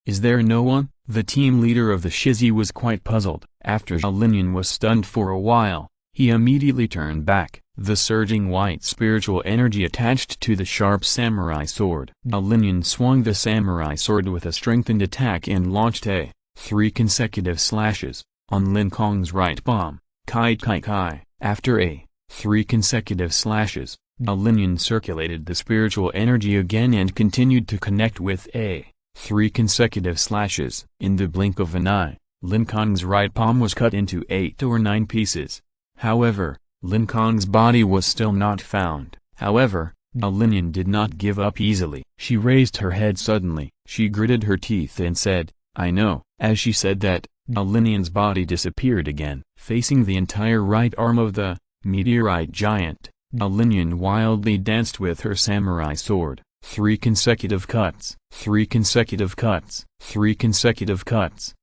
Is there no one? The team leader of the Shizzy was quite puzzled. After Lin was stunned for a while, he immediately turned back. The surging white spiritual energy attached to the sharp samurai sword. Lin swung the samurai sword with a strengthened attack and launched 3 consecutive slashes on Lin Kong's right palm. Kai kai kai. After 3 consecutive slashes, Lin circulated the spiritual energy again and continued to connect with 3 consecutive slashes. In the blink of an eye, Lin Kong's right palm was cut into 8 or 9 pieces. However, Lin Kong's body was still not found. However, Lin did not give up easily. She raised her head suddenly. She gritted her teeth and said, "I know." As she said that, Lin's body disappeared again. Facing the entire right arm of the meteorite giant, Lin wildly danced with her samurai sword. 3 consecutive cuts. 3 consecutive cuts. 3 consecutive cuts.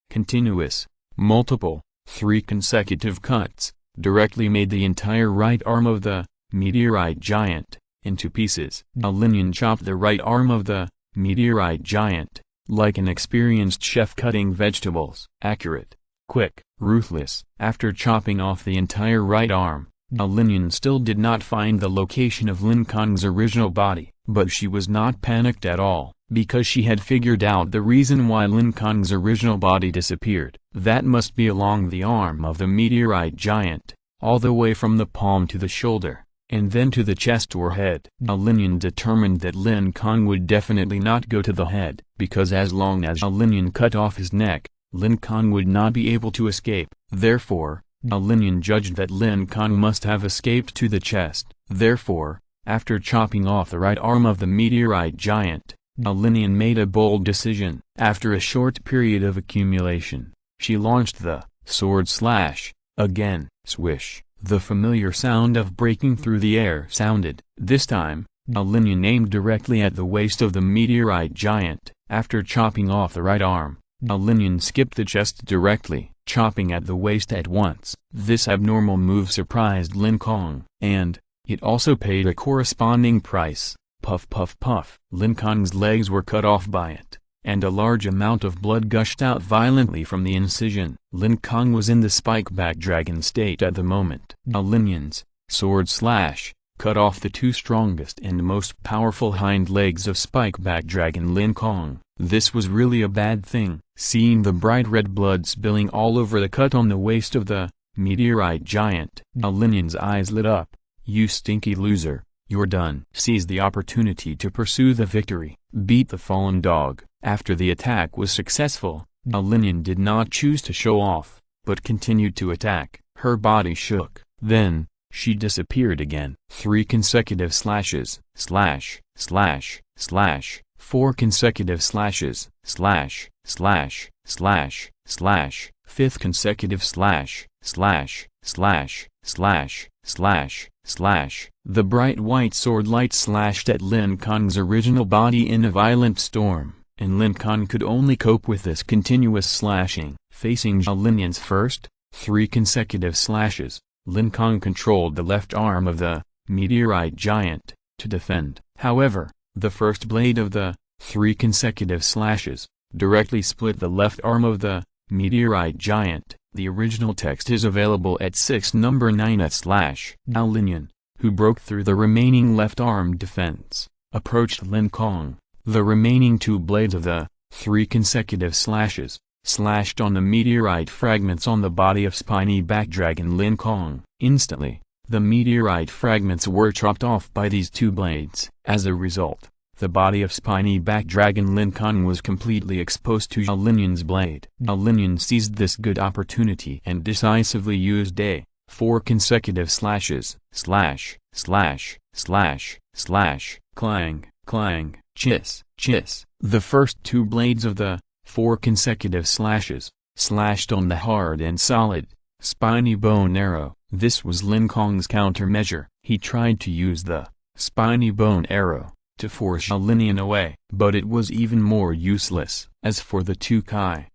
Continuous. Multiple. 3 consecutive cuts directly made the entire right arm of the meteorite giant into pieces. Lin chopped the right arm of the meteorite giant, like an experienced chef cutting vegetables. Accurate, quick, ruthless. After chopping off the entire right arm, Lin still did not find the location of Lin Kong's original body. But she was not panicked at all, because she had figured out the reason why Lin Kong's original body disappeared. That must be along the arm of the meteorite giant, all the way from the palm to the shoulder, and then to the chest or head. Lin determined that Lin Kong would definitely not go to the head, because as long as Lin cut off his neck, Lin Kong would not be able to escape. Therefore, Lin judged that Lin Kong must have escaped to the chest. Therefore, after chopping off the right arm of the meteorite giant, Lin made a bold decision. After a short period of accumulation, she launched the sword slash. Again, swish. The familiar sound of breaking through the air sounded. This time, Lin aimed directly at the waist of the meteorite giant. After chopping off the right arm, Lin skipped the chest directly, chopping at the waist at once. This abnormal move surprised Lin Kong, and it also paid a corresponding price. Puff puff puff. Lin Kong's legs were cut off by it, and a large amount of blood gushed out violently from the incision. Lin Kong was in the spike-back dragon state at the moment. Lin's sword slash cut off the 2 strongest and most powerful hind legs of spike-back dragon Lin Kong. This was really a bad thing. Seeing the bright red blood spilling all over the cut on the waist of the meteorite giant, Lin's eyes lit up. "You stinky loser, you're done." Seize the opportunity to pursue the victory. Beat the fallen dog. After the attack was successful, Lin did not choose to show off, but continued to attack. Her body shook. Then, she disappeared again. 3 consecutive slashes. Slash, slash, slash. 4 consecutive slashes. Slash, slash, slash, slash. 5th consecutive slash. Slash, slash, slash, slash, slash. The bright white sword light slashed at Lin Kong's original body in a violent storm, and Lin Kong could only cope with this continuous slashing. Facing Lin's first 3 consecutive slashes, Lin Kong controlled the left arm of the meteorite giant to defend. However, the first blade of the 3 consecutive slashes directly split the left arm of the meteorite giant. The original text is available at 6 number 9/. Now Lin, who broke through the remaining left arm defense, approached Lin Kong. The remaining 2 blades of the 3 consecutive slashes slashed on the meteorite fragments on the body of spiny-backed dragon Lin Kong. Instantly, the meteorite fragments were chopped off by these 2 blades. As a result, the body of spiny-backed dragon Lin Kong was completely exposed to Lin's blade. Lin seized this good opportunity and decisively used 4 consecutive slashes. Slash, slash, slash, slash, clang, clang, chiss, chiss. The first 2 blades of the 4 consecutive slashes slashed on the hard and solid, spiny bone arrow. This was Lin Kong's countermeasure. He tried to use the spiny bone arrow to force Linian away. But it was even more useless. As for the two kai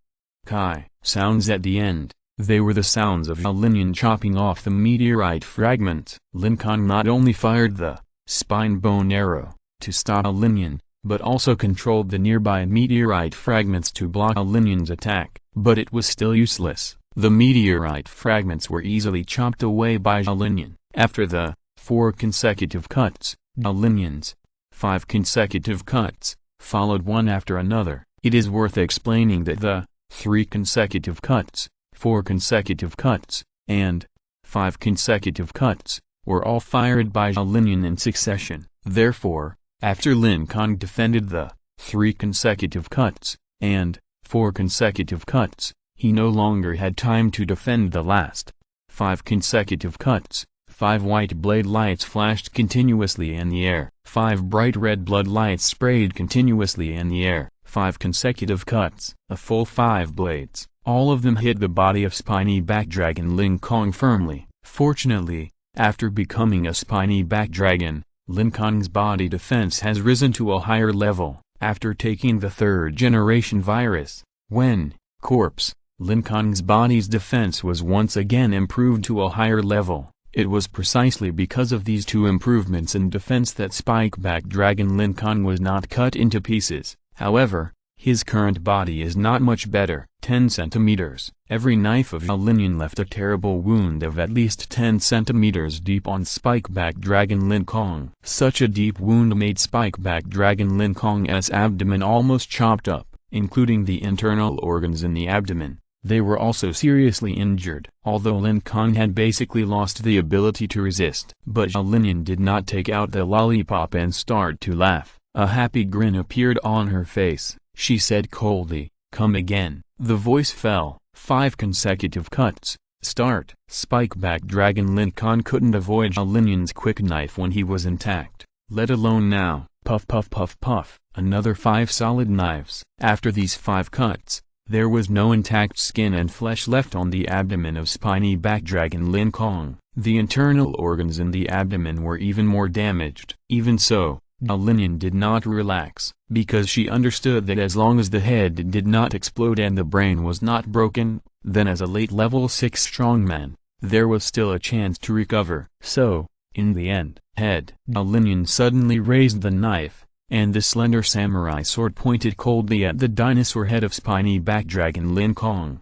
sounds at the end, they were the sounds of Linian chopping off the meteorite fragments. Lin Kong not only fired the spine bone arrow to stop Linian, but also controlled the nearby meteorite fragments to block Linian's attack. But it was still useless. The meteorite fragments were easily chopped away by Linian. After the 4 consecutive cuts, Linian's 5 consecutive cuts followed one after another. It is worth explaining that the 3 consecutive cuts, 4 consecutive cuts, and 5 consecutive cuts were all fired by Linian in succession. Therefore, after Lin Kong defended the 3 consecutive cuts and 4 consecutive cuts, he no longer had time to defend the last 5 consecutive cuts. 5 white blade lights flashed continuously in the air. 5 bright red blood lights sprayed continuously in the air. 5 consecutive cuts. A full 5 blades. All of them hit the body of spiny back dragon Lin Kong firmly. Fortunately, after becoming a spiny back dragon, Lin Kong's body defense has risen to a higher level. After taking the 3rd generation virus, when corpse, Lin Kong's body's defense was once again improved to a higher level. It was precisely because of these 2 improvements in defense that spikeback dragon Lin Kong was not cut into pieces. However, his current body is not much better. 10 centimeters. Every knife of Linian left a terrible wound of at least 10 centimeters deep on spikeback dragon Lin Kong. Such a deep wound made spikeback dragon Lin Kong's abdomen almost chopped up, including the internal organs in the abdomen. They were also seriously injured. Although Lin Kong had basically lost the ability to resist. But Linian did not take out the lollipop and start to laugh. A happy grin appeared on her face. She said coldly, "Come again." The voice fell. 5 consecutive cuts. Start. Spikeback dragon Lin Kong couldn't avoid Linian's quick knife when he was intact, let alone now. Puff puff puff puff. Another 5 solid knives. After these 5 cuts, there was no intact skin and flesh left on the abdomen of spiny back dragon Lin Kong. The internal organs in the abdomen were even more damaged. Even so, Linian did not relax, because she understood that as long as the head did not explode and the brain was not broken, then as a late level 6 strongman, there was still a chance to recover. So, in the end, Linian suddenly raised the knife, and the slender samurai sword pointed coldly at the dinosaur head of spiny back dragon Lin Kong.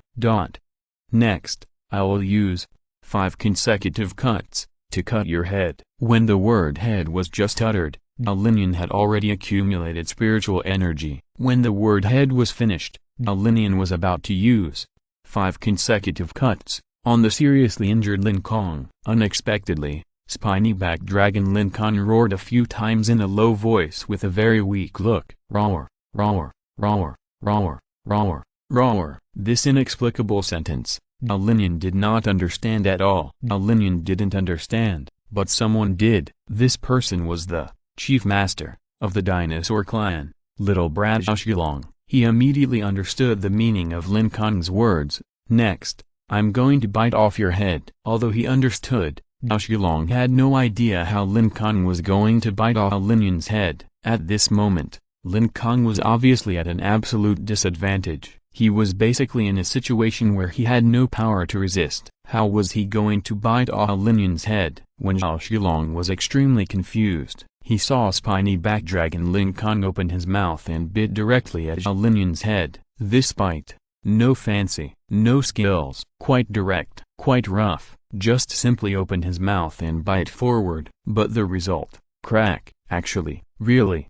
Next, I will use 5 consecutive cuts to cut your head. When the word head was just uttered, Linian had already accumulated spiritual energy. When the word head was finished, Linian was about to use 5 consecutive cuts on the seriously injured Lin Kong. Unexpectedly, spiny back dragon Lin Kong roared a few times in a low voice with a very weak look. Roar, roar, roar, roar, roar, roar. This inexplicable sentence, Linian did not understand at all. Linian didn't understand, but someone did. This person was the chief master of the dinosaur clan, little brat Zhang. He immediately understood the meaning of Lin Kong's words. Next, I'm going to bite off your head. Although he understood, Zhang had no idea how Lin Kong was going to bite off Linian's head. At this moment, Lin Kong was obviously at an absolute disadvantage. He was basically in a situation where he had no power to resist. How was he going to bite off Linian's head? When Zhang was extremely confused, he saw spiny back dragon Lin Kong open his mouth and bit directly at Linian's head. This bite, no fancy, no skills, quite direct, quite rough, just simply open his mouth and bite forward. But the result, crack, actually, really,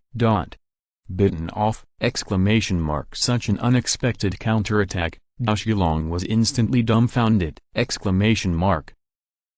bitten off, exclamation mark. Such an unexpected counterattack, Zhang was instantly dumbfounded, exclamation mark.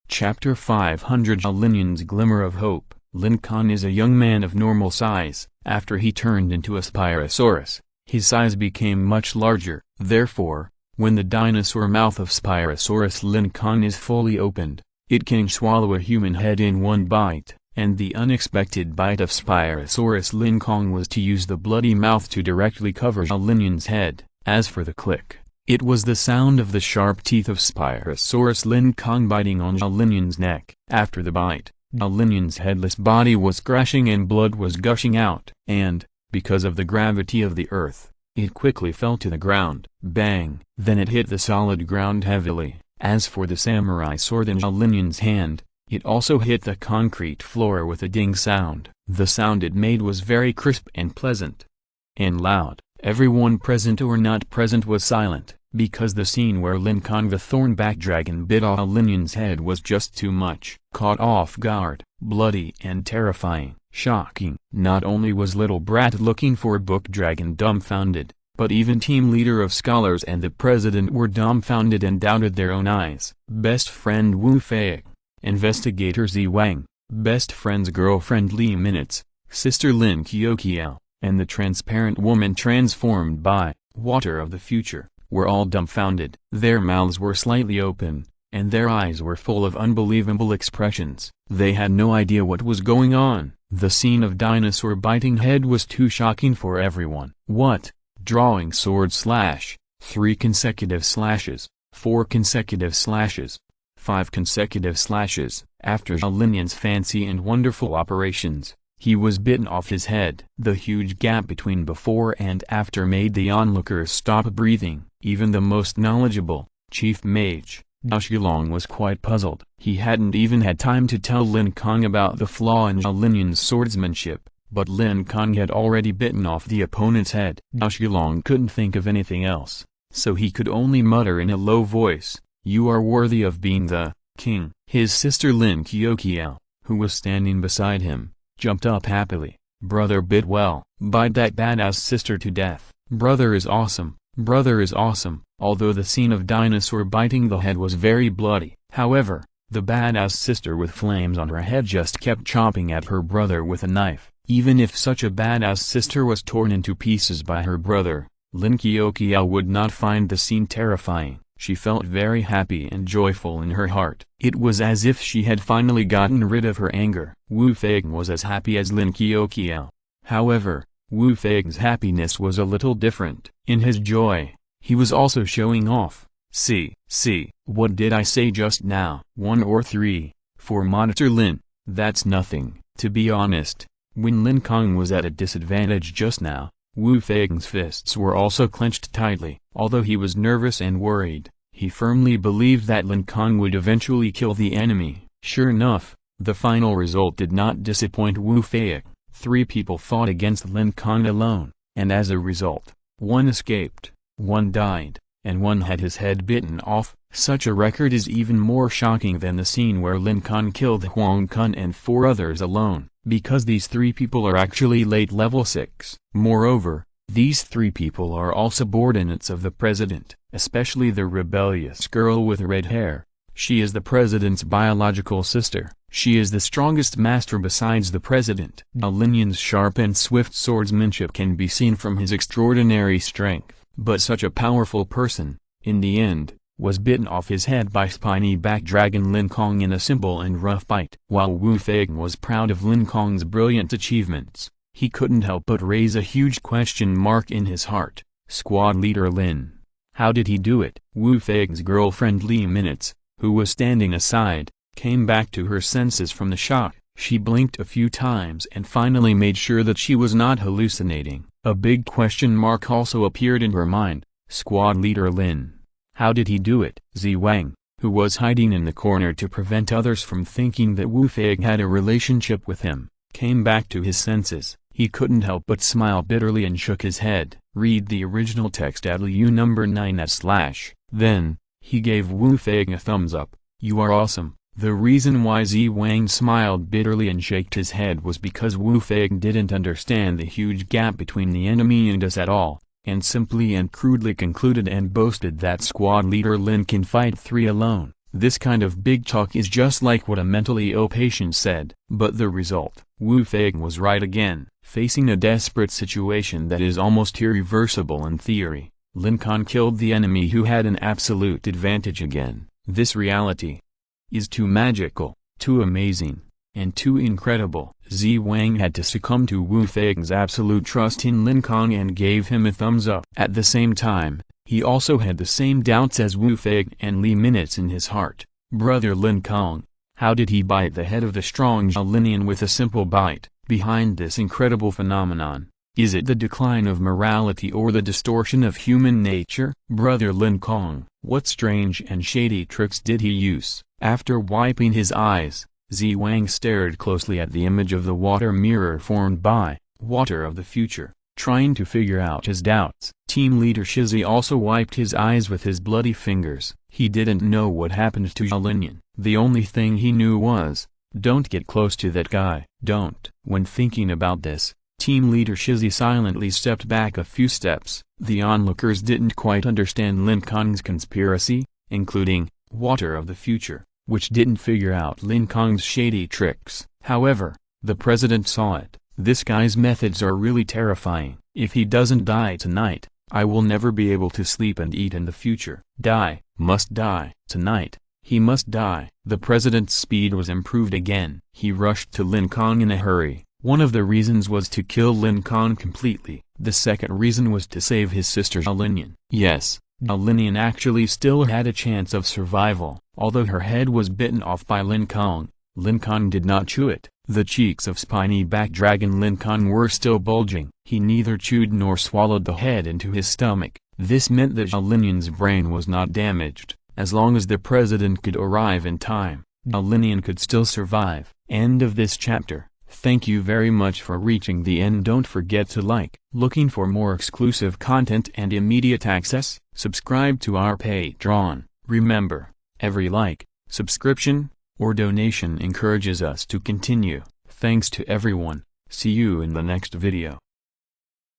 Chapter 500 Linian's Glimmer of Hope. Lin Kong is a young man of normal size. After he turned into a Spyrosaurus, his size became much larger. Therefore, when the dinosaur mouth of Spyrosaurus Lin Kong is fully opened, it can swallow a human head in one bite. And the unexpected bite of Spyrosaurus Lin Kong was to use the bloody mouth to directly cover Linian's head. As for the click, it was the sound of the sharp teeth of Spyrosaurus Lin Kong biting on Linian's neck. After the bite, Lin's headless body was crashing and blood was gushing out. And, because of the gravity of the earth, it quickly fell to the ground. Bang! Then it hit the solid ground heavily. As for the samurai sword in Lin's hand, it also hit the concrete floor with a ding sound. The sound it made was very crisp and pleasant. And loud. Everyone present or not present was silent, because the scene where Lin Kong the thornback dragon bit off Lin's head was just too much. Caught off guard, bloody and terrifying, shocking. Not only was little brat looking for book dragon dumbfounded, but even team leader of scholars and the president were dumbfounded and doubted their own eyes. Best friend Wu Fei, investigator Zi Wang, best friend's girlfriend Li Minutes, sister Lin Kioqiao, and the transparent woman transformed by water of the future, were all dumbfounded. Their mouths were slightly open, and their eyes were full of unbelievable expressions. They had no idea what was going on. The scene of dinosaur biting head was too shocking for everyone. What? Drawing sword slash, 3 consecutive slashes, 4 consecutive slashes, 5 consecutive slashes. After Lin's fancy and wonderful operations, he was bitten off his head. The huge gap between before and after made the onlookers stop breathing. Even the most knowledgeable, chief mage, Xilong was quite puzzled. He hadn't even had time to tell Lin Kong about the flaw in Lin's swordsmanship, but Lin Kong had already bitten off the opponent's head. Xilong couldn't think of anything else, so he could only mutter in a low voice, "You are worthy of being the king." His sister Lin Kioqiao, who was standing beside him, jumped up happily. "Brother bit well. Bite that badass sister to death. Brother is awesome. Brother is awesome." Although the scene of dinosaur biting the head was very bloody, however, the badass sister with flames on her head just kept chopping at her brother with a knife. Even if such a badass sister was torn into pieces by her brother, Lin Kioqiao would not find the scene terrifying. She felt very happy and joyful in her heart. It was as if she had finally gotten rid of her anger. Wu Fei was as happy as Lin Kioqiao. However, Wu Fei's happiness was a little different. In his joy, he was also showing off. See, what did I say just now? 1 or 3, for Monitor Lin, that's nothing. To be honest, when Lin Kong was at a disadvantage just now, Wu Fei's fists were also clenched tightly. Although he was nervous and worried, he firmly believed that Lin Kong would eventually kill the enemy. Sure enough, the final result did not disappoint Wu Fei. 3 people fought against Lin Kong alone, and as a result, 1 escaped, 1 died, and 1 had his head bitten off. Such a record is even more shocking than the scene where Lin Kong killed Huang Kun and 4 others alone, because these 3 people are actually late level 6. Moreover, these 3 people are all subordinates of the president, especially the rebellious girl with red hair. She is the president's biological sister. She is the strongest master besides the president. Lin's sharp and swift swordsmanship can be seen from his extraordinary strength. But such a powerful person, in the end, was bitten off his head by spiny back dragon Lin Kong in a simple and rough bite. While Wu Fei was proud of Lin Kong's brilliant achievements, he couldn't help but raise a huge question mark in his heart. Squad leader Lin. How did he do it? Wu Fei's girlfriend Li Minutes, who was standing aside, came back to her senses from the shock. She blinked a few times and finally made sure that she was not hallucinating. A big question mark also appeared in her mind. Squad leader Lin. How did he do it? Zi Wang, who was hiding in the corner to prevent others from thinking that Wu Fei had a relationship with him, came back to his senses. He couldn't help but smile bitterly and shook his head. Read the original text at LU number 9/. Then, he gave Wu Fei a thumbs up. You are awesome. The reason why Zi Wang smiled bitterly and shook his head was because Wu Fei didn't understand the huge gap between the enemy and us at all, and simply and crudely concluded and boasted that squad leader Lin can fight 3 alone. This kind of big talk is just like what a mentally ill patient said. But the result, Wu Fei was right again. Facing a desperate situation that is almost irreversible in theory, Lin Kong killed the enemy who had an absolute advantage again. This reality is too magical, too amazing, and too incredible. Zi Wang had to succumb to Wu Fei's absolute trust in Lin Kong and gave him a thumbs up. At the same time, he also had the same doubts as Wu Fei and Li Minutes in his heart. Brother Lin Kong, How did he bite the head of the strong Jalinian with a simple bite? Behind this incredible phenomenon, is it the decline of morality or the distortion of human nature? Brother Lin Kong, what strange and shady tricks did he use? After wiping his eyes, Zi Wang stared closely at the image of the water mirror formed by water of the future, trying to figure out his doubts. Team leader Shizi also wiped his eyes with his bloody fingers. He didn't know what happened to Jalinian. The only thing he knew was, don't get close to that guy. Don't. When thinking about this, team leader Shizi silently stepped back a few steps. The onlookers didn't quite understand Lin Kong's conspiracy, including water of the future, which didn't figure out Lin Kong's shady tricks. However, the president saw it. This guy's methods are really terrifying. If he doesn't die tonight, I will never be able to sleep and eat in the future. Die, must die. Tonight, he must die. The president's speed was improved again. He rushed to Lin Kong in a hurry. One of the reasons was to kill Lin Kong completely. The second reason was to save his sister Jalinian. Yes, Jalinian actually still had a chance of survival. Although her head was bitten off by Lin Kong did not chew it. The cheeks of spiny-backed dragon Lin Kong were still bulging. He neither chewed nor swallowed the head into his stomach. This meant that Jalinian's brain was not damaged. As long as the president could arrive in time, Jalinian could still survive. End of this chapter. Thank you very much for reaching the end. Don't forget to like. Looking for more exclusive content and immediate access? Subscribe to our Patreon. Remember, every like, subscription, or donation encourages us to continue. Thanks to everyone. See you in the next video.